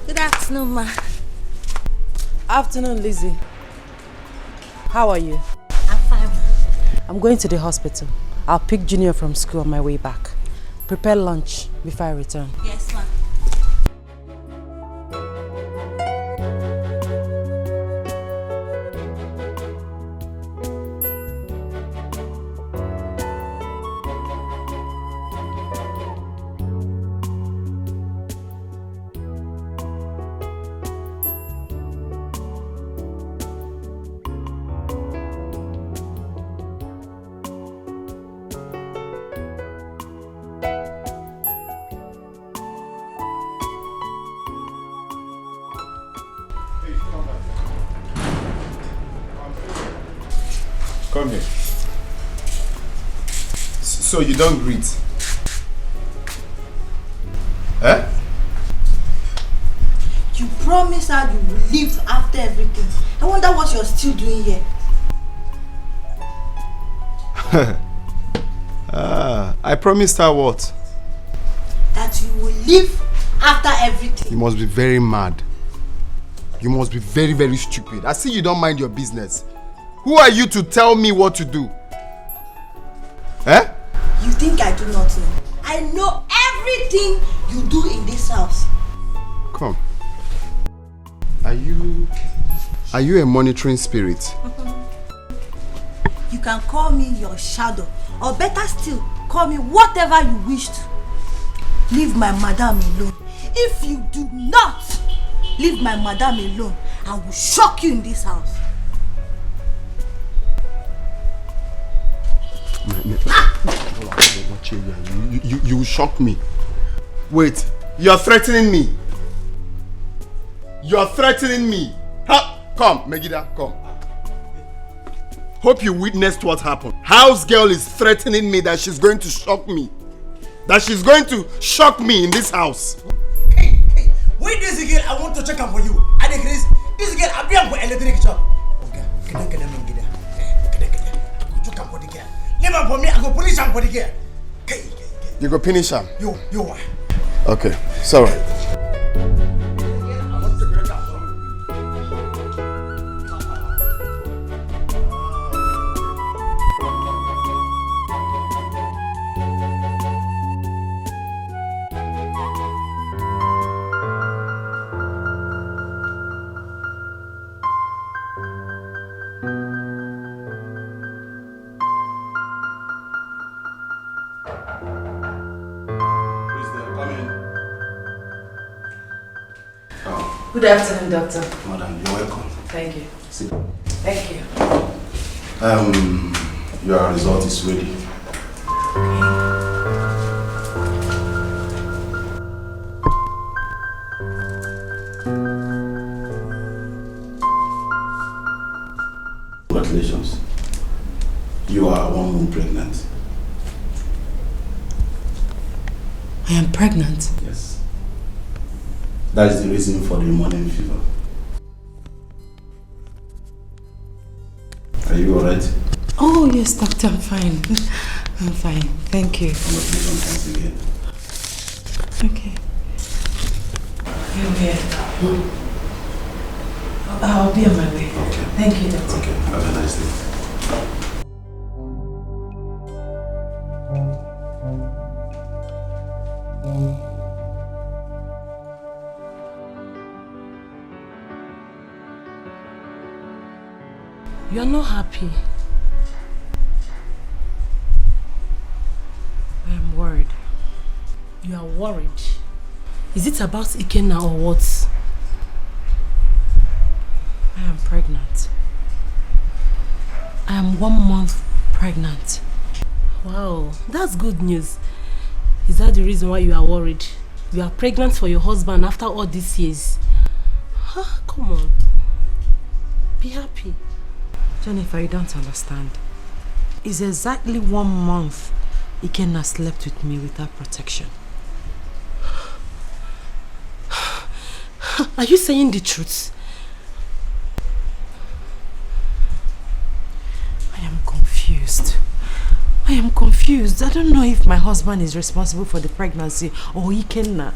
Good afternoon, ma. Afternoon, Lizzie. How are you? I'm fine. I'm going to the hospital. I'll pick Junior from school on my way back. Prepare lunch before I return. Yes, ma. Come here. So you don't greet? Eh? promised her you will leave after everything. I wonder what you're still doing here. I promised her what? That you will leave after everything. You must be very mad. You must be very, very stupid. I see you don't mind your business. Who are you to tell me what to do? Eh? You think I do not know? I know everything you do in this house. Come. Are you a monitoring spirit? You can call me your shadow, or better still, call me whatever you wish to. Leave my madam alone. If you do not leave my madam alone, I will shock you in this house. You shock me. Wait, you're threatening me. You're threatening me. Ha! Come, Megida, come. Hope you witnessed what happened. House girl is threatening me that she's going to shock me. That she's going to shock me in this house. Hey, wait this girl, I want to check up for you. I think this girl, I'll be for electric shop. Okay, check up for the girl. Never for me, I go punish him for the girl. You go punish him? You are. Okay, sorry. Good afternoon, doctor. Madam, you're welcome. Thank you. Sit. Thank you. Your result is ready. Congratulations. You are 1 month pregnant. I am pregnant? Yes. That is the reason for the morning fever. Are you alright? Oh yes, doctor, I'm fine. I'm fine. Thank you. Congratulations once again. Okay. You're here. I'll be on my way. Okay. Thank you, doctor. Okay. Have a nice day. You are not happy. I am worried. You are worried. Is it about Ikenna or what? I am pregnant. I am 1 month pregnant. Wow, that's good news. Is that the reason why you are worried? You are pregnant for your husband after all these years. Huh? Come on. Be happy. Jennifer, you don't understand. It's exactly 1 month Ikenna slept with me without protection. Are you saying the truth? I am confused. I am confused. I don't know if my husband is responsible for the pregnancy or Ikenna.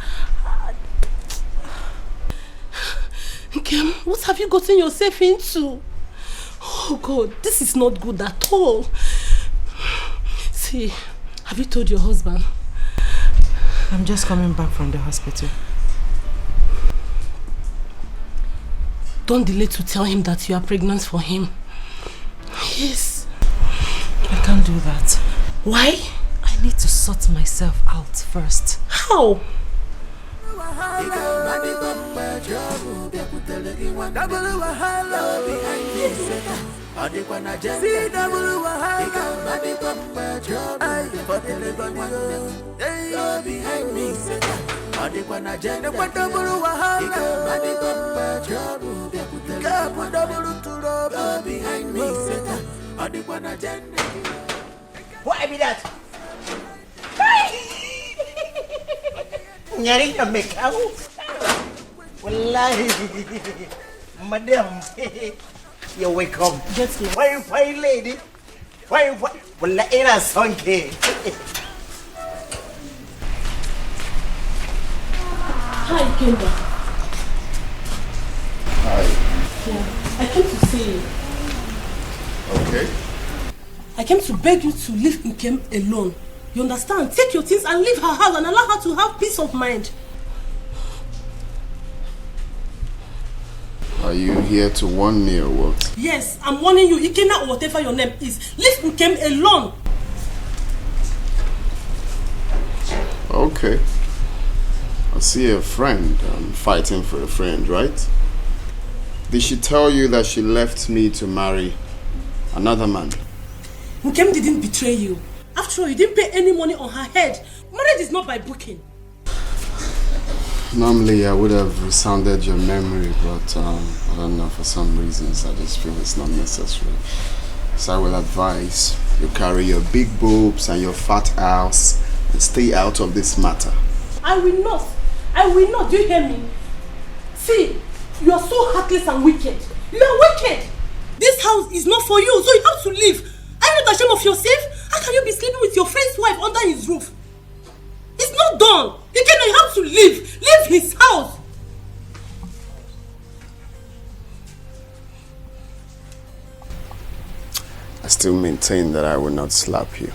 Ikem, what have you gotten yourself into? Oh God, this is not good at all. See, have you told your husband? I'm just coming back from the hospital. Don't delay to tell him that you are pregnant for him. Yes. I can't do that. Why? I need to sort myself out first. How? What be that? Nyari na make Wallahi. Madam, you're welcome. Get me. Fine lady. Fine. Wallahi, ina son ke. Hi, Kimba. Hi. Yeah, I came to see you. Okay. I came to beg you to leave Nkem alone. You understand? Take your things and leave her house and allow her to have peace of mind. Are you here to warn me or what? Yes, I'm warning you, Ikena or whatever your name is. Leave Nkem alone. Okay. I see a friend. I'm fighting for a friend, right? Did she tell you that she left me to marry another man? Nkem didn't betray you. After all, you didn't pay any money on her head. Marriage is not by booking. Normally, I would have resounded your memory, but I don't know, for some reasons, I just feel it's not necessary. So I will advise you carry your big boobs and your fat ass and stay out of this matter. I will not. I will not. Do you hear me? See, you are so heartless and wicked. You are wicked. This house is not for you, so you have to leave. Are you not ashamed of yourself? How can you be sleeping with your friend's wife under his roof? It's not done. You have to leave. Leave his house. I still maintain that I will not slap you.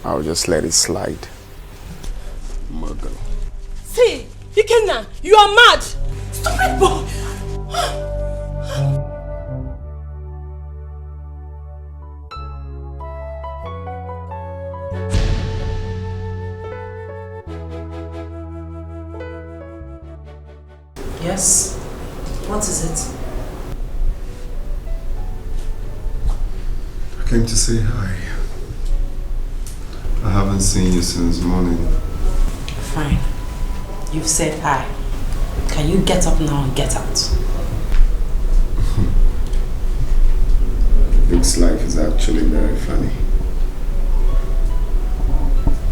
I will just let it slide. Muggle. See, Ikenna, you are mad. Stupid boy. Yes? What is it? I came to say hi. I haven't seen you since morning. Fine. You've said hi. Can you get up now and get out? This life is actually very funny.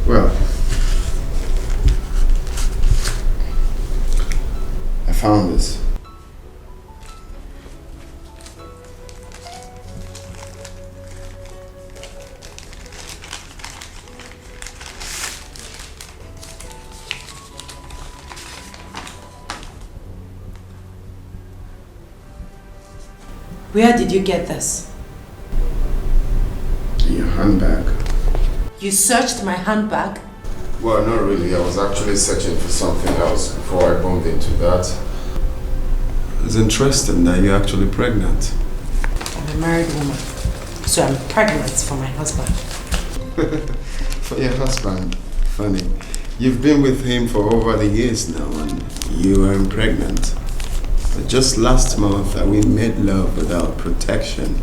Well, I found this. Where did you get this? Your handbag. You searched my handbag? Well, not really. I was actually searching for something else before I bumped into that. It's interesting that you're actually pregnant. I'm a married woman, so I'm pregnant for my husband. For your husband? Funny. You've been with him for over the years now and you are pregnant. But just last month we made love without protection.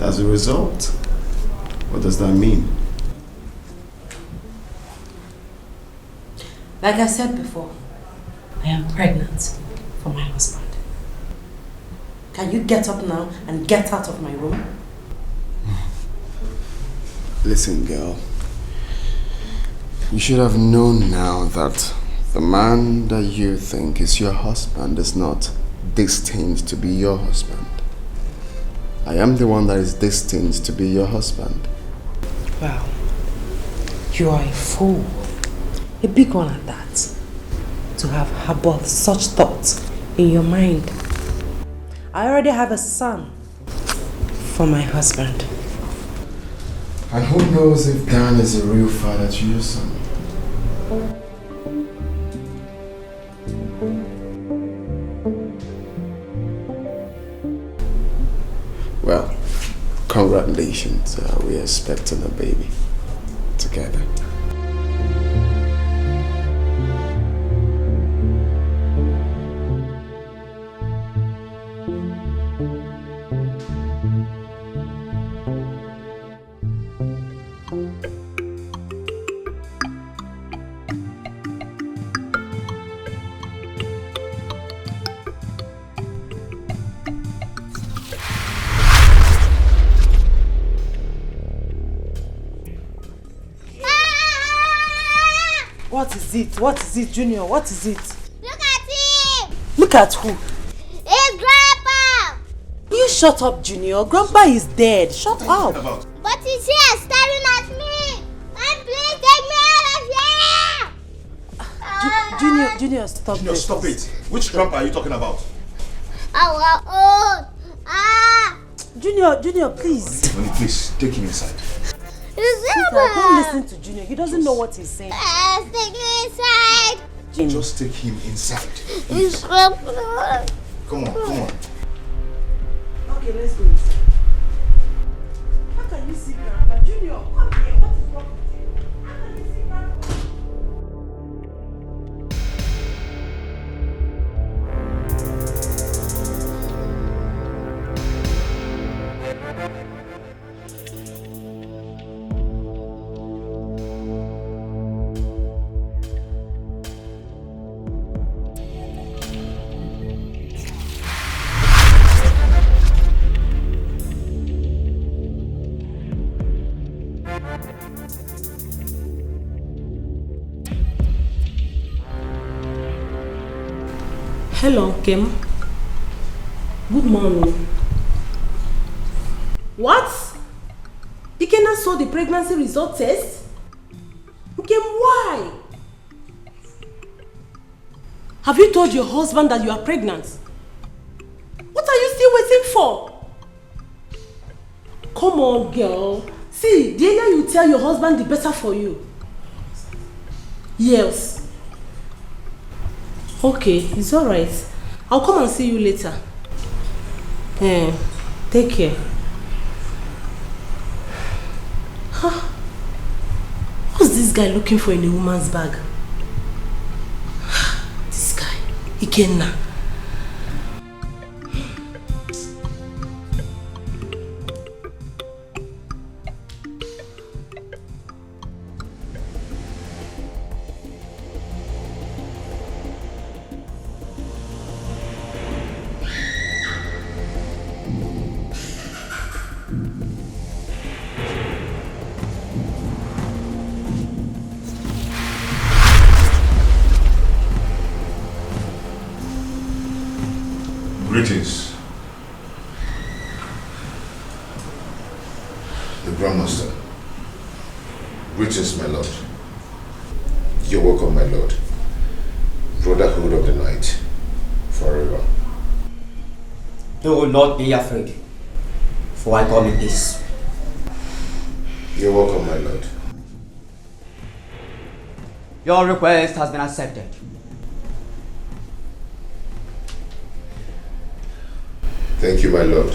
As a result, what does that mean? Like I said before, I am pregnant for my husband. Can you get up now and get out of my room? Listen, girl. You should have known now that the man that you think is your husband is not destined to be your husband. I am the one that is destined to be your husband. Wow. You are a fool. A big one at that. To have harbored such thoughts in your mind. I already have a son for my husband. And who knows if Dan is a real father to your son? Well, congratulations. We're expecting a baby together. What is it? What is it, Junior? What is it? Look at Look at who? It's Grandpa! You shut up, Junior. Grandpa is dead. Shut up. But he's here staring at me! And please take me out of here! Junior, stop Junior, this. stop it. Which grandpa are you talking about? Our own! Junior, please. Honey, please, take him inside. Sweetheart, don't listen to Junior. He doesn't know what he's saying. Take me inside! Just take him inside. It's Grandpa. Come on. Okay, let's go inside. How can you see Grandpa? Junior, come here. What is wrong with you? How can you see Grandpa? Hello, Kim. Good morning. What? Ikenna saw the pregnancy result test? Kim, why? Have you told your husband that you are pregnant? What are you still waiting for? Come on, girl. See, the earlier you tell your husband, the better for you. Yes. Okay, it's alright. I'll come and see you later. Take care. Huh? What's this guy looking for in a woman's bag? This guy, Ikenna. Greetings. The Grandmaster. Greetings, my lord. You're welcome, my lord. Brotherhood of the night. Forever. Do not be afraid, for I come in peace. You're welcome, my lord. Your request has been accepted. Thank you, my lord.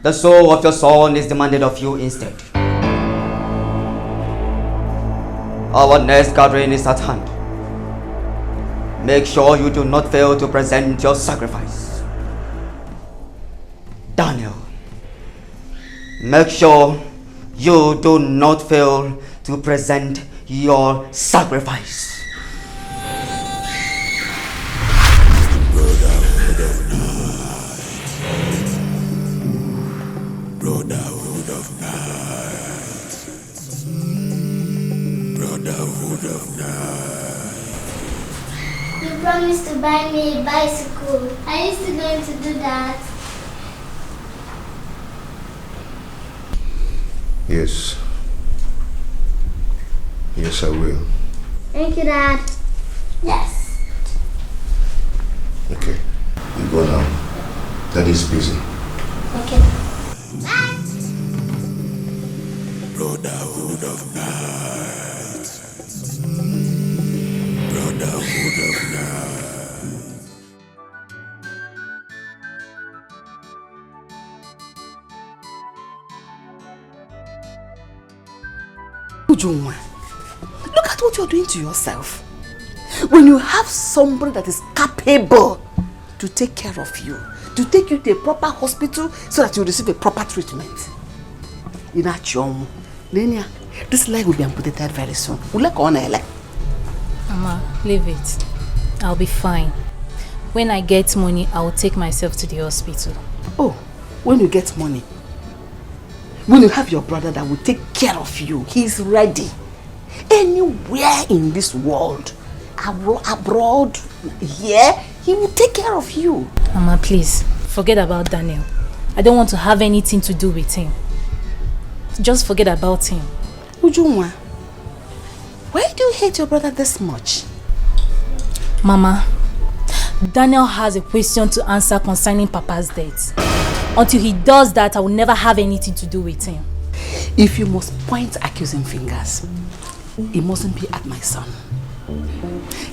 The soul of your son is demanded of you instead. Our next gathering is at hand. Make sure you do not fail to present your sacrifice. Daniel, make sure you do not fail to present your sacrifice. Brotherhood of night. Brotherhood of night. You promised to buy me a bicycle. Are you still going to do that? Yes. Yes, I will. Thank you, Dad. Yes. Okay. You go now. Daddy's busy. Okay. Brotherhood of night. Brotherhood of night. Ujunwa, look at what you're doing to yourself. When you have somebody that is capable to take care of you, to take you to a proper hospital so that you receive a proper treatment. In a chom, Lenia, this leg will be amputated very soon. Mama, leave it. I'll be fine. When I get money, I will take myself to the hospital. Oh, when you get money, when you have your brother that will take care of you, he's ready. Anywhere in this world, abroad, here, he will take care of you. Mama, please, forget about Daniel. I don't want to have anything to do with him. Just forget about him. Ujunwa, why do you hate your brother this much? Mama, Daniel has a question to answer concerning Papa's death. Until he does that, I will never have anything to do with him. If you must point accusing fingers, it mustn't be at my son.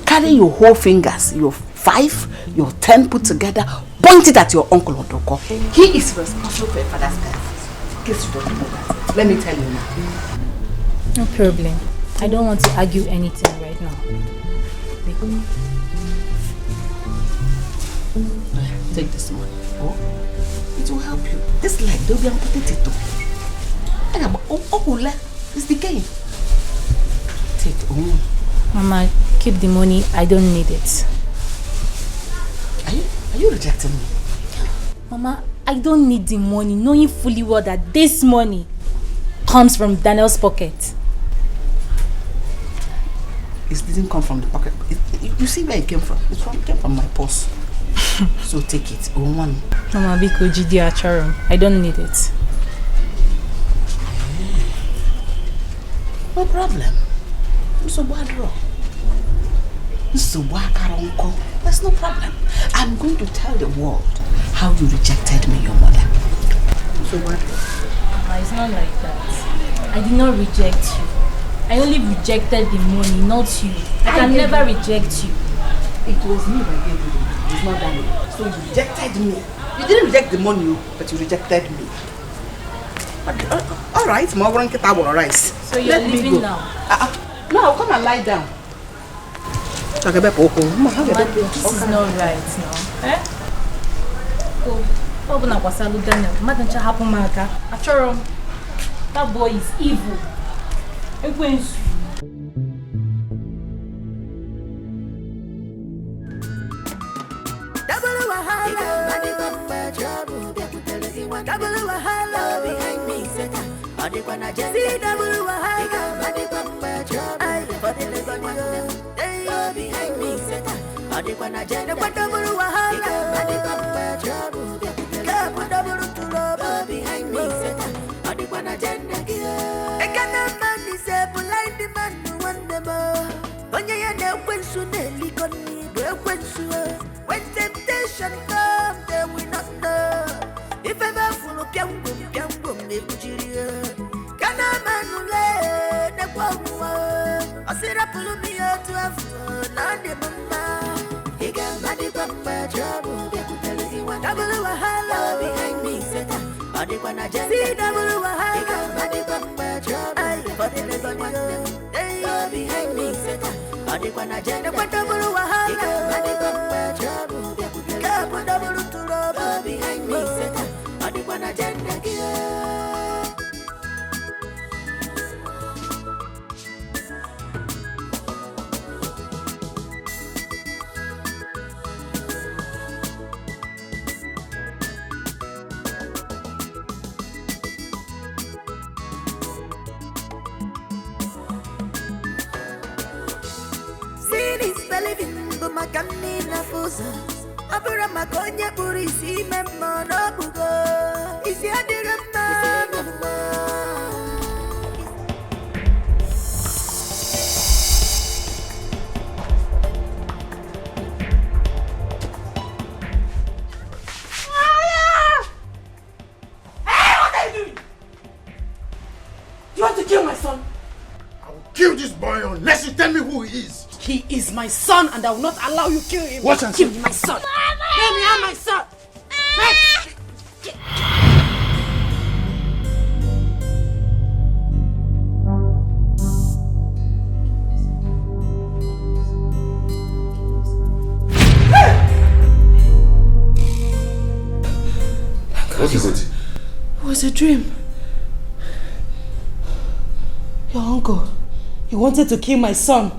Carry your whole fingers, your 5, your 10 put together, point it at your uncle Odoko. He is responsible for your father's death. In case you don't know that, let me tell you now. No problem. I don't want to argue anything right now. Take this money. Oh, it will help you. This leg, they'll be amputated too. It's the game. Take it. Mama, keep the money. I don't need it. Are you rejecting me? Mama, I don't need the money, knowing fully well that this money comes from Daniel's pocket. It didn't come from the pocket. You see where it came from? It came from my purse. So take it. Mama, Biko Jidi Acharum. I don't need it. No problem. That's no problem. I'm going to tell the world how you rejected me, your mother. So what? Mama, it's not like that. I did not reject you. I only rejected the money, not you. I can never reject you. It was me that gave you the money. It's not Daniel. So you rejected me. You didn't reject the money, but you rejected me. Alright, rice. So you're leaving now? No, I'll come and lie down. This is not right now. Eh? That boy is evil. When temptation comes, then we not know. If ever full of young boom, they put you here. Can a man lay the woman? I said, I pull me out to have fun. Not the mama. He got money from my trouble. They could tell you what double a hello behind me. Set up. I did when I just see double a hello. He got money from my trouble. I put in the gun. They are behind me. Set up. I did when I just double a hello. He got money from my trouble. They could tell you double to rubber behind me. Set up. I did when I just makanina fuza abura makonya burisi memma no bugo isi adirama Hey, what are you doing? You want to kill my son? I will kill this boy unless you tell me who he is. He is my son and I will not allow you to kill him. Watch and kill see. my son. Let me have my son. What is it? It was a dream. Your uncle, he wanted to kill my son.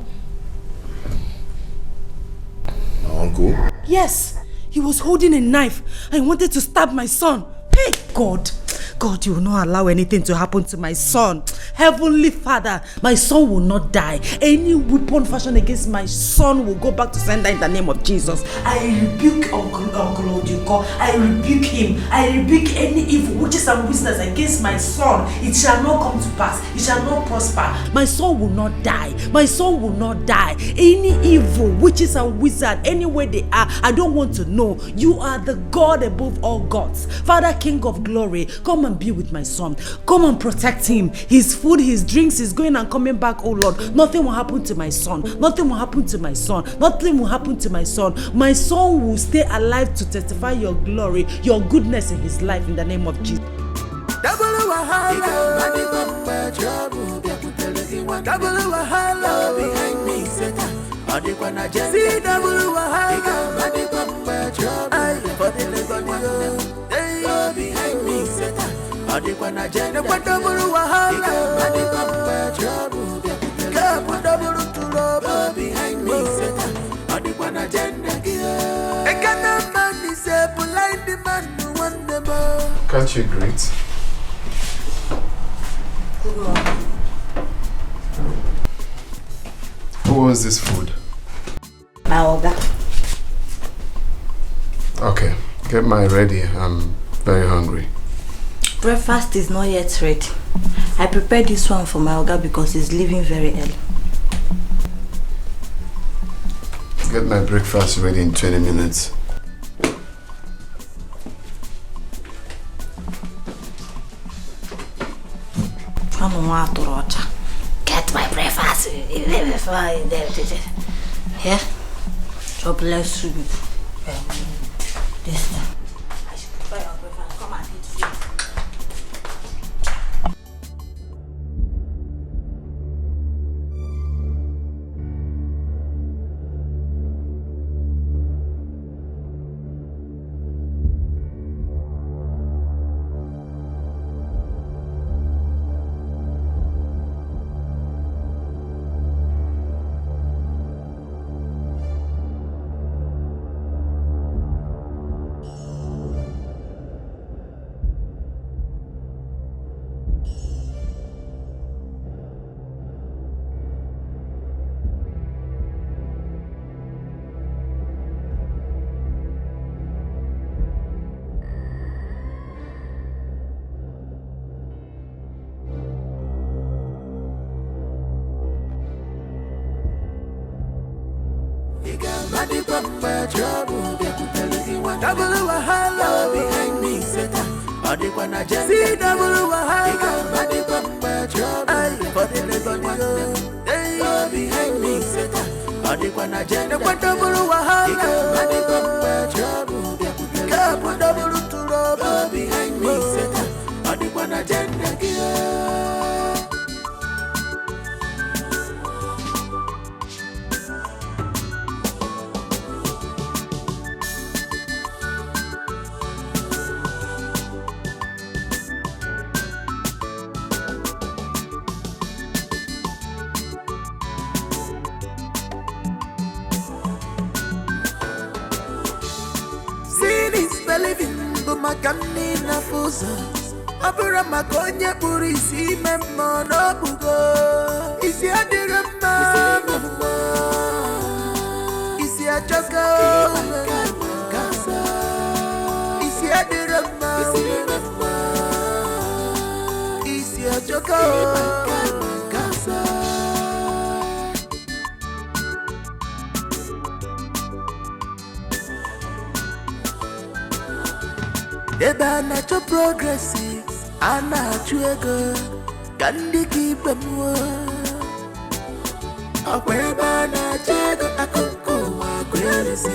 Uncle? Yes, he was holding a knife and he wanted to stab my son. Hey, God, God, you will not allow anything to happen to my son. Heavenly Father, my son will not die. Any weapon fashioned against my son will go back to sender in the name of Jesus. I rebuke Uncle Wazico. I rebuke him. I rebuke any evil witches and wizards against my son. It shall not come to pass. It shall not prosper. My son will not die. My son will not die. Any evil witches and wizards, anywhere they are, I don't want to know. You are the God above all gods. Father, King of glory, come and be with my son. Come and protect him. His food, his drinks, his going and coming back, oh Lord. Nothing will happen to my son. Nothing will happen to my son. Nothing will happen to my son. My son will stay alive to testify your glory, your goodness in his life in the name of Jesus. Double wahala behind me, Satan. See double wahala for the behind me, Satan. Double wahala behind me, Satan. Can't you greet? Good morning. Who was this food? My Oga. Okay, get mine ready. I'm very hungry. Breakfast is not yet ready. I prepared this one for my Oga because he's leaving very early. Get my breakfast ready in 20 minutes. Get my breakfast. Here? God bless you. This time. I should prepare your breakfast. Come and eat food. Double wahala behind me, Satan. See double wahala for the behind me, Satan. Double wahala behind me, Satan. Makanina fuza abura makonye purisi memo no bugo isi adirama isi achoka isi adirama isi achoka Eba na cho progressive, ana chuego, gandi kipenwo. Akweba na chego akuku wa kwelisi,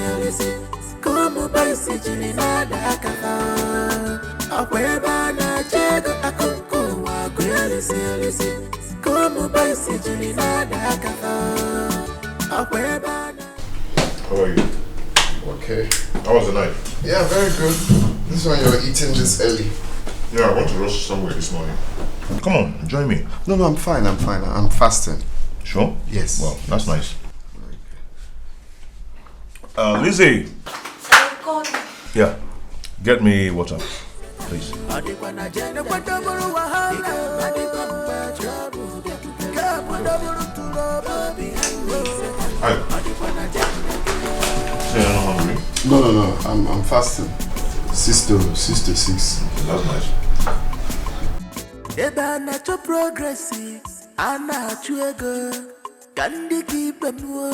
como baisi jini nada akafa. Akweba na chego akuku wa kwelisi, como baisi jini nada akafa. Akweba na. How are you? Okay. How was the night? Yeah, very good. This is when you were eating this early. Yeah, I want to rush somewhere this morning. Come on, join me. No, I'm fine. I'm fasting. Sure? Yes. Well, that's nice. Lizzie. God. Yeah, get me water. please. No. I'm fasting. 6 to 6. That's nice. Eba na to progressive, ana chuego, kandi kipenwo.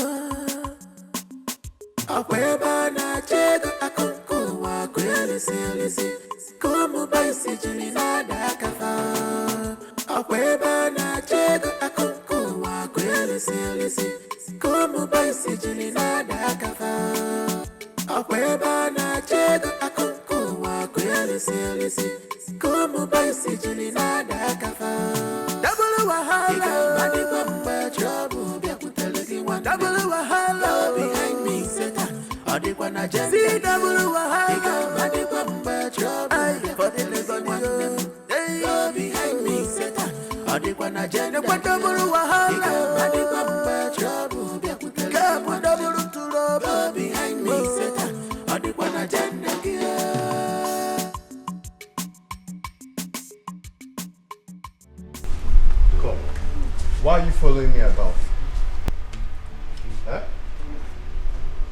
Akweba na chego akonko wa kwelisi, como baisi julina da kafa. Akweba na chego akonko wa kwelisi, como baisi julina da kafa. Akweba na chego akonko wa kwelisi. Como baisi julina da kafa. Double wahala, madi kwamba trouble, bia kutelegi one. Double wahala, behind me Satan. Adi kwa na jam. See double wahala, madi kwamba trouble, bia kutelegi one. Hey, behind me Satan. Adi kwa na jam. Ne kwa double wahala, madi kwamba trouble, bia kutelegi one. Double trouble, behind me Satan. Adi kwa na jam. Why are you following me about? Huh?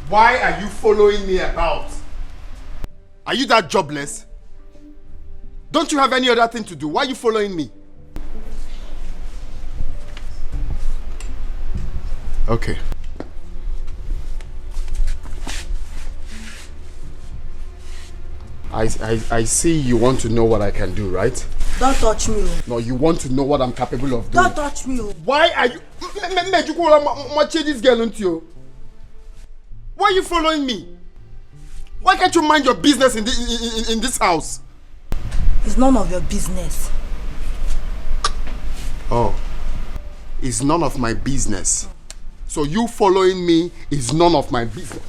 Why are you following me about? Are you that jobless? Don't you have any other thing to do? Why are you following me? Okay. I see you want to know what I can do, right? Don't touch me. No, you want to know what I'm capable of doing. Don't touch me. Why are you... this girl into you? Why are you following me? Why can't you mind your business in this house? It's none of your business. Oh. It's none of my business. So you following me is none of my business.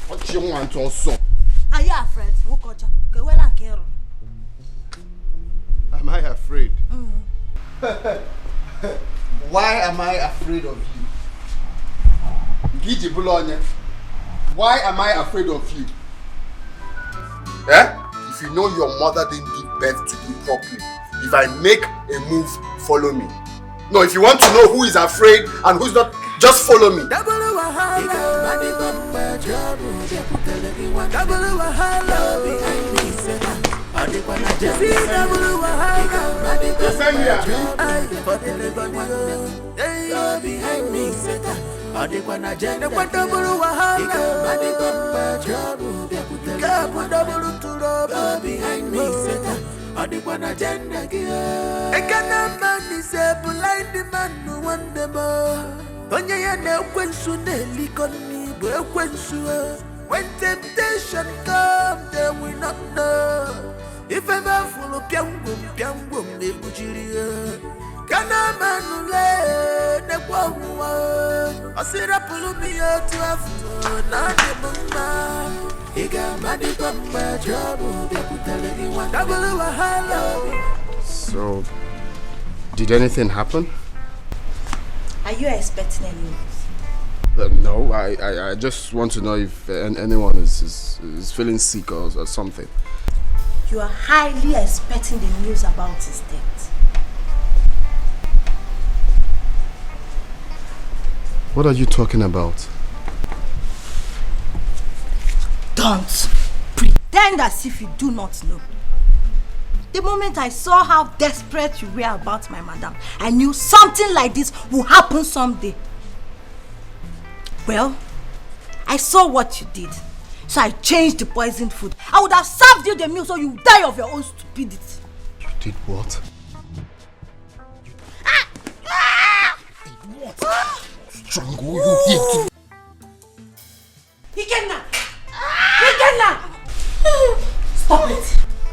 What you want also? Are you afraid? Am I afraid? Why am I afraid of you? Why am I afraid of you? Eh? If you know your mother didn't give birth to you properly, if I make a move, follow me. No, if you want to know who is afraid and who's not, just follow me. When temptation comes, then we not know. If ever full of piangum, they bujiria. Kana manule, ne kwa I said, I pull me out to have not the mama. Iga madi pamba trouble, they put anyone. Double wahala. So, did anything happen? Are you expecting any news? No, I just want to know if anyone is feeling sick or something. You are highly expecting the news about his death. What are you talking about? Don't pretend as if you do not know. The moment I saw how desperate you were about my madam, I knew something like this will happen someday. Well, I saw what you did, so I changed the poisoned food. I would have served you the meal so you die of your own stupidity. You did what? What? Strangle you here. Ikenna! Ikenna! Stop it!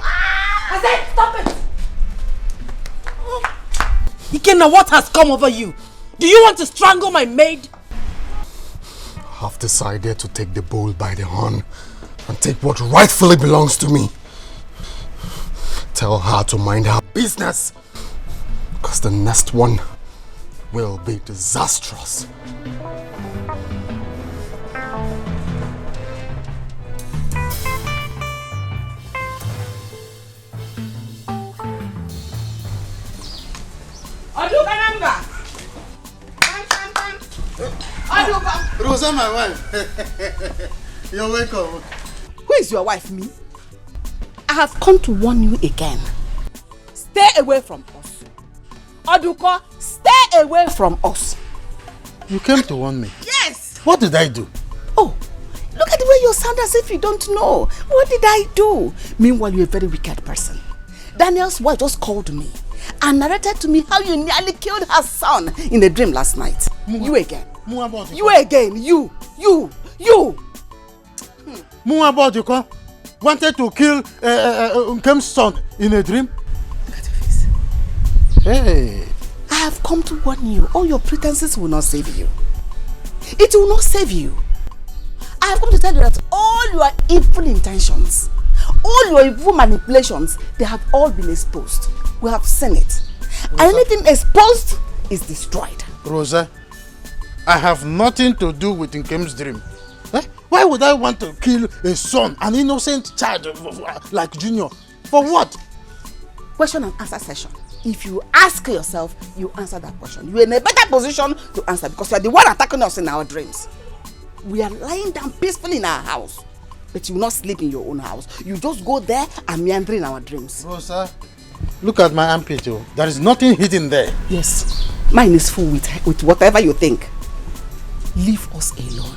I said stop it! Ikenna, what has come over you? Do you want to strangle my maid? I've decided to take the bull by the horn and take what rightfully belongs to me. Tell her to mind her business, because the next one will be disastrous. Rosa, my wife. You're welcome. Who is your wife, me? I have come to warn you again. Stay away from us. Oduko, stay away from us. You came to warn me? Yes! What did I do? Oh, look at the way you sound as if you don't know. What did I do? Meanwhile, you're a very wicked person. Daniel's wife just called me and narrated to me how you nearly killed her son in a dream last night. You again. You again. You. Muaboduko wanted to kill Nkem's son in a dream? Look at your face. Hey. I have come to warn you. All your pretenses will not save you. It will not save you. I have come to tell you that all your evil intentions, all your evil manipulations, they have all been exposed. We have seen it. Rosa. Anything exposed is destroyed. Rosa, I have nothing to do with Nkem's dream. Eh? Why would I want to kill a son, an innocent child like Junior? For what? Question and answer session. If you ask yourself, you answer that question. You're in a better position to answer because you are the one attacking us in our dreams. We are lying down peacefully in our house, but you will not sleep in your own house. You just go there and meander in our dreams. Rosa, look at my armpit. There is nothing hidden there. Yes, mine is full with whatever you think. Leave us alone.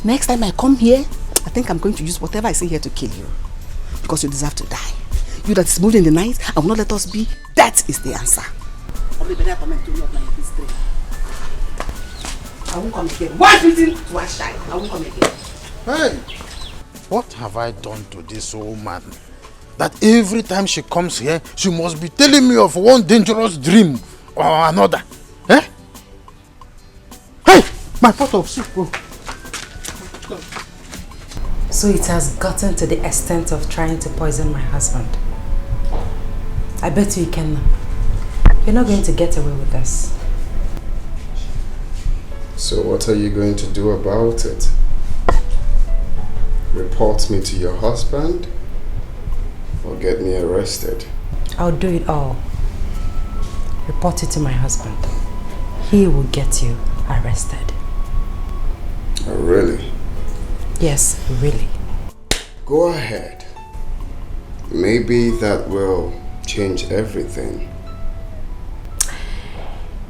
Next time I come here, I think I'm going to use whatever I say here to kill you. Because you deserve to die. You that is moved in the night and will not let us be, that is the answer. I won't come again. One beating, one shy. I won't come again. Hey, what have I done to this woman? That every time she comes here, she must be telling me of one dangerous dream or another. Eh? Hey, my pot of soup. So it has gotten to the extent of trying to poison my husband. I bet you can. You're not going to get away with this. So what are you going to do about it? Report me to your husband or get me arrested? I'll do it all. Report it to my husband. He will get you arrested. Oh, really? Yes, really. Go ahead. Maybe that will change everything.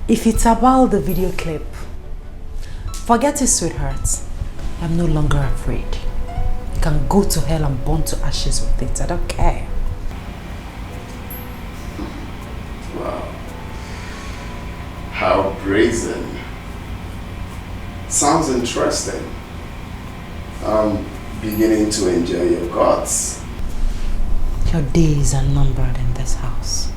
If it's about the video clip, forget it, sweetheart. I'm no longer afraid. You can go to hell and burn to ashes with it. I don't care. Wow. How brazen. Sounds interesting. I'm beginning to enjoy your guts. Your days are numbered in this house.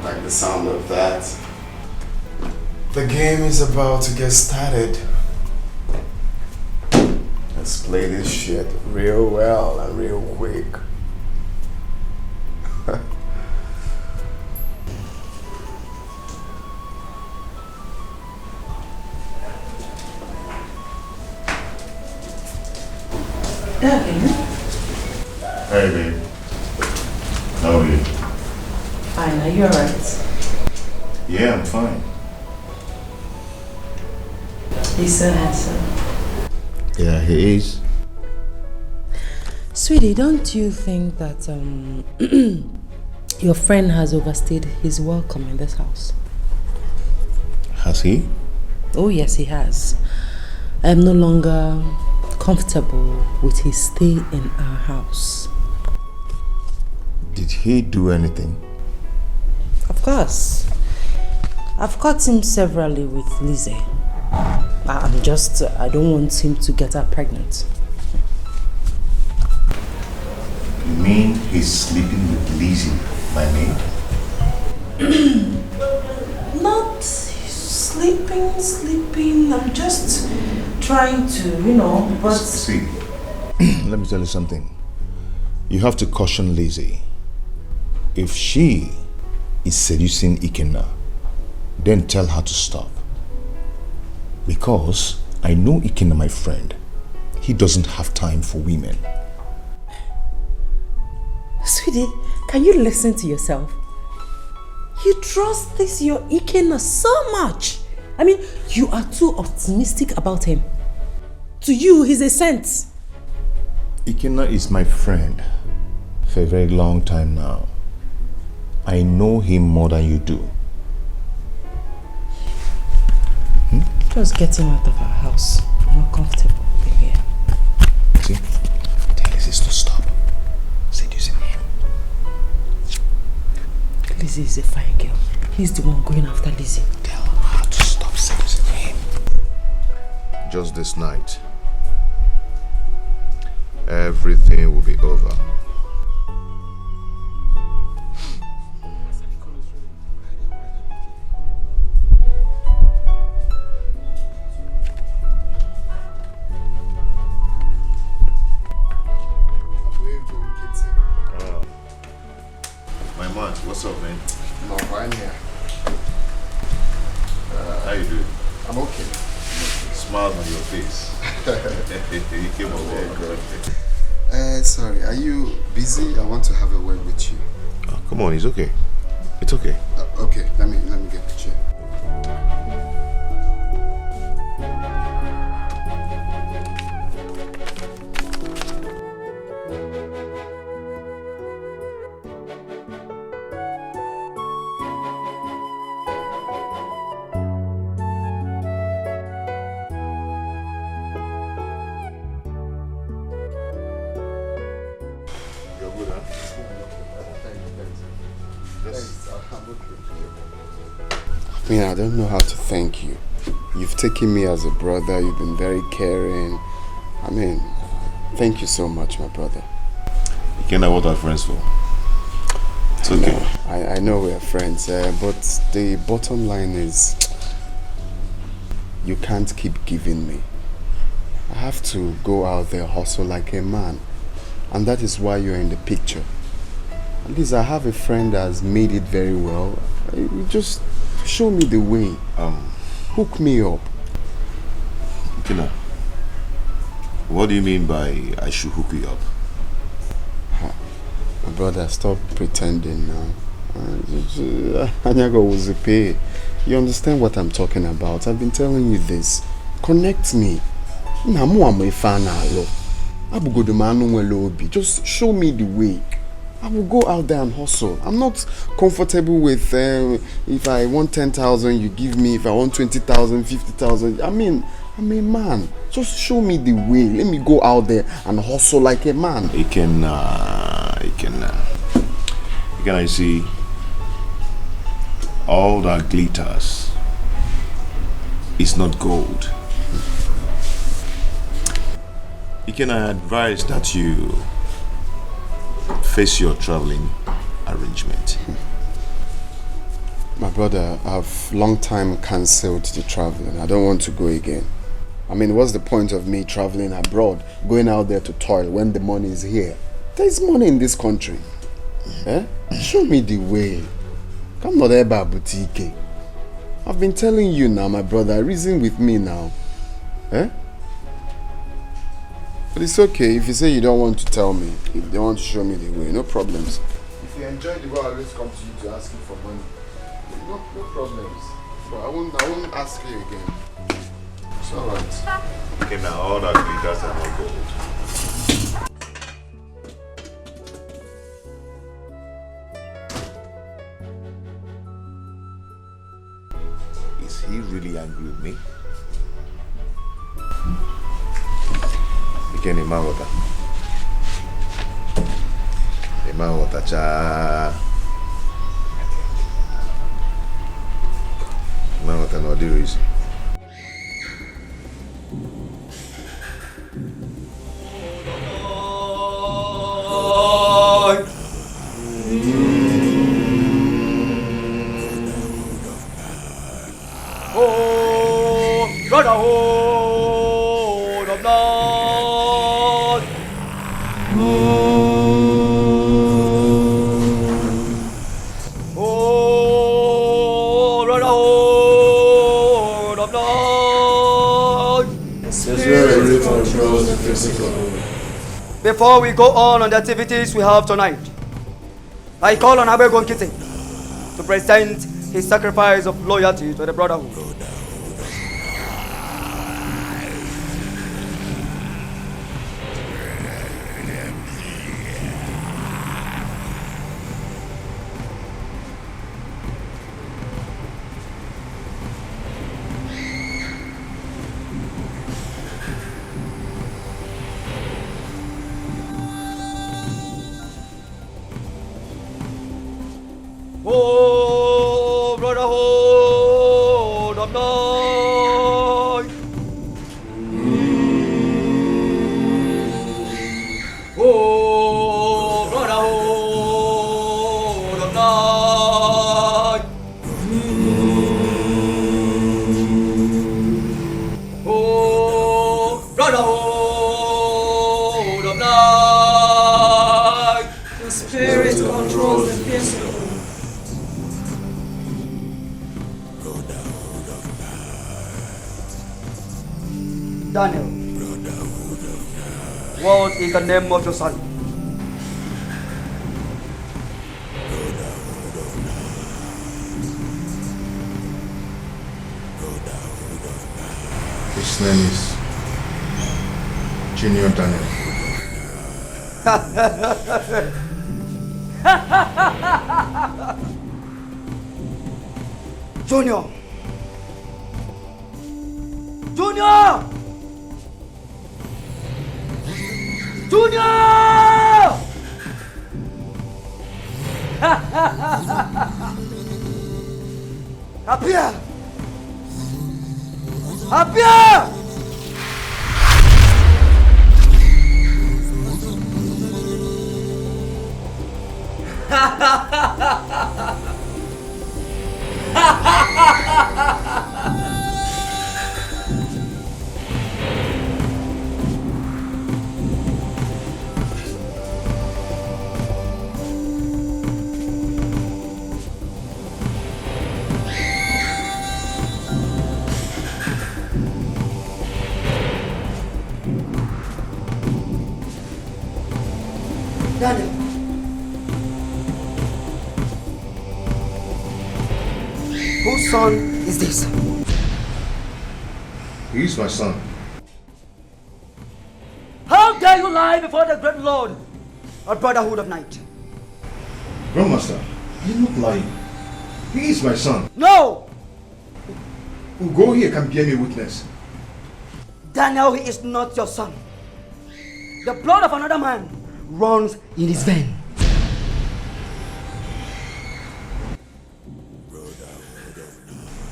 Like the sound of that. The game is about to get started. Let's play this shit real well and real quick. Hey, babe. How are you? Fine, are you alright? Yeah, I'm fine. He's so handsome. Yeah, he is. Sweetie, don't you think that your friend has overstayed his welcome in this house? Has he? Oh yes, he has. I am no longer comfortable with his stay in our house. Did he do anything? Of course. I've caught him severally with Lizzie. I don't want him to get her pregnant. You mean he's sleeping with Lizzie, my maid? Not sleeping. I'm just trying to, but... See, let me tell you something. You have to caution Lizzie. If she is seducing Ikenna, then tell her to stop. Because I know Ikenna, my friend. He doesn't have time for women. Sweetie, can you listen to yourself? You trust this your Ikenna so much. I mean, you are too optimistic about him. To you, he's a saint. Ikenna is my friend for a very long time now. I know him more than you do. Just get him out of our house. I'm not comfortable in here. See? Tell Lizzie to stop seducing him. Lizzie is a fine girl. He's the one going after Lizzie. Tell her to stop seducing him. Just this night, everything will be over. What's up, man? No, I'm here. How you doing? I'm okay. Smiles on your face. You came over. Sorry, are you busy? I want to have a word with you. Oh, come on, it's okay. It's okay. Okay, let me get the chair. I mean, I don't know how to thank you. You've taken me as a brother. You've been very caring. I mean, thank you so much, my brother. You can't know what our friends for. It's okay. I know we're friends, but the bottom line is you can't keep giving me. I have to go out there, hustle like a man. And that is why you're in the picture. At least I have a friend that has made it very well. You just show me the way. Hook me up. Ikenna, what do you mean by I should hook you up? My brother, stop pretending now. Anyago was a pay. You understand what I'm talking about? I've been telling you this. Connect me. Just show me the way. I will go out there and hustle. I'm not comfortable with if I want 10,000, you give me. If I want 20,000, 50,000. I mean, I'm a man. Just show me the way. Let me go out there and hustle like a man. Ikenna, you see, all that glitters is not gold. Ikenna, I advise that you face your traveling arrangement. My brother, I've long time cancelled the traveling. I don't want to go again. I mean, what's the point of me traveling abroad, going out there to toil when the money is here? There's money in this country. Show me the way. Come not there by boutique. I've been telling you now, my brother, reason with me now. But it's okay if you say you don't want to tell me, if you don't want to show me the way, no problems. If you enjoy the way I always come to you to ask you for money, no problems. But I won't ask you again. It's alright. Okay, now all that glitters are not gold. Is he really angry with me? Ikenna Imawata. Imawata cha. Imawata no the reason. Brotherhood of blood. Oh, brotherhood of blood. spirit controls the physical. Before we go on the activities we have tonight, I call on Abegon Kitty to present his sacrifice of loyalty to the brotherhood. Oh, brotherhood of night. Oh, brotherhood of night. Oh, brotherhood of night. The spirit controls the physical. Daniel, what is the name of your son? His name is Junior Daniel. Junior! Junior! Junior! Appear! Appear! Daniel. Whose son is this? He's my son. How dare you lie before the great Lord of Brotherhood of Night? Grandmaster, you're not lying. He is my son. No! Ugo here can bear me witness. Daniel, he is not your son. The blood of another man runs in his vein.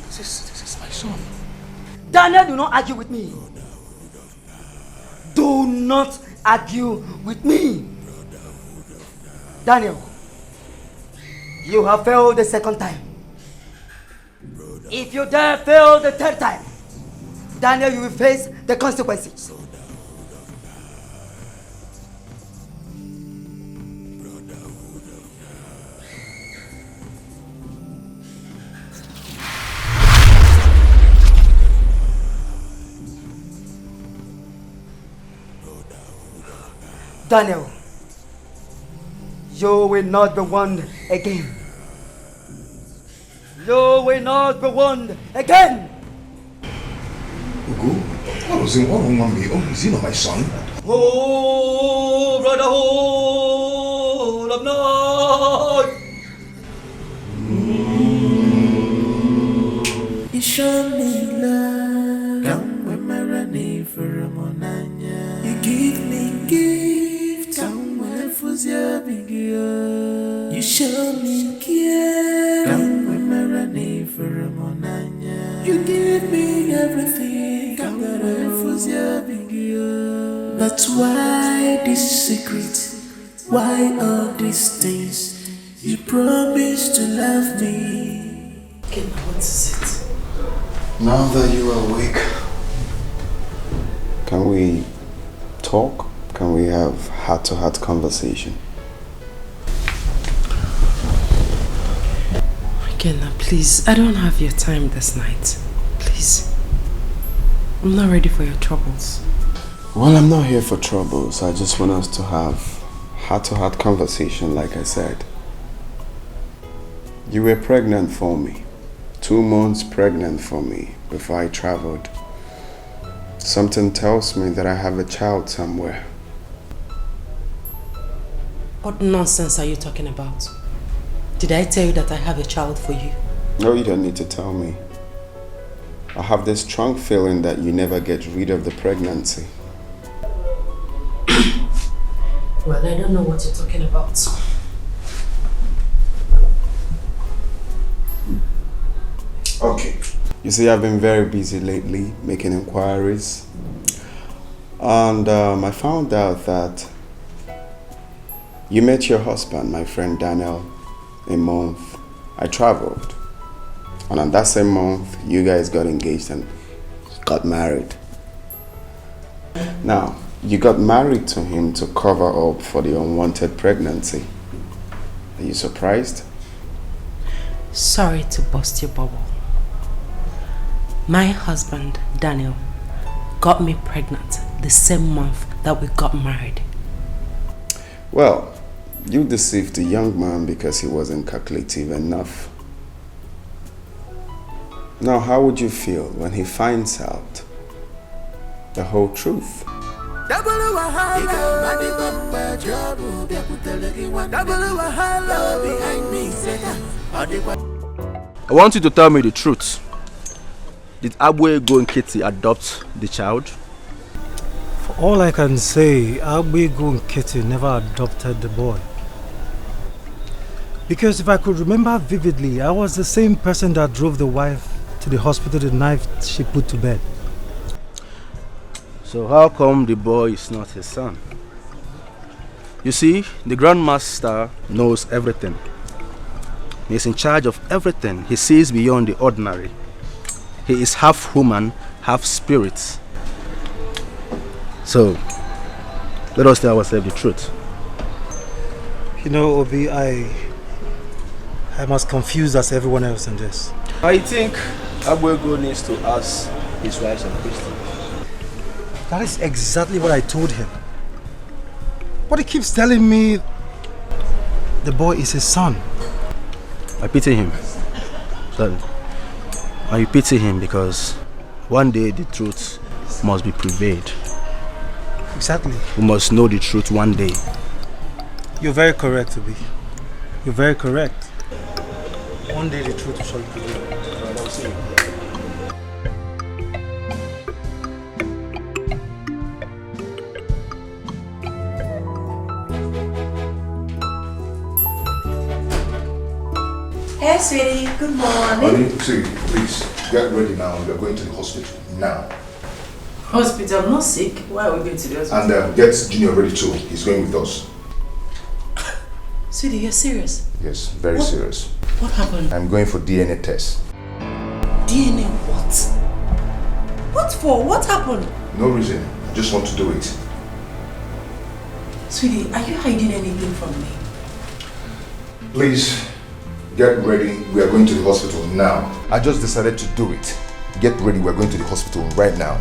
This is my son. Daniel, do not argue with me. Do not argue with me. Daniel, you have failed the second time. If you dare fail the third time, Daniel, you will face the consequences. Daniel, you will not be warned again. You will not be warned again. Ugo, what was in all wrong with me? Oh, is he not my son? Oh, brotherhood of night. You show me love. Come with my running for a monanya. You give me gift. Come with a fuzia big. You show me care. Come with my running for a monanya. You give me everything. Come with a fuzia big. But why this secret? Why all these things? You promised to love me. Okay, now what is it? Now that you are awake, can we talk? Can we have heart-to-heart conversation? Again, now please, I don't have your time this night. Please. I'm not ready for your troubles. Well, I'm not here for troubles. I just want us to have heart-to-heart conversation, like I said. You were pregnant for me. 2 months pregnant for me before I traveled. Something tells me that I have a child somewhere. What nonsense are you talking about? Did I tell you that I have a child for you? No, you don't need to tell me. I have this strong feeling that you never get rid of the pregnancy. Well, I don't know what you're talking about. Okay. You see, I've been very busy lately making inquiries. And I found out that you met your husband, my friend Daniel, a month I traveled. And on that same month, you guys got engaged and got married. Now, you got married to him to cover up for the unwanted pregnancy. Are you surprised? Sorry to bust your bubble. My husband, Daniel, got me pregnant the same month that we got married. Well, you deceived the young man because he wasn't calculative enough. Now, how would you feel when he finds out the whole truth? I want you to tell me the truth. Did Abuego and Kitty adopt the child? For all I can say, Abuego and Kitty never adopted the boy. Because if I could remember vividly, I was the same person that drove the wife to the hospital the night she put to bed. So how come the boy is not his son? You see, the Grandmaster knows everything. He's in charge of everything. He sees beyond the ordinary. He is half human, half spirit. So, let us tell ourselves the truth. You know, Obi, I'm as confused as everyone else in this. I think Abuego needs to ask his wife some questions. That is exactly what I told him. But he keeps telling me the boy is his son. I pity him. Sorry. I pity him because one day the truth must be prevailed. Exactly. We must know the truth one day. You're very correct, Obi. You're very correct. One day the truth shall prevail. I'll see you. Hey, sweetie. Good morning. Honey, see, please, get ready now. We are going to the hospital now. Hospital? I'm not sick. Why are we going to the hospital? And get Junior ready too. He's going with us. Sweetie, you're serious? Yes, very serious. What happened? I'm going for DNA test. DNA what? What for? What happened? No reason. I just want to do it. Sweetie, are you hiding anything from me? Please, get ready. We are going to the hospital now. I just decided to do it. Get ready. We are going to the hospital right now.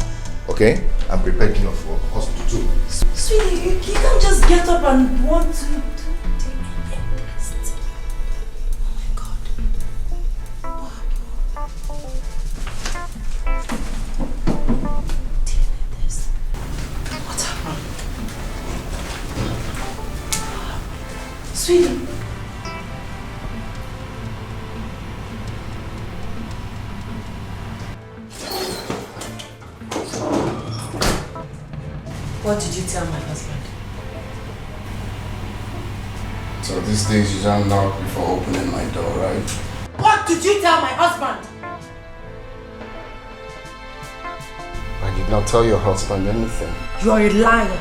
Okay? I'm prepared enough for hospital too. Sweetie, you can't just get up and want to take a test. Oh my God. What happened? Sweetie. What did you tell my husband? So these days you don't knock before opening my door, right? What did you tell my husband? I did not tell your husband anything. You're a liar.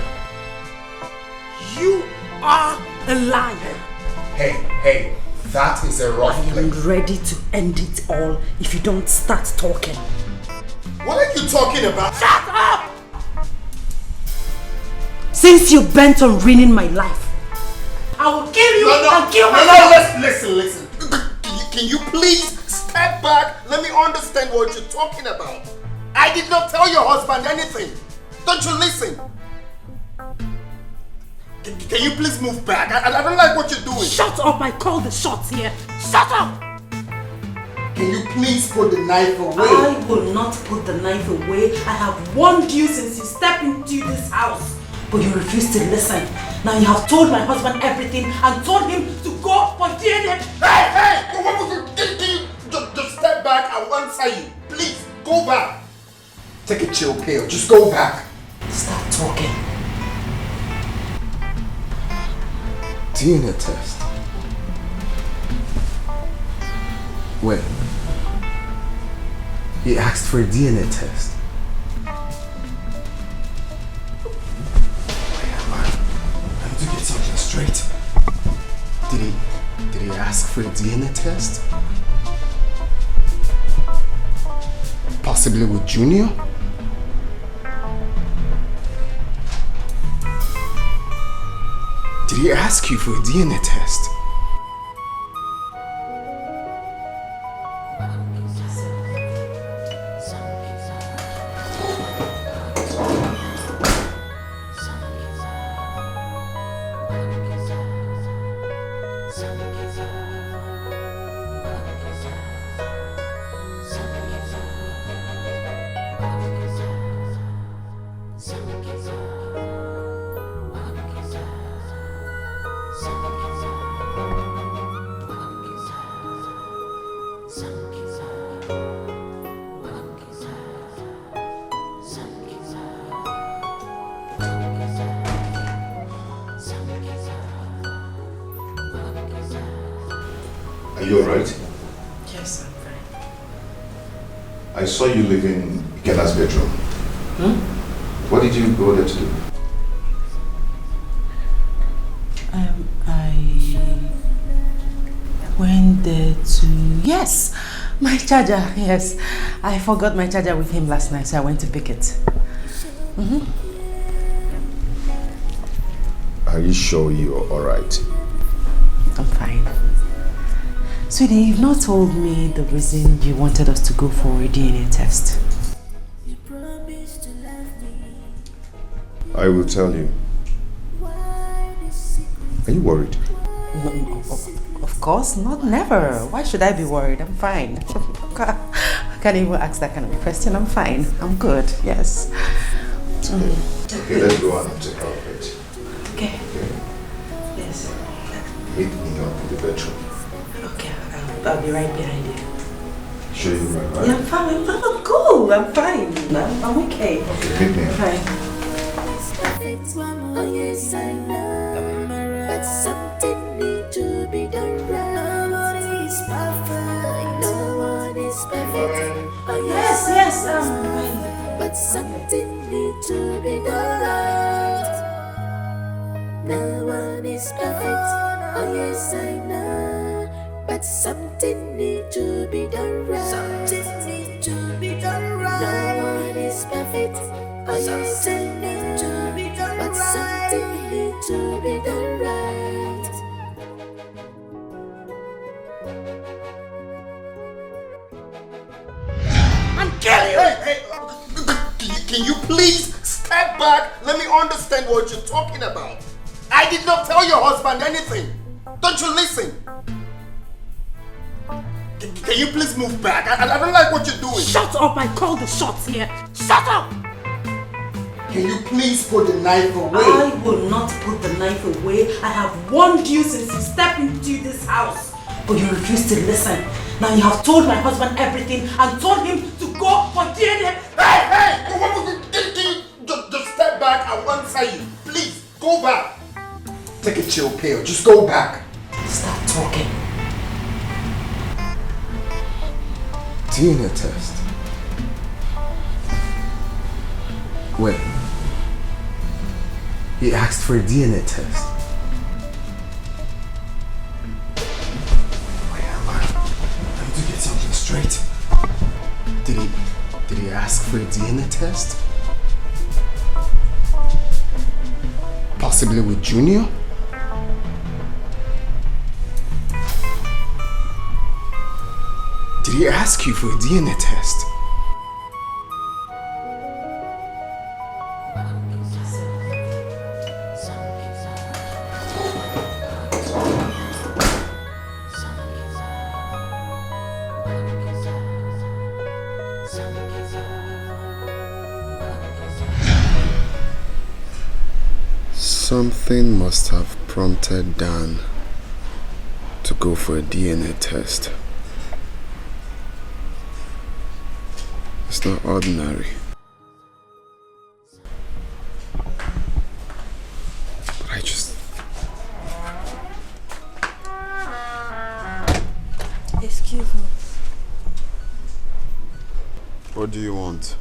You are a liar. Hey, that is a rough play. I'm ready to end it all if you don't start talking. What are you talking about? Shut up! Since you're bent on ruining my life, I will kill you and kill myself. Listen. Can you please step back? Let me understand what you're talking about. I did not tell your husband anything. Don't you listen? Can you please move back? I don't like what you're doing. Shut up! I call the shots here. Shut up! Can you please put the knife away? I will not put the knife away. I have warned you since you stepped into this house. But you refuse to listen. Now you have told my husband everything and told him to go for DNA. Hey! Can you just step back and answer you? Please, go back. Take a chill pill. Just go back. Stop talking. DNA test. Wait. He asked for a DNA test. I need to get something straight. Did he ask for a DNA test? Possibly with Junior? Did he ask you for a DNA test? Are you alright? Yes, I'm fine. I saw you leaving Kena's bedroom. What did you go there to do? I went there to... Yes! My charger, yes. I forgot my charger with him last night, so I went to pick it. Are you sure you're alright? I'm fine. Sweetie, you've not told me the reason you wanted us to go for a DNA test. I will tell you. Are you worried? No, of course, not never. Why should I be worried? I'm fine. I can't even ask that kind of question. I'm fine. I'm good, yes. Okay, let's go on and take care of it. Okay. Yes. Meet me up in the bedroom. Okay, I'll be right behind you. Sure you're right? Yeah, I'm fine. I'm cool. I'm fine. I'm okay. Okay, meet me up. Fine. Oh yes, I know, but something needs to be done right. Nobody is perfect. No one is perfect. Oh Yes, but something needs to be done right. No one is perfect. Oh yes, I know, but something needs to be done right. Something needs to be done right. No one is perfect. Oh yes, I know, but something needs to be done right. I'm killing you! Hey, can you please step back? Let me understand what you're talking about. I did not tell your husband anything. Don't you listen? Can you please move back? I don't like what you're doing. Shut up! I call the shots here. Shut up! Can you please put the knife away? I will not put the knife away. I have warned you since you stepped into this house. But you refuse to listen. Now you have told my husband everything and told him to go for DNA. Hey! Can you just step back and answer you? Please, go back. Take a chill pill. Just go back. Stop talking. DNA test. Wait. He asked for a DNA test. Where am I? I need to get something straight. Did he ask for a DNA test? Possibly with Junior? Did he ask you for a DNA test? Something must have prompted Dan to go for a DNA test. It's not ordinary. But I just... Excuse me. What do you want?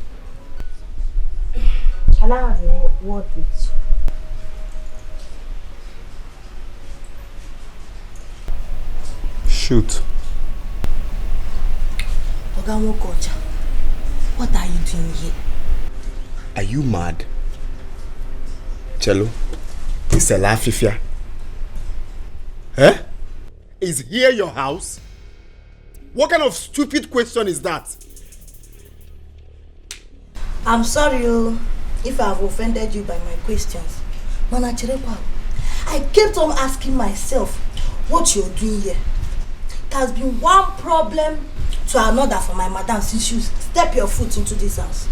Can I have a word with you? Shoot. Ogamokocha, what are you doing here? Are you mad? Cello? It's a lafifia. Eh? Is here your house? What kind of stupid question is that? I'm sorry if I have offended you by my questions. Mana Chirekwa, I kept on asking myself what you're doing here. It has been one problem to another for my madam since you step your foot into this house.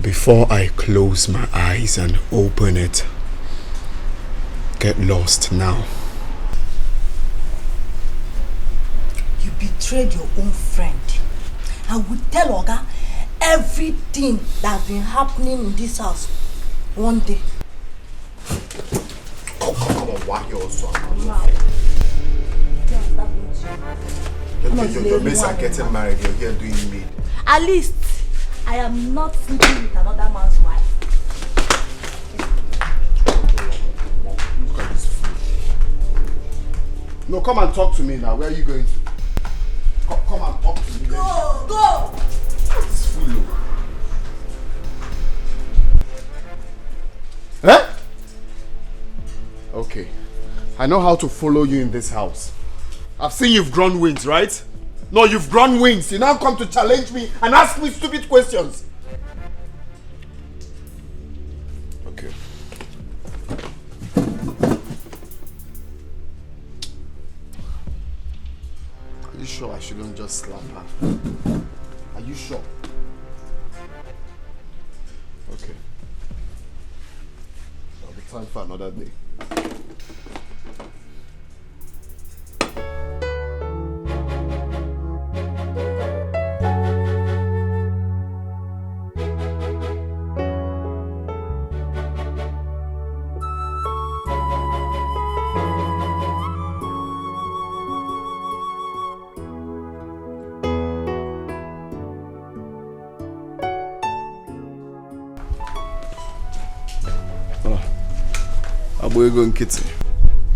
Before I close my eyes and open it, get lost now. You betrayed your own friend. I will tell Oga everything that's been happening in this house one day. Come on, why you also? Your mates are getting married, you're here doing maid. At least, I am not sleeping with another man's wife. Look at this fool. No, come and talk to me now. Where are you going to? Come and talk to me. Go! This fool. Eh? Okay. I know how to follow you in this house. I've seen you've grown wings, right? No, you've grown wings. You now come to challenge me and ask me stupid questions. Okay. Are you sure I shouldn't just slap her? Are you sure? Okay. That'll be time for another day. Abuego and Kitty.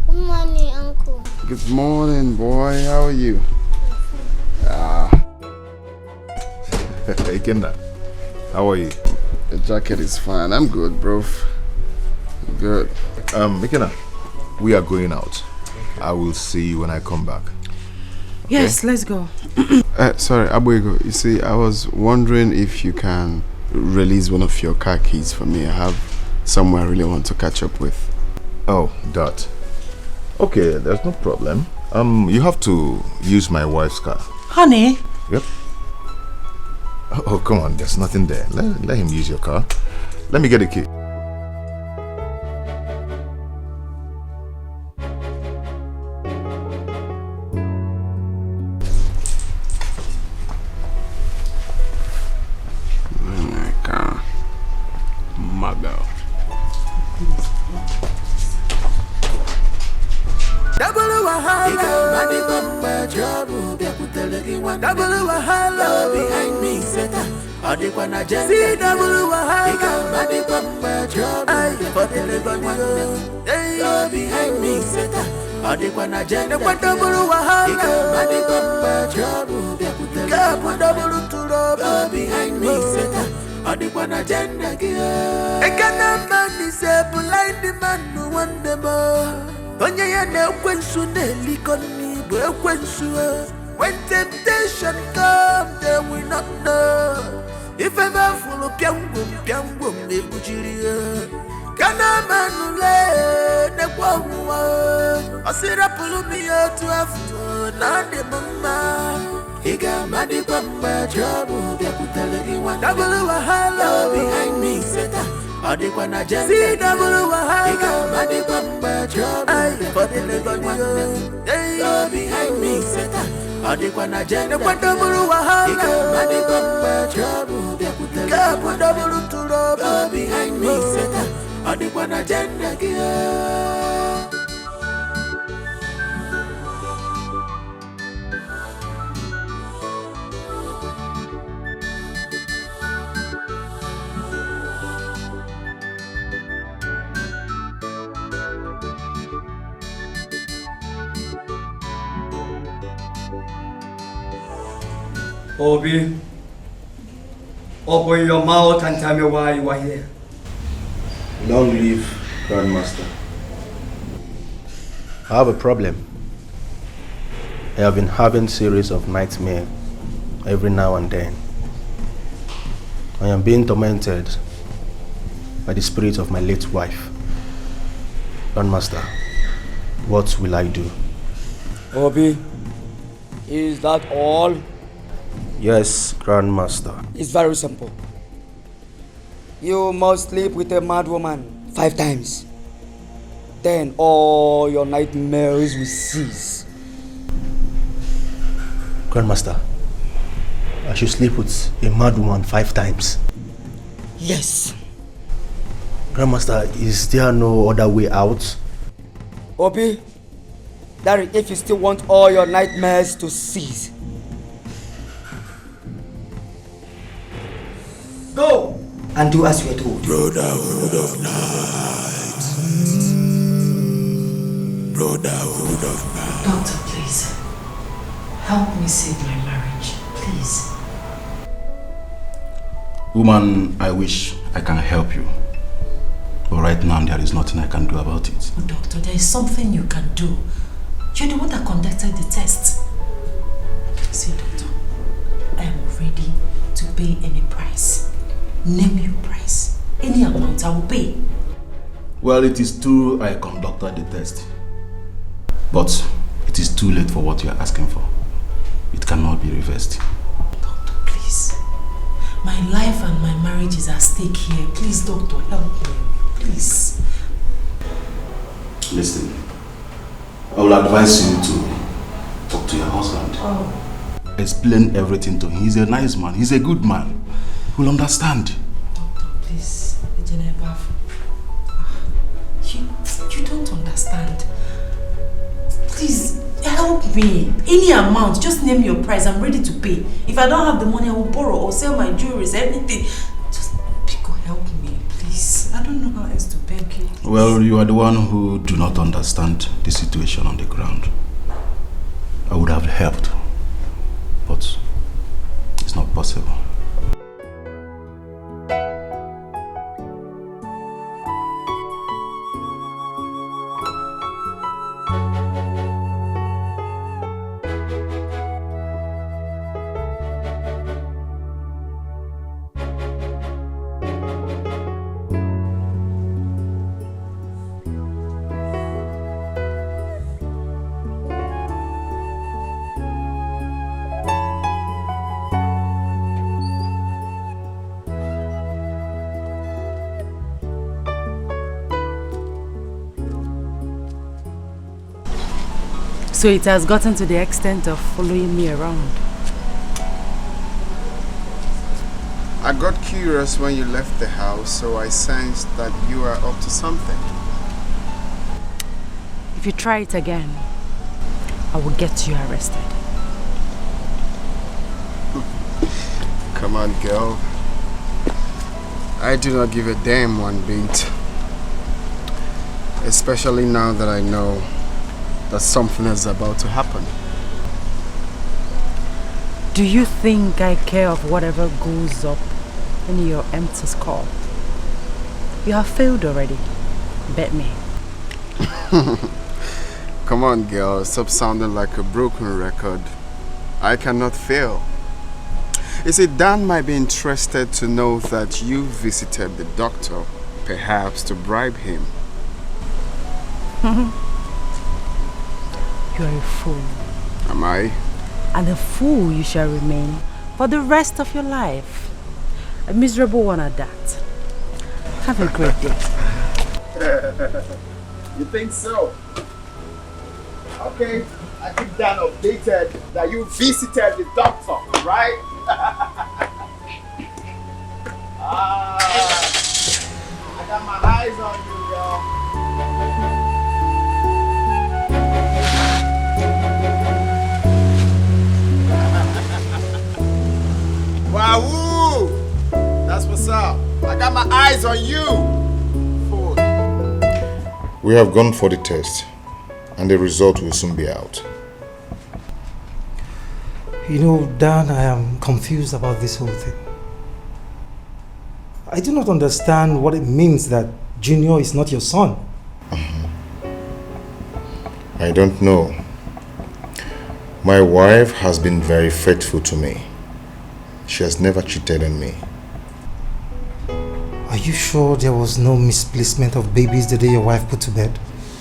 Good morning, Uncle. Good morning, boy. How are you? Hey, Kenda. How are you? The jacket is fine. I'm good, bro. Good. Mikena, we are going out. I will see you when I come back. Okay? Yes, let's go. Sorry, Abuego. You see, I was wondering if you can release one of your car keys for me. I have somewhere I really want to catch up with. Oh, that. Okay, there's no problem. You have to use my wife's car. Honey? Yep. Oh, come on, there's nothing there. Let him use your car. Let me get the key. My car. Mother. Double wahala behind me, Seta. See double wahala behind me, Seta. Double wahala behind me, Seta. I cannot man is a blind man who want the more. Onye ya na ekwensu na-elikoni bụ ekwensu. When temptation comes, they will not know. If ever full of piangum, they bujiri. Kana manule ne kwawa. Asira pulu miyo to after na de mama. Iga madi kwamba trouble, they put the lady one. Double wahala behind me, Seta. Adekwa na jende. See double wahala. Ika adekwa mba trouble. Go behind me, Satan. Adekwa na jende. Adekwa double wahala. Ika adekwa mba trouble. Go double trouble. Go behind me, Satan. Adekwa na jende. Obi, open your mouth and tell me why you are here. Long live Grandmaster. I have a problem. I have been having series of nightmares every now and then. I am being tormented by the spirit of my late wife. Grandmaster, what will I do? Obi, is that all? Yes, Grandmaster. It's very simple. You must sleep with a mad woman 5 times. Then all your nightmares will cease. Grandmaster, I should sleep with a mad woman 5 times? Yes. Grandmaster, is there no other way out? Obi, that is if you still want all your nightmares to cease. Go and do as you are told. Brotherhood of night. Brotherhood of night. Doctor, please. Help me save my marriage. Please. Woman, I wish I can help you. But right now, there is nothing I can do about it. Oh, doctor, there is something you can do. You're the one that conducted the test. See, doctor, I am ready to pay any price. Name your price. Any amount I will pay. Well, it is true I conducted the test. But it is too late for what you are asking for. It cannot be reversed. Doctor, please. My life and my marriage is at stake here. Please, doctor, help me. Please. Listen, I will advise you to talk to your husband. Oh. Explain everything to him. He's a nice man. He's a good man. He'll understand. Doctor, please. You don't understand. Please, help me. Any amount, just name your price. I'm ready to pay. If I don't have the money, I will borrow or sell my jewelry, anything. Just, Pico, help me, please. I don't know how else to beg you. Well, you are the one who do not understand the situation on the ground. I would have helped, but it's not possible. So it has gotten to the extent of following me around. I got curious when you left the house, so I sensed that you are up to something. If you try it again, I will get you arrested. Come on, girl. I do not give a damn one bit. Especially now that I know that something is about to happen. Do you think I care of whatever goes up in your empty skull? You have failed already. Bet me. Come on, girl. Stop sounding like a broken record. I cannot fail. You see, Dan might be interested to know that you visited the doctor, perhaps to bribe him. You are a fool. Am I? And a fool you shall remain for the rest of your life. A miserable one at that. Have a great day. You think so? Okay, I keep that updated that you visited the doctor, right? I got my eyes on you, girl. Wahoo! That's what's up. I got my eyes on you. Fool. We have gone for the test, and the result will soon be out. You know, Dan, I am confused about this whole thing. I do not understand what it means that Junior is not your son. I don't know. My wife has been very faithful to me. She has never cheated on me. Are you sure there was no misplacement of babies the day your wife put to bed?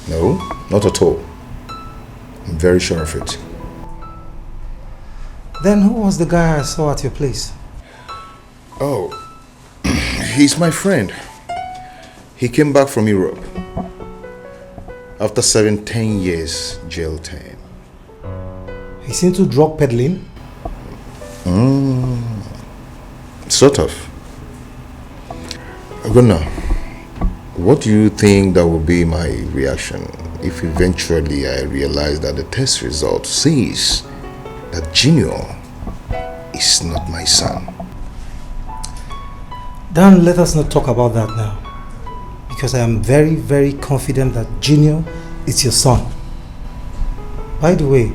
No, not at all. I'm very sure of it. Then who was the guy I saw at your place? Oh, he's my friend. He came back from Europe after 17 years jail time. He's into drug peddling? Sort of. Gunnar, what do you think that will be my reaction if eventually I realize that the test result says that Junior is not my son? Dan, let us not talk about that now. Because I am very, very confident that Junior is your son. By the way,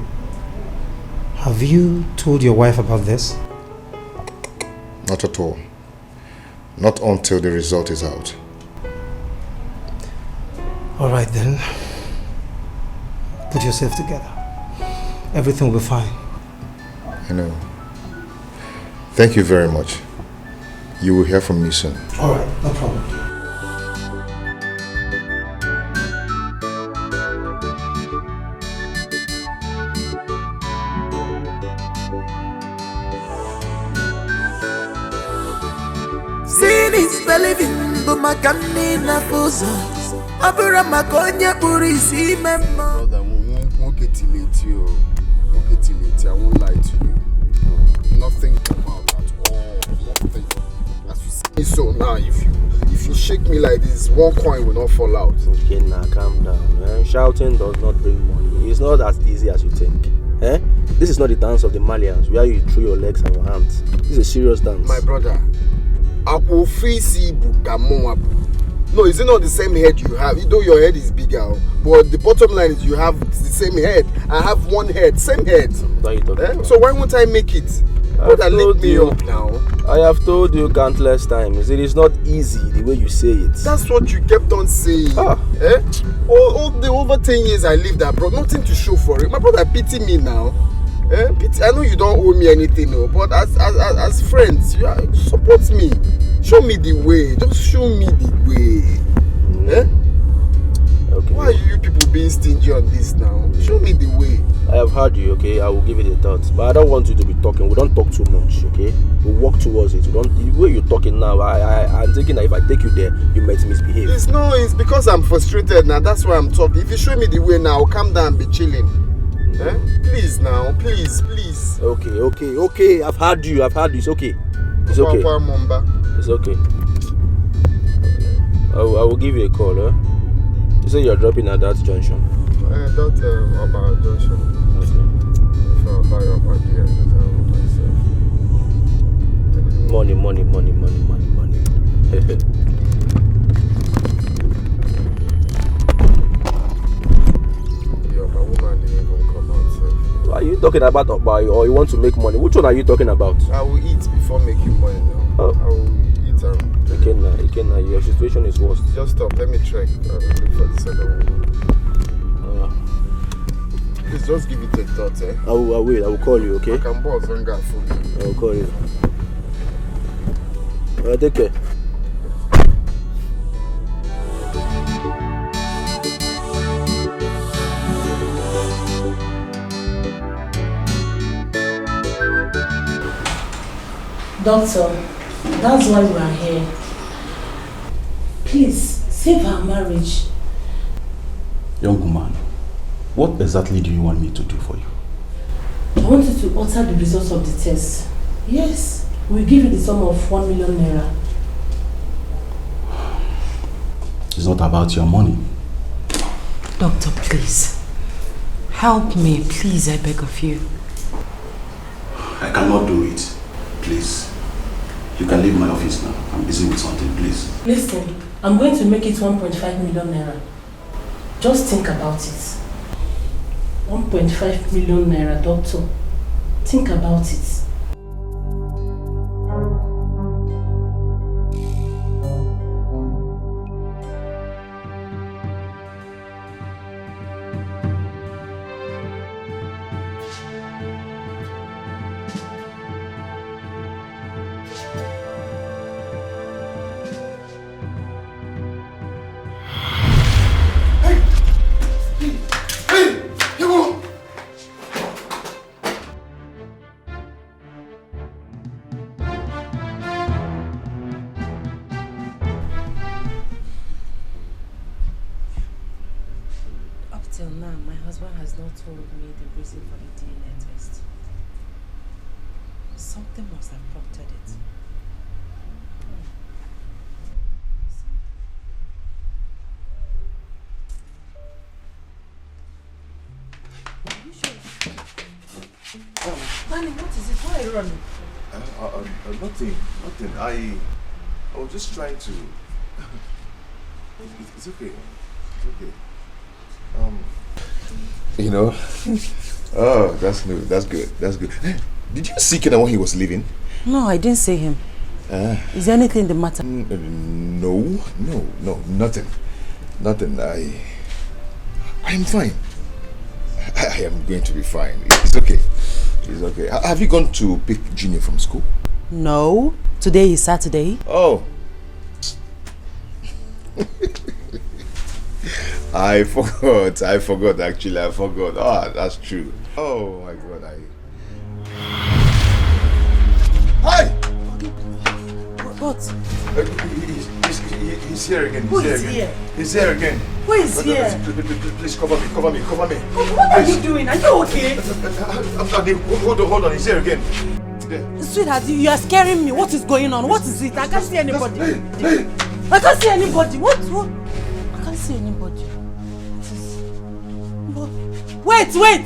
have you told your wife about this? Not at all. Not until the result is out. Alright then. Put yourself together. Everything will be fine. I know. Thank you very much. You will hear from me soon. Alright, no problem. Sin is believing, but my candy na fuso. Abura makonya puri si memo. Won't get till you. Won't get till it. I won't lie to you. Nothing come out at all. Nothing. As you see me so now, if you shake me like this, one coin will not fall out. Okay, now calm down. Man. Shouting does not bring money. It's not as easy as you think. Eh? This is not the dance of the Malians where you throw your legs and your hands. This is a serious dance. My brother, Aku Fisi Bukamoabu. No, is it not the same head you have? Though your head is bigger, but the bottom line is you have the same head. I have one head, same head. So why won't I make it? Brother, lift me up now. I have told you countless times, it is not easy the way you say it. That's what you kept on saying. All the over 10 years I lived abroad, nothing to show for it. My brother, pity me now. Pity. I know you don't owe me anything, no, but as friends, you support me. Show me the way. Just show me the way. Okay. Why are you people being stingy on this now? Show me the way. I have heard you, okay? I will give it a thought. But I don't want you to be talking. We don't talk too much, okay? We walk towards it. The way you're talking now, I'm thinking that if I take you there, you might misbehave. It's because I'm frustrated now. That's why I'm talking. If you show me the way now, I'll calm down and be chilling. Please now, please. Okay. I've heard you. It's okay. It's okay. It's okay. I will give you a call, huh? You say you're dropping at that junction. About junction. Okay. If I'll buy up at the end, Money. Yeah, my woman didn't even come out. What are you talking about, or you want to make money? Which one are you talking about? I will eat before making money now. Oh. I will eat and... Ikenna, your situation is worse. Just stop, let me check and look for the second one. Please just give it a thought, I will wait, I will call you, okay? I can boss on that food. I will call you. Take care. Doctor, that's why we are here. Please, save her marriage. Young woman, what exactly do you want me to do for you? I want you to alter the results of the test. Yes, we'll give you the sum of 1 million naira. It's not about your money. Doctor, please. Help me, please, I beg of you. I cannot do it. Please. You can leave my office now. I'm busy with something, please. Listen, I'm going to make it 1.5 million naira. Just think about it. 1.5 million naira, doctor. Think about it. Told me the reason for the DNA test. Something must have prompted it. Manny, what is it? Why are you running? Nothing. I was just trying to. It's okay. It's okay. You know, oh, that's new. That's good. That's good. Did you see Kenan when he was leaving? No, I didn't see him. Is there anything the matter? No, nothing. I'm fine. I am going to be fine. It's okay. It's okay. Have you gone to pick Junior from school? No. Today is Saturday. Oh. I forgot actually. Oh, that's true. Oh my God, Hi! What? He's here again. Who is here? He's here again. Who is here? Please cover me. What are you doing? Are you okay? Hold on. He's here again. Sweetheart, you are scaring me. What is going on? What is it? I can't see anybody. I can't see anybody. What? I can't see anybody. Wait! What?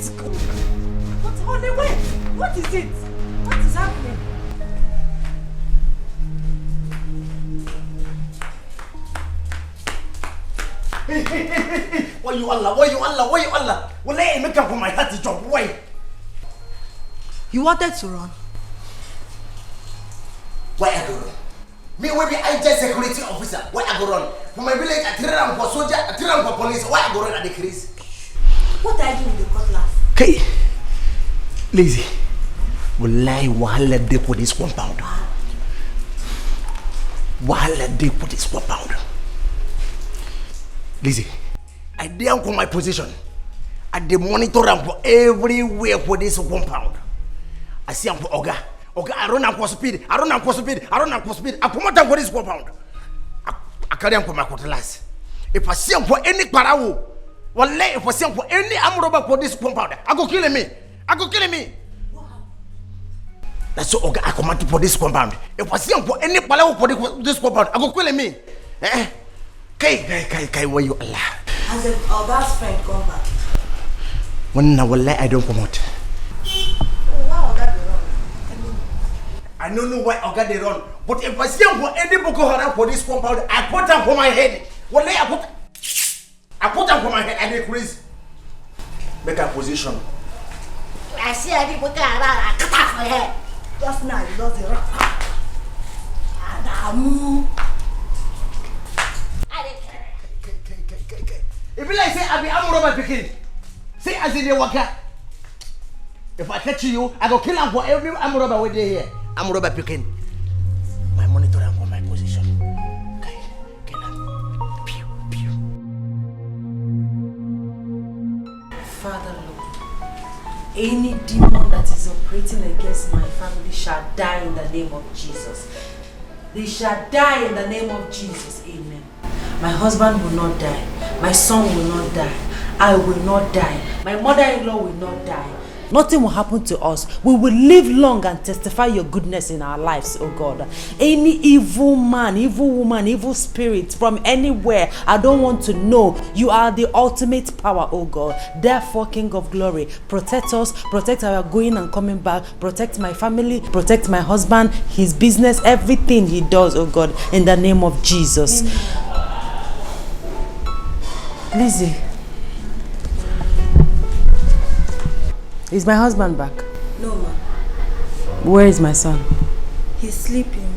Honey, wait! What is it? What is happening? Hey! Why you Allah? Well, let me come for my heart to jump. Why? You wanted to run? Why I go run? Me will be I just security officer. Why I go run? For my village, I turn around for soldier, I turn around for police. Why I go run at the crease? What are you doing with the cutlass? Okay. Lazy. Wallahi, wahala dey for this compound. Lazy. I dey for my position. I dey monitor am for everywhere for this compound. I see am for Oga, I run am for speed. I promote am for this compound. I carry am for my cutlass. If I see am for any parawo, wallahi, if I see am for any amroba for this compound, I go kill me. That's so Oga, I command for this compound. If I see am for any parawo for this compound, I go kill me. Kai, where you Allah? As if Oga's friend come back. When wallahi I don't promote. I don't know why Oga they run, but if I see him for any Boko Haram for this compound, I put him for my head. Wallahi, I put him for my head. I decrease. Make a position. I see any Boko Haram, I cut off my head. Just now, you lost the rock. Adamu. If you like say I be Amoroba picking, say as in the waka. If I catch you, I go kill him for every Amoroba with they here. Amoroba picking. My monitor and for my position. Okay, kill him. Pew. Father Lord, any demon that is operating against my family shall die in the name of Jesus. They shall die in the name of Jesus. Amen. My husband will not die. My son will not die. I will not die. My mother-in-law will not die. Nothing will happen to us. We will live long and testify your goodness in our lives, oh God. Any evil man, evil woman, evil spirit from anywhere, I don't want to know. You are the ultimate power, oh God. Therefore, King of Glory, protect us, protect our going and coming back, protect my family, protect my husband, his business, everything he does, oh God, in the name of Jesus. Lizzie. Is my husband back? No, ma. Where is my son? He's sleeping.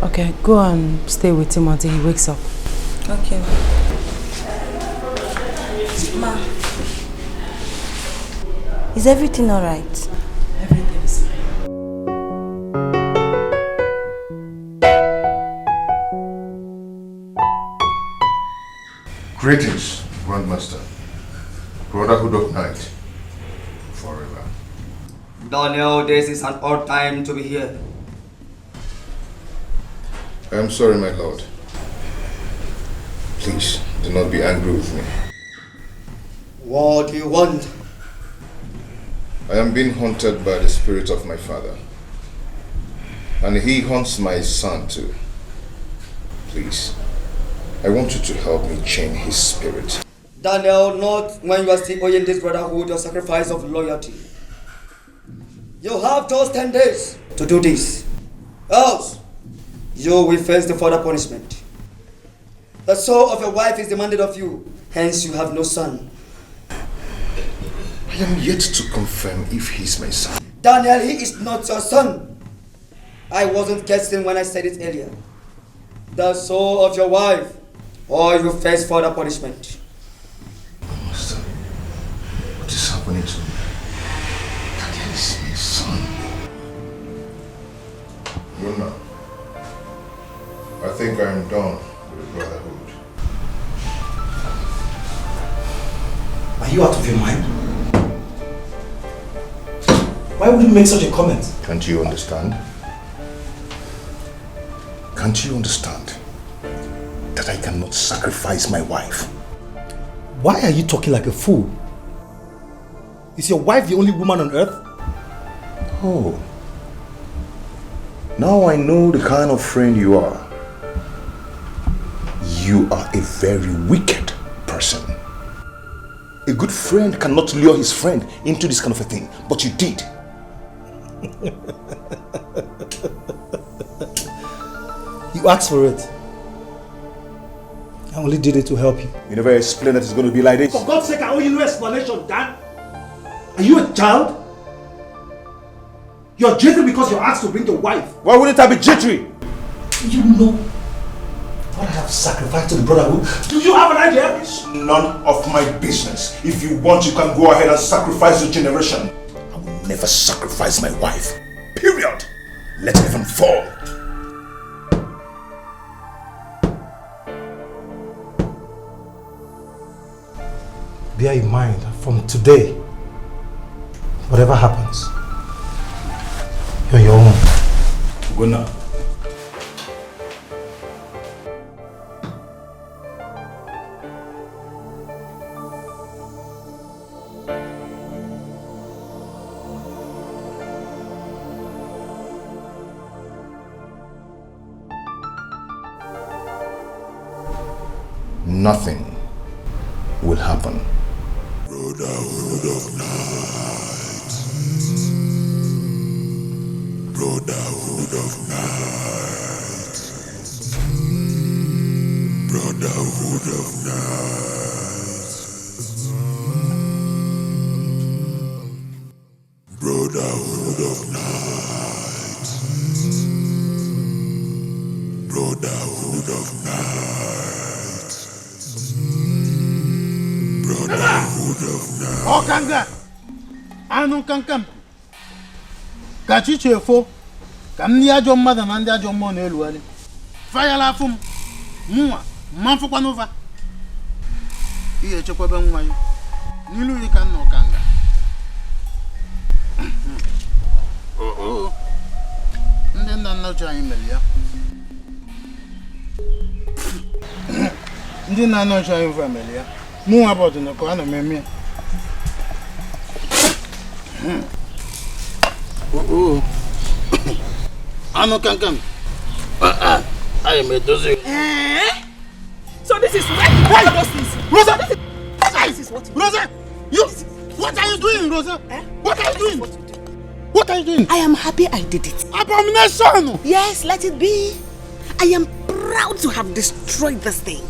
Okay, go and stay with him until he wakes up. Okay, ma. Is everything alright? Everything is fine. Greetings, Grandmaster. Brotherhood of Night. Forever. Daniel, this is an odd time to be here. I am sorry, my lord. Please, do not be angry with me. What do you want? I am being haunted by the spirit of my father. And he haunts my son too. Please, I want you to help me chain his spirit. Daniel, not when you are still owing this brotherhood a sacrifice of loyalty. You have just 10 days to do this. Else, you will face the further punishment. The soul of your wife is demanded of you, hence you have no son. I am yet to confirm if he's my son. Daniel, he is not your son. I wasn't guessing when I said it earlier. The soul of your wife, or you face further punishment. Master, what is happening to me? Daniel is my son. Luna, I think I am done with the brotherhood. Are you out of your mind? Why would you make such a comment? Can't you understand? Can't you understand that I cannot sacrifice my wife? Why are you talking like a fool? Is your wife the only woman on earth? Oh. Now I know the kind of friend you are. You are a very wicked person. A good friend cannot lure his friend into this kind of a thing, but you did. You asked for it. I only did it to help you. You never explained that it's going to be like this. For God's sake, I owe you no explanation, Dan. Are you a child? You're jittery because you're asked to bring your wife. Why wouldn't I be jittery? You know what I have sacrificed to the brotherhood. Do you have an idea? It's none of my business. If you want, you can go ahead and sacrifice your generation. I will never sacrifice my wife. Period. Let heaven fall. Bear in mind, from today, whatever happens, you're your own. Go now. Nothing will happen. Brotherhood of night. Brotherhood of night. Brotherhood of night. Brotherhood of night. Brotherhood of night. Brotherhood of night. Oh, Kanga! Anu Kankam. Kachichefo. Kamnia John Mother Manda John Monel. Fire la fum. Mua. Manfukwanova. Here, Chokoban Mayo. Nilu Yikan no Kanga. Oh. And then I'm not trying, Melia. Ndi na no show you family. Mu about no ko ana me. Oh. Ano kan. I am a dozen. So this is why those things. Rosa, this is what. Rosa, you. What are you doing, Rosa? What are you doing? What are you doing? I am happy I did it. Abomination! Yes, let it be. I am proud to have destroyed this thing.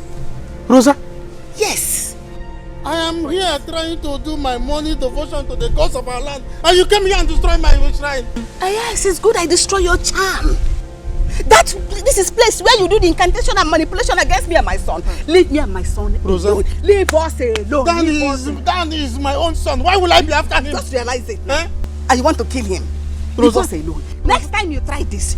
Rosa? Yes. I am here trying to do my morning devotion to the gods of our land, and you came here and destroy my shrine. Yes, it's good I destroy your charm. This is place where you do the incantation and manipulation against me and my son. Leave me and my son Rosa. alone. Leave us alone. Dan is my own son. Why will I be after him? Just realize it. And you want to kill him. Rosa. Leave us alone. Next time you try this,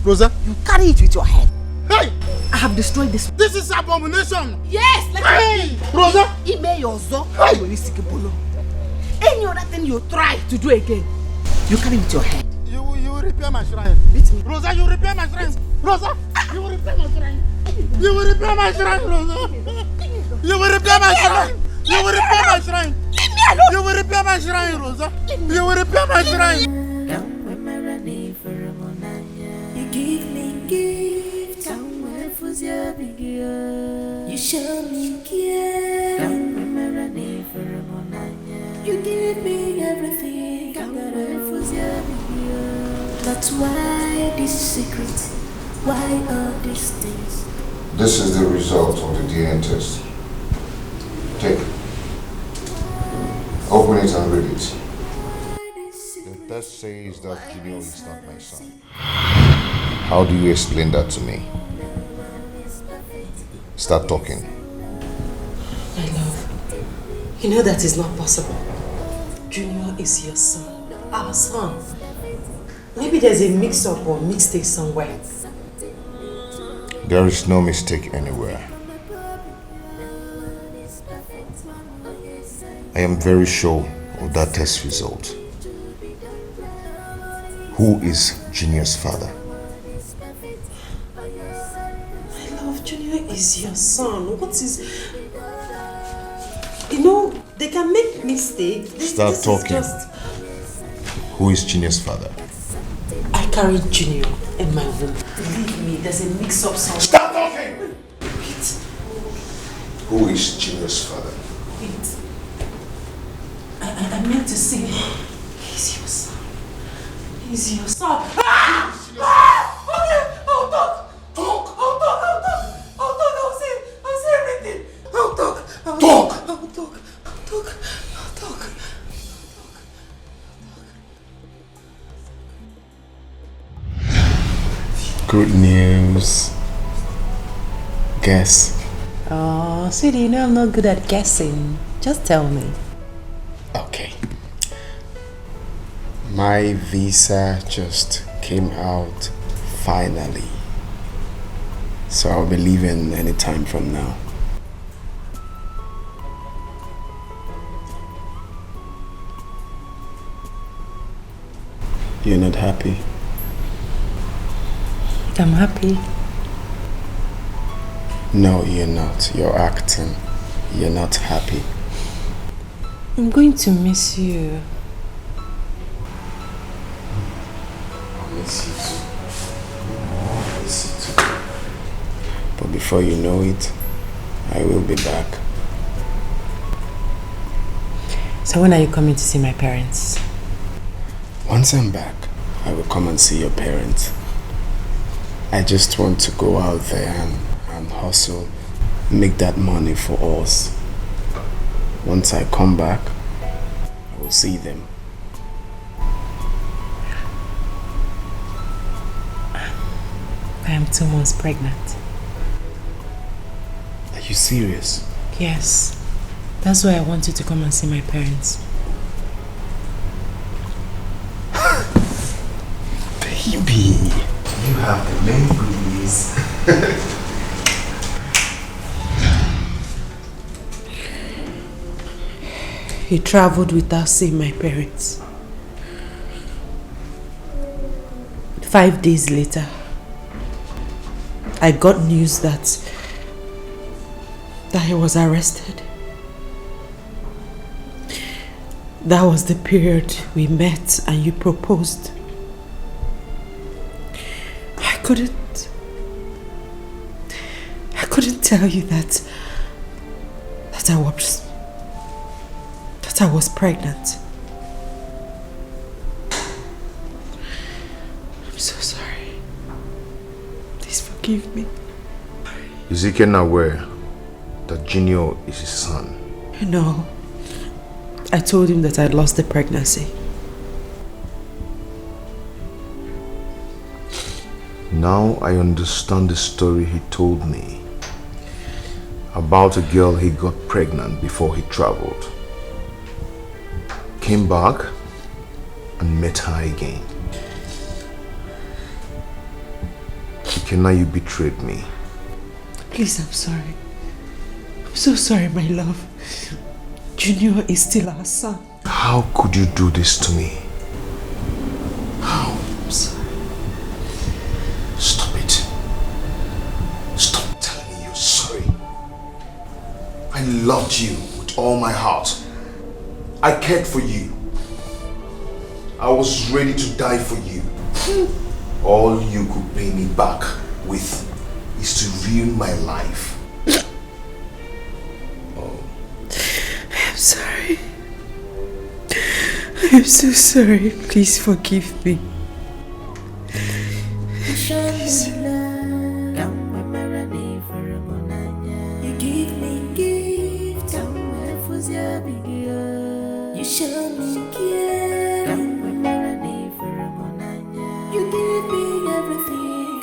Rosa, you carry it with your head. Hey! I have destroyed this. This is abomination. Yes, let me. Rosa, any other thing you try to do again, you carry it with your head. You will repair my shrine. Beat me. Rosa, you repair my shrine. Rosa, you will repair my shrine. You will repair my shrine, Rosa. You will repair my shrine. You will repair my shrine. Leave me alone. You will repair my shrine, Rosa. You will repair my shrine. You give me gifts, you show me care. You give me everything. That's why this secret, why all these things. This is the result of the DNA test. Take it. Open it and read it. The test says that Gideon is not my son. How do you explain that to me? Start talking. My love, you know that is not possible. Junior is your son, our son. Maybe there's a mix-up or mistake somewhere. There is no mistake anywhere. I am very sure of that test result. Who is Junior's father? My love, Junior is your son. What is... You know, they can make mistakes. Start talking. Who is Junior's father? I carried Junior in my womb. Believe me, there's a mix-up somewhere. Stop talking! Wait. Who is Junior's father? Wait. I meant to say, he's your son. He's your son. Okay, I'll talk. I'll say everything. I'll talk. Good news. Guess. Oh, sweetie, you know I'm not good at guessing. Just tell me. Okay. My visa just came out finally. So I'll be leaving any time from now. You're not happy? I'm happy. No, you're not. You're acting. You're not happy. I'm going to miss you. I'll miss you too. I'll miss you too. But before you know it, I will be back. So when are you coming to see my parents? Once I'm back, I will come and see your parents. I just want to go out there and hustle, make that money for us. Once I come back, I will see them. I am 2 months pregnant. Are you serious? Yes. That's why I want you to come and see my parents. Baby, you have the main goodies. He traveled without seeing my parents. 5 days later, I got news that that he was arrested. That was the period we met and you proposed. I couldn't tell you that I was pregnant. I'm so sorry. Please forgive me. Is Ike aware that Junior is his son? No. I told him that I'd lost the pregnancy. Now I understand the story he told me about a girl he got pregnant before he traveled. Came back and met her again. Now you betrayed me. Please, I'm sorry. I'm so sorry, my love. Junior is still our son. How could you do this to me? How? I'm sorry. Stop it. Stop telling me you're sorry. I loved you with all my heart. I cared for you. I was ready to die for you. All you could pay me back with is to ruin my life. Oh. I'm sorry. I'm so sorry. Please forgive me. Please. You give me gifts, you show me care. You give me everything,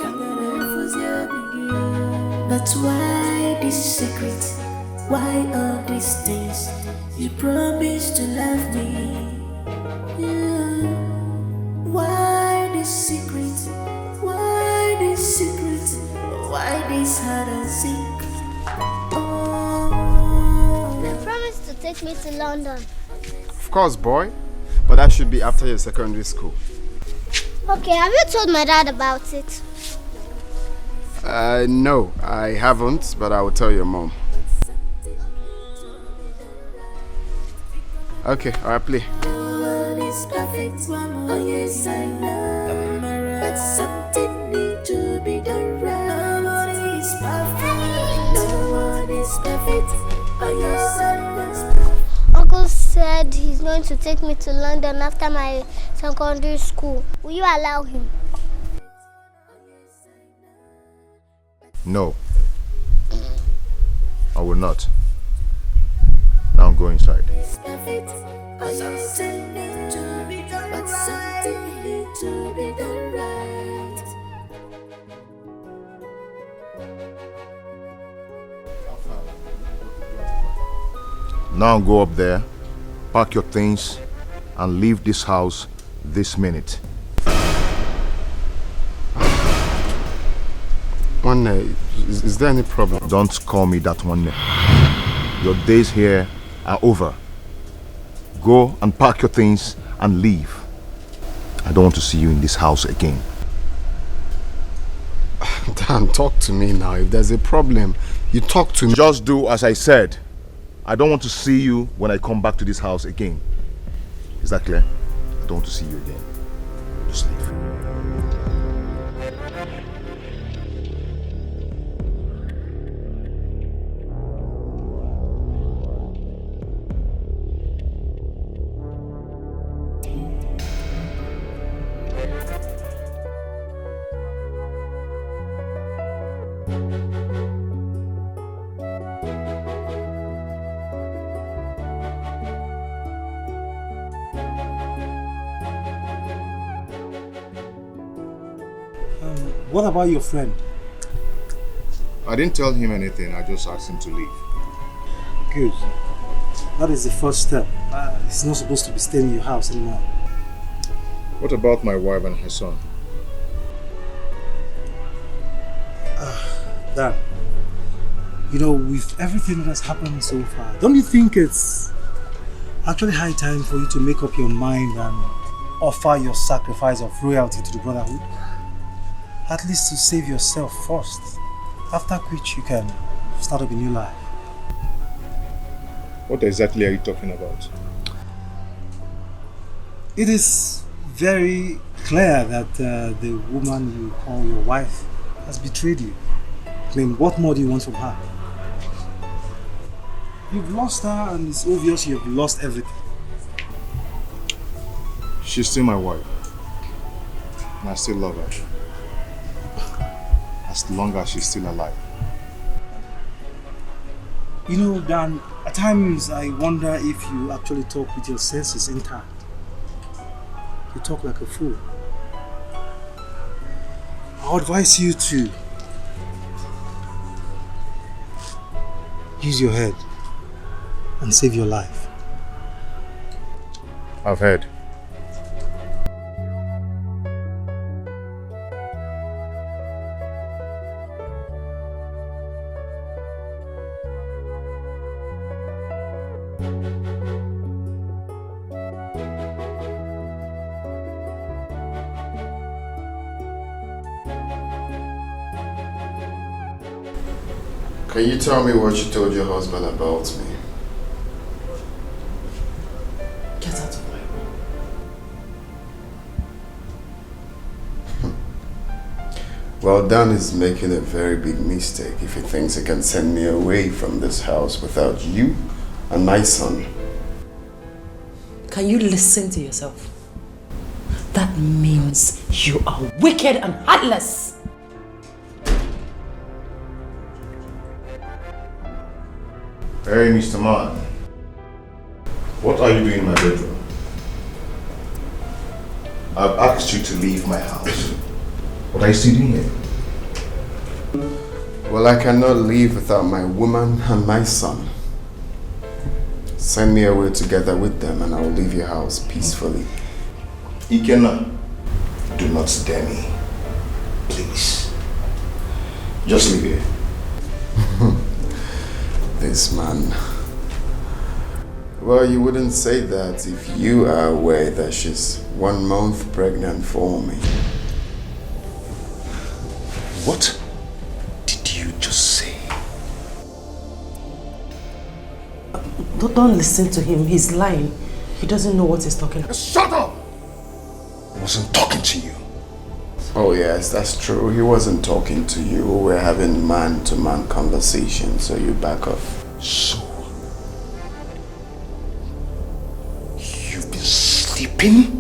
but why this secret? Why all these things? You promised to love me. Why this secret? Why this secret? Why this hide and seek? You promised to take me to London. Of course, boy. But that should be after your secondary school. Okay, have you told my dad about it? No, I haven't, but I will tell your mom. Okay, alright, play. Is perfect, oh yes I know, but something needs to be done right. Nobody is perfect, no one is perfect, oh yes I know. Uncle said he's going to take me to London after my secondary school. Will you allow him? No. I will not. Now go inside. It's perfect, oh yes I know, but something needs to be done right. Now go up there, pack your things, and leave this house this minute. One, is there any problem? Don't call me that one. Your days here are over. Go and pack your things and leave. I don't want to see you in this house again. Dan, talk to me now. If there's a problem, you talk to me. Just do as I said. I don't want to see you when I come back to this house again. Is that clear? I don't want to see you again. Just leave. What about your friend? I didn't tell him anything. I just asked him to leave. Good. That is the first step. He's not supposed to be staying in your house anymore. What about my wife and her son? Dad, you know, with everything that has happened so far, don't you think it's actually high time for you to make up your mind and offer your sacrifice of royalty to the brotherhood? At least to save yourself first, after which you can start up a new life. What exactly are you talking about? It is very clear that the woman you call your wife has betrayed you. I mean, what more do you want from her? You've lost her and it's obvious you've lost everything. She's still my wife. And I still love her. As long as she's still alive. You know, Dan, at times I wonder if you actually talk with your senses intact. You talk like a fool. I advise you to use your head and save your life. I've heard. Can you tell me what you told your husband about me? Get out of my way. Well, Dan is making a very big mistake if he thinks he can send me away from this house without you and my son. Can you listen to yourself? That means you are wicked and heartless. Hey, Mr. Man. What are you doing in my bedroom? I've asked you to leave my house. What are you still doing here? Well, I cannot leave without my woman and my son. Send me away together with them and I will leave your house peacefully. Ikenna, do not dare me. Please. Just leave here. This man. Well, you wouldn't say that if you are aware that she's 1 month pregnant for me. What did you just say? Don't listen to him. He's lying. He doesn't know what he's talking about. Shut up! I wasn't talking to you. Oh yes, that's true. He wasn't talking to you. We're having man-to-man conversation, so you back off. So, you've been sleeping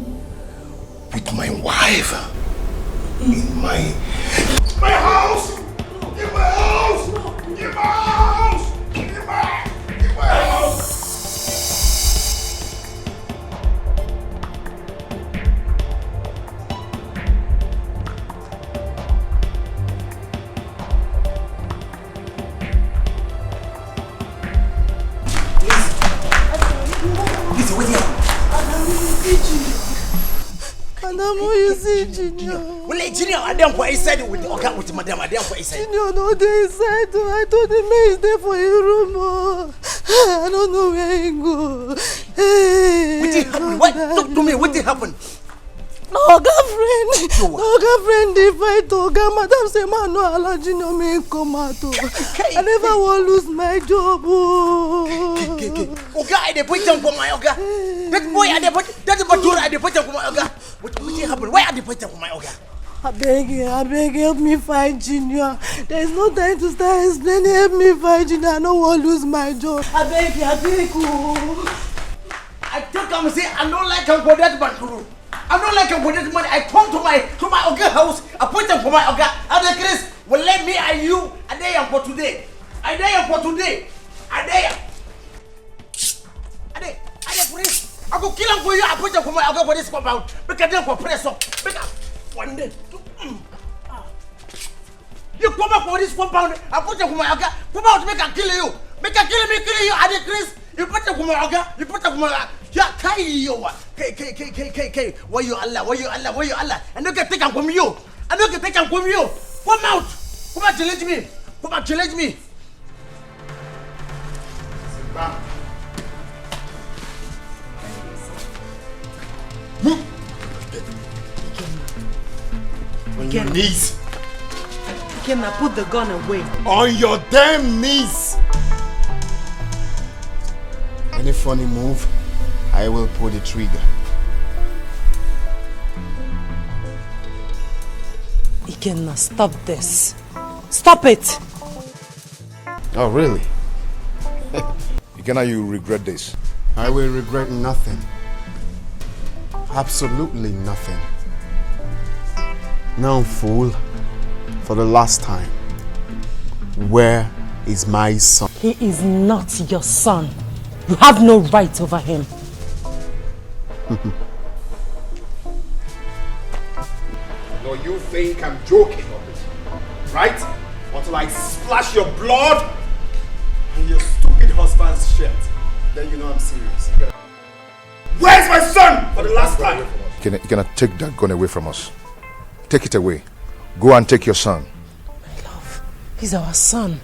with my wife in my house! In my house! In my house! In my house! Adamu, you see Junior. Well, Junior, I don't what I said with the account with Madam. I don't what I said. Junior, no, they said I told him he's there for your room. I don't know where he go. Hey, what did happen? What? Talk to me. What did happen? No, girlfriend. No, girlfriend. If I told her, Madam say, man, no, Allah, Junior, me come out. I never want to lose my job. Oga, I dey put them for my Oga. That boy, I dey put. That Batura, I dey put them for my Oga. What did happen? Why are they put them for my Oga? I beg, help me find Junior. There is no time to start explaining. Help me find Junior. I don't want to lose my job. I beg. I think I'm saying I don't like him for that bankuru. I don't like him for that money. I come to my Oga house. I put them for my Oga. And the Chris will let me and you. I dare you for today. I dare you for today. I dare you. I dare Chris. I go kill him for you. I put them for my Oga for this compound. Make a deal for press up. Make up. One day. You come up for this compound. I put them for my Oga. Come out, make a kill you. Make a kill me, kill you. I dare Chris. You put them for my Oga. You put them for my yeah, K. Why you Allah? I don't get taken from you. I don't get taken from you. Come out. Come out, challenge me. Come out, challenge me. On your knees. Can I put the gun away? On your damn knees. Any funny move, I will pull the trigger. Ikenna, stop this. Stop it! Oh, really? Ikenna, you regret this. I will regret nothing. Absolutely nothing. Now, fool, for the last time, where is my son? He is not your son. You have no right over him. No, you think I'm joking, right? Until I splash your blood in your stupid husband's shirt. Then you know I'm serious. Where's my son for the last time? You cannot take that gun away from us. Take it away. Go and take your son. My love, he's our son.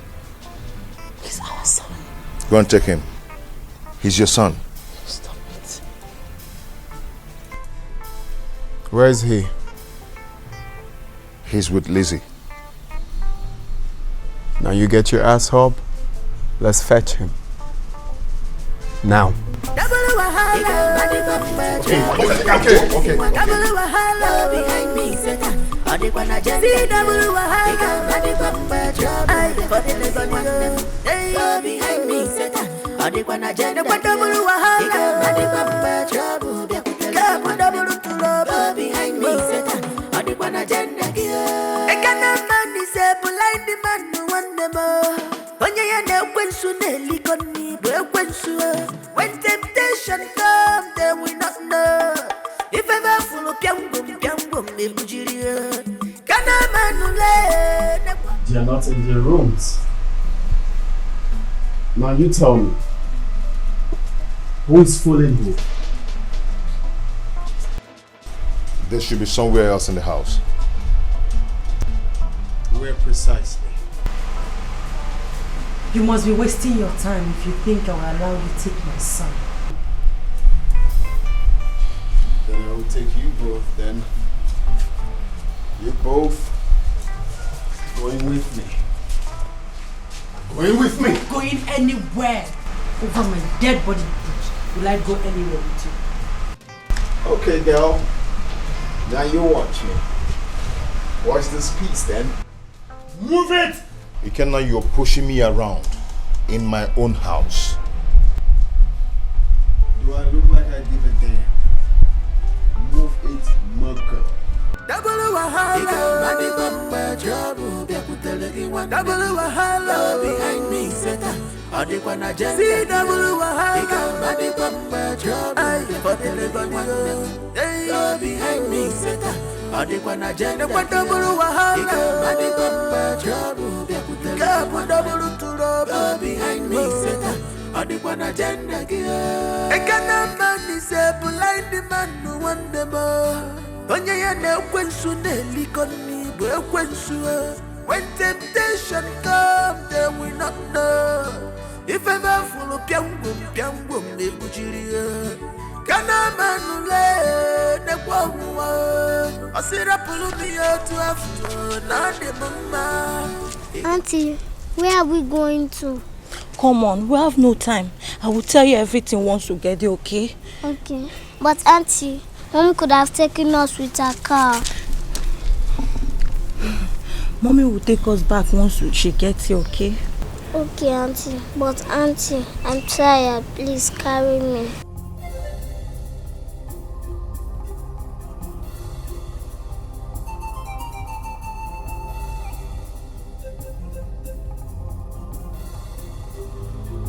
He's our son. Go and take him. He's your son. Stop it. Where is he? He's with Lizzie. Now you get your ass up. Let's fetch him. Now. Okay. Behind me, Satan. When temptation comes, they will not know. If ever full of they are not in their rooms. Now you tell me, who is fooling who? They should be somewhere else in the house. Where precisely? You must be wasting your time if you think I will allow you to take my son. Then I will take you both then. You both going with me. Going with me. Going anywhere over my dead body. Will I go anywhere with you? Okay, girl. Now you watch me. Watch this piece then. Move it! Ikenna, you're pushing me around in my own house. Do I look like I give a damn? Move it, mugger. Double wahala, double wahala behind me, Satan. See double wahala, behind me, Satan. Double wahala, behind me, Satan. I cannot man is a blind man no one the more. When temptation comes, they will not know. If ever full of piang boom, they put you. Can a man lay the woman? I said, I pull me out to have not the mama. Auntie, where are we going to? Come on, we have no time. I will tell you everything once we get there, okay? Okay. But Auntie, Mom could have taken us with her car. Mommy will take us back once she gets here, okay? Okay, Auntie. But Auntie, I'm tired. Please carry me.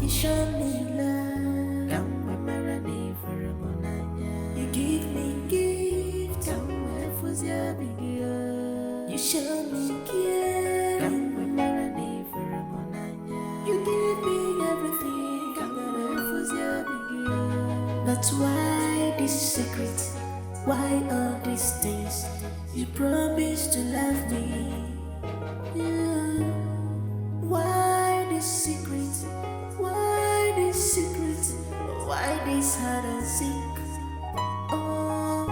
You show me love, you give me gifts, you show me care, you give me everything, but why this secret, why all these things, you promise to love me, yeah. Why this secret? Why this secret? Why this hide and seek? Oh,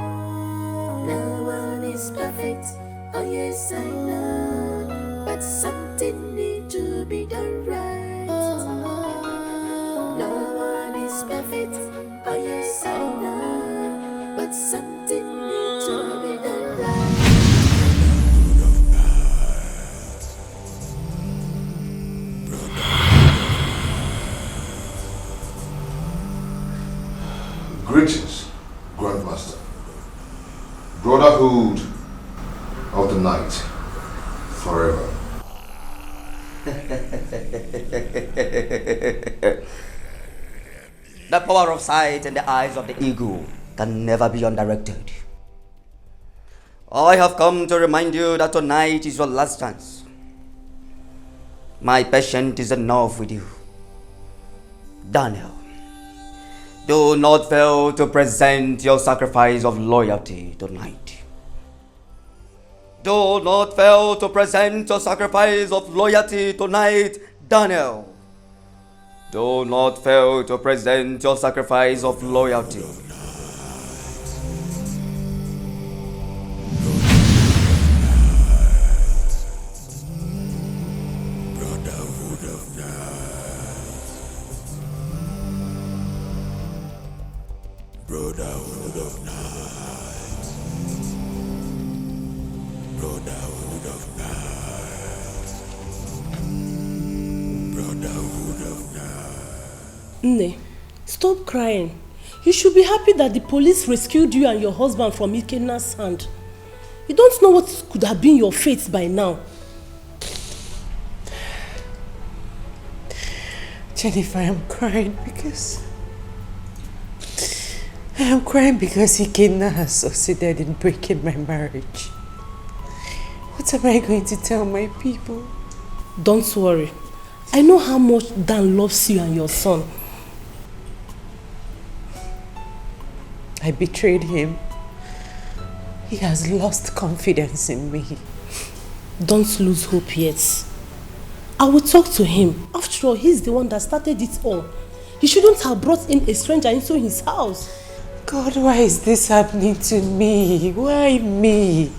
no one is perfect. Oh yes, I know. But something needs to be done right. Oh, no one is perfect. Oh yes, I know. But something needs to be done right. Greetings, Grandmaster. Brotherhood of the night, forever. The power of sight in the eyes of the ego can never be undirected. I have come to remind you that tonight is your last chance. My patience is enough with you. Daniel, do not fail to present your sacrifice of loyalty tonight. Do not fail to present your sacrifice of loyalty tonight, Daniel. Do not fail to present your sacrifice of loyalty. Brotherhood of night. Brotherhood of night. Brotherhood of night. Nne, stop crying. You should be happy that the police rescued you and your husband from Ikenna's hand. You don't know what could have been your fate by now. Jennifer, I'm crying because Ikenna has succeeded in breaking my marriage. What am I going to tell my people? Don't worry. I know how much Dan loves you and your son. I betrayed him. He has lost confidence in me. Don't lose hope yet. I will talk to him. After all, he's the one that started it all. He shouldn't have brought in a stranger into his house. God, why is this happening to me? Why me?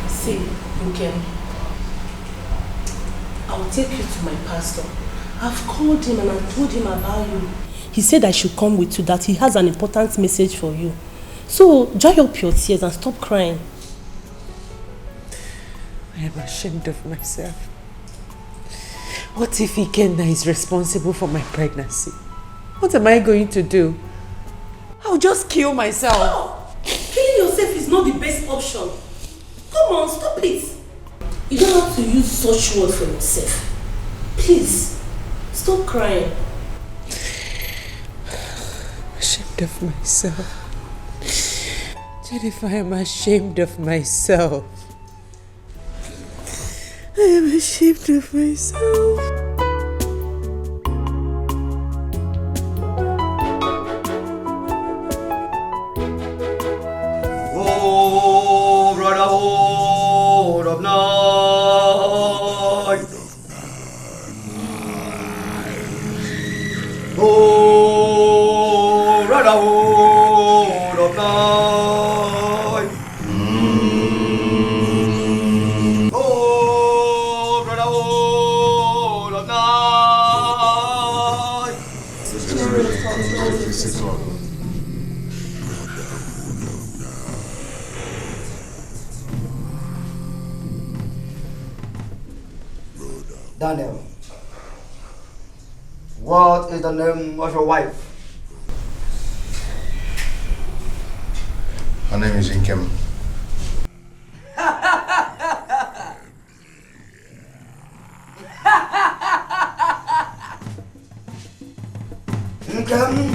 See, Nkem, I will take you to my pastor. I've called him and I told him about you. He said I should come with you, that he has an important message for you. So, dry up your tears and stop crying. I am ashamed of myself. What if Ikenna is responsible for my pregnancy? What am I going to do? I'll just kill myself. No! Killing yourself is not the best option. Come on, stop it. You don't have to use such words for yourself. Please, stop crying. I'm ashamed of myself. Jennifer, I'm ashamed of myself. I am ashamed of myself. Oh, brotherhood of night. Oh, brotherhood of night. Oh, brotherhood of night. Daniel, what is the name of your wife? Her name is Nkem. Nkem?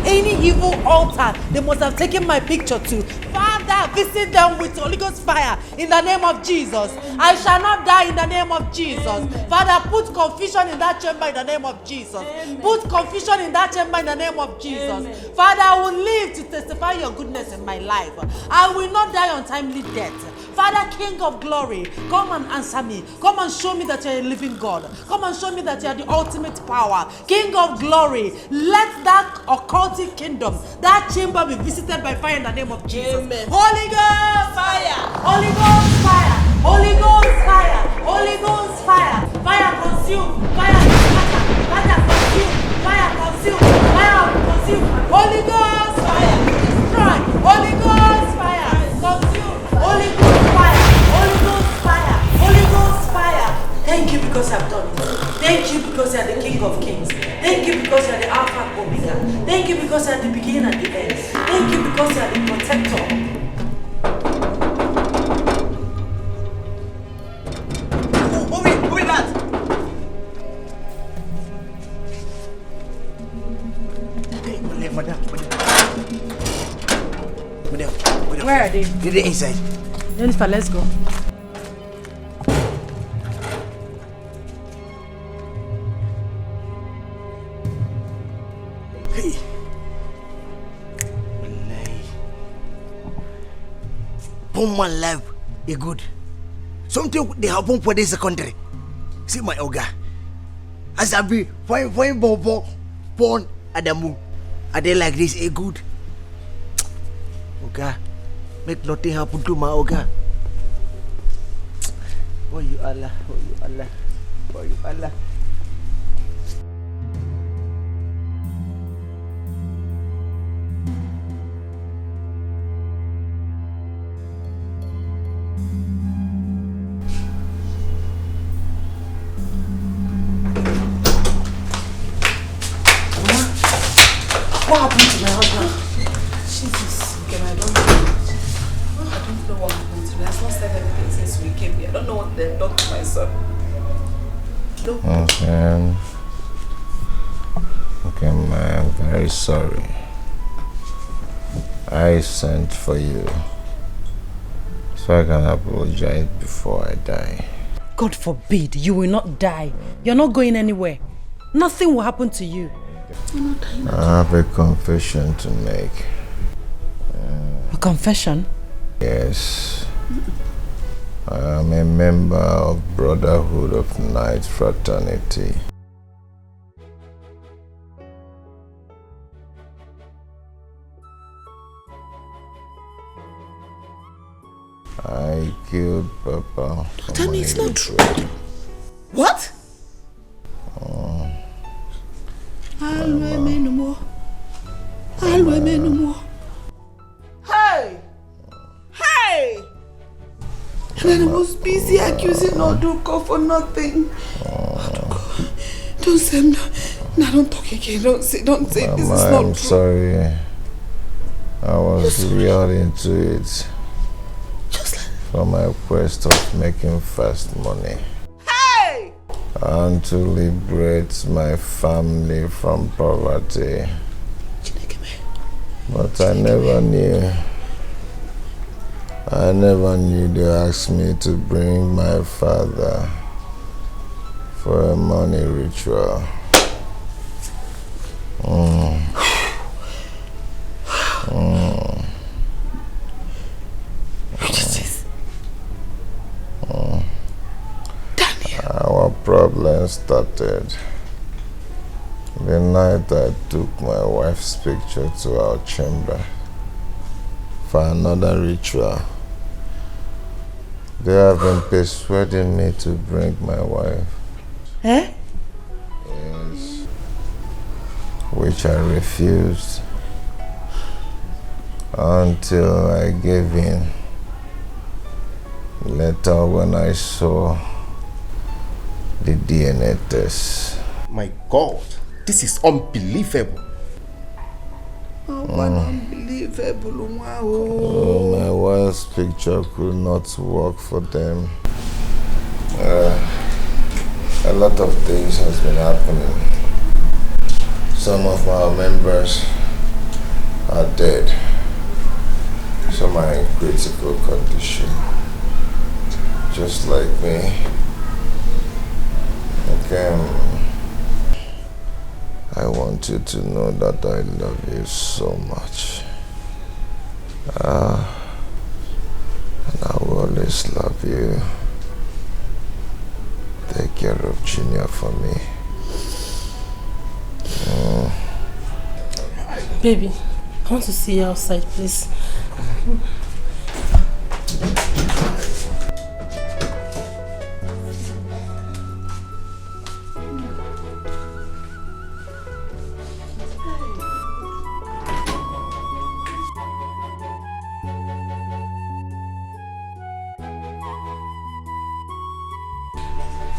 Any evil altar, they must have taken my picture too. Father, visit them with Holy Ghost fire in the name of Jesus. I shall not die in the name of Jesus. Father, put confusion in that chamber in the name of Jesus. Put confusion in that chamber in the name of Jesus. Father, I will live to testify your goodness in my life. I will not die untimely death. Father, King of glory, come and answer me. Come and show me that you are a living God. Come and show me that you are the ultimate power. King of glory, let that occultic kingdom, that chamber be visited by fire in the name of Jesus. Amen. Holy Ghost fire! Holy Ghost fire! Holy Ghost fire! Holy Ghost fire! Fire consume! Fire scatter! Fire consume! Fire consume! Fire consume! Holy Ghost fire! Destroy! Holy Ghost fire! Consume! Holy Ghost fire! Holy Ghost fire! Holy Ghost fire! Thank you because I've done it. Thank you because you are the King of Kings. Thank you because you are the Alpha and Omega. Thank you because you are the beginning and the end. Thank you because you are the protector. Who is that? Hey, madam. Where are they? They're inside. Jennifer, let's go. Hey. Poor man life is good. Something they happen for this country. See my Oga. As I be fine born Adamu. Are they like this a good? Oga, make nothing happen to my Oga. Oh you Allah, oh you Allah, oh you Allah. What happened to my husband? Jesus, okay, I don't know what happened to me. I've not said anything since we came here. I don't know what they've done to my son. No. Okay, I'm very sorry. I sent for you so I can apologize before I die. God forbid, you will not die. You're not going anywhere. Nothing will happen to you. I have a confession to make. A confession? Yes. I am a member of Brotherhood of Night Fraternity. I killed Papa. Tell me it's not true. What? I'll remain no more. I'll remain no more. Hey! Hey! And then I was busy accusing Oduko for nothing. Oduko, don't say no. No, don't talk again. Don't say Mama, this is not true. I'm sorry. I was real into it. Just like for my quest of making fast money. Hey! And to liberate my family from poverty. But I never knew they asked me to bring my father for a money ritual. Our problem started the night I took my wife's picture to our chamber for another ritual. They have been persuading me to bring my wife. Eh? Yes. Which I refused until I gave in. Later when I saw the DNA test. My God, this is unbelievable. Unbelievable. Wow. Oh, my wife's picture could not work for them. A lot of things has been happening. Some of our members are dead. Some are in critical condition, just like me. Again, I want you to know that I love you so much. And I will always love you. Take care of Junior for me. Baby, I want to see you outside, please.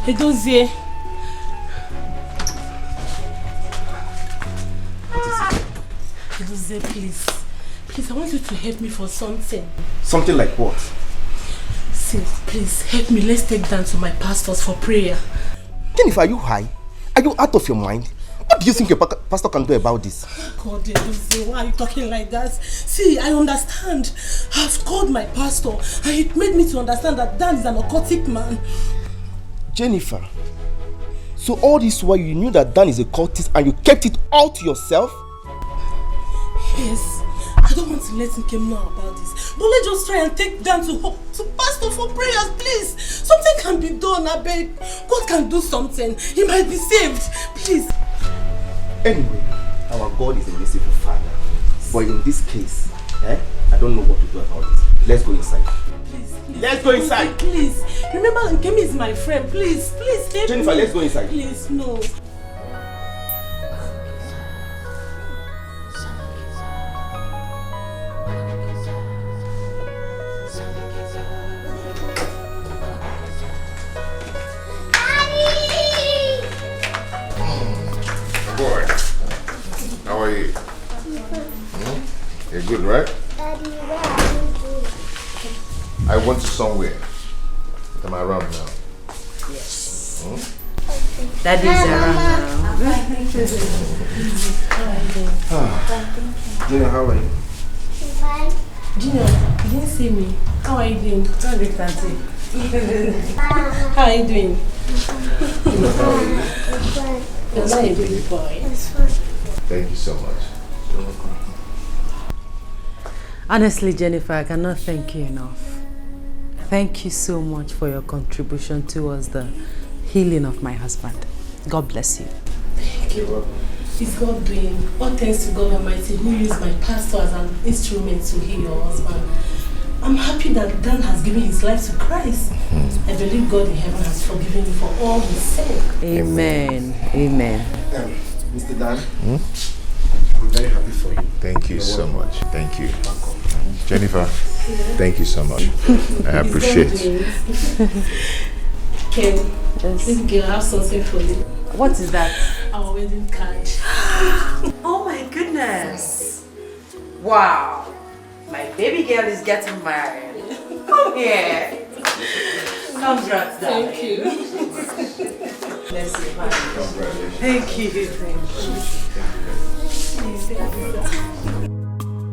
Edozie. Edozie, please. Please, I want you to help me for something. Something like what? See, please, help me. Let's take down to my pastors for prayer. Jennifer, are you high? Are you out of your mind? What do you think your pastor can do about this? God, Edozie, why are you talking like that? See, I understand. I've called my pastor and it made me to understand that Dan is an occultic man. Jennifer, so all this while you knew that Dan is a cultist and you kept it all to yourself? Yes, I don't want to let him know about this. But let's just try and take Dan to pastor for prayers, please. Something can be done, I beg. God can do something. He might be saved, please. Anyway, our God is a merciful Father. But in this case, I don't know what to do about this. Let's go inside. Please. Let's go inside. Please. Remember, Nkemi is my friend. Please help Jennifer, me. let's go inside. Please, no. Boy, how are you? You're good, right? Daddy, where are you going? I went to somewhere. Am I around now? Yes. Daddy's around Junior, how are you? Fine. Junior, you didn't see me. How are you doing? How are you doing? You're not a baby boy. Thank you so much. You're welcome. Honestly, Jennifer, I cannot thank you enough. Thank you so much for your contribution towards the healing of my husband. God bless you. Thank you. It's God doing. All thanks to God Almighty who used my pastor as an instrument to heal your husband. I'm happy that Dan has given his life to Christ. I believe God in heaven has forgiven me for all his sin. Amen. Amen. Mr. Dan, I'm very happy for you. Thank you so much. Thank you. Jennifer, thank you so much. I appreciate it. Ken, this girl have something for you. What is that? Our wedding card. Oh my goodness. Wow. My baby girl is getting married. Come here. Congrats, darling. Thank you. Bless you, honey. Congratulations. Thank you.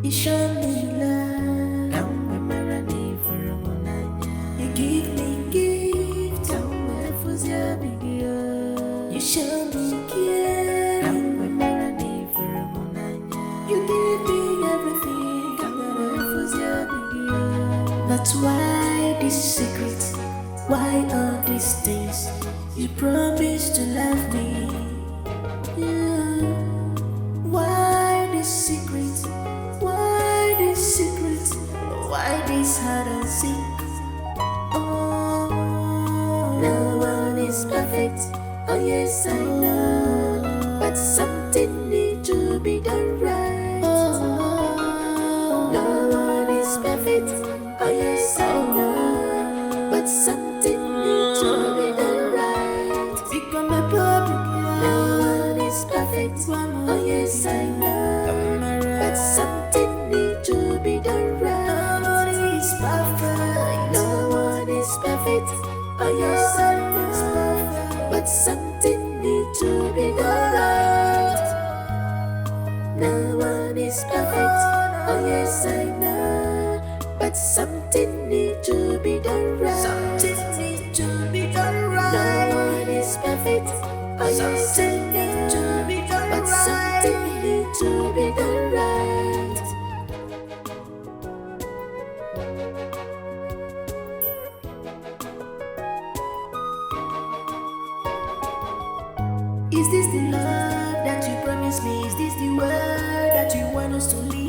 You show me love, I'm ready for a moment. You give me gift, you show me care, I'm ready for a moment. You give me everything, that's why this secret, why all these things. You promised to love me. Why this secret? Why this secret? Why this hide and seek? Oh, no one is perfect. Oh yes, I know, but something needs to be done right. Oh, no one is perfect. Oh yes, I know, but something needs to be done right. Become a problem. No one is perfect. Oh yes, I know, but something needs to be done right. No one is perfect. No one is perfect. Oh yes, I know, but something needs to be done right. No one is perfect. Oh yes, I know, but something needs to be done right. Something needs to be done right. No one is perfect, but something needs to be done right. But something needs to be done right. Is this the love that you promised me? Is this the word that you want us to live?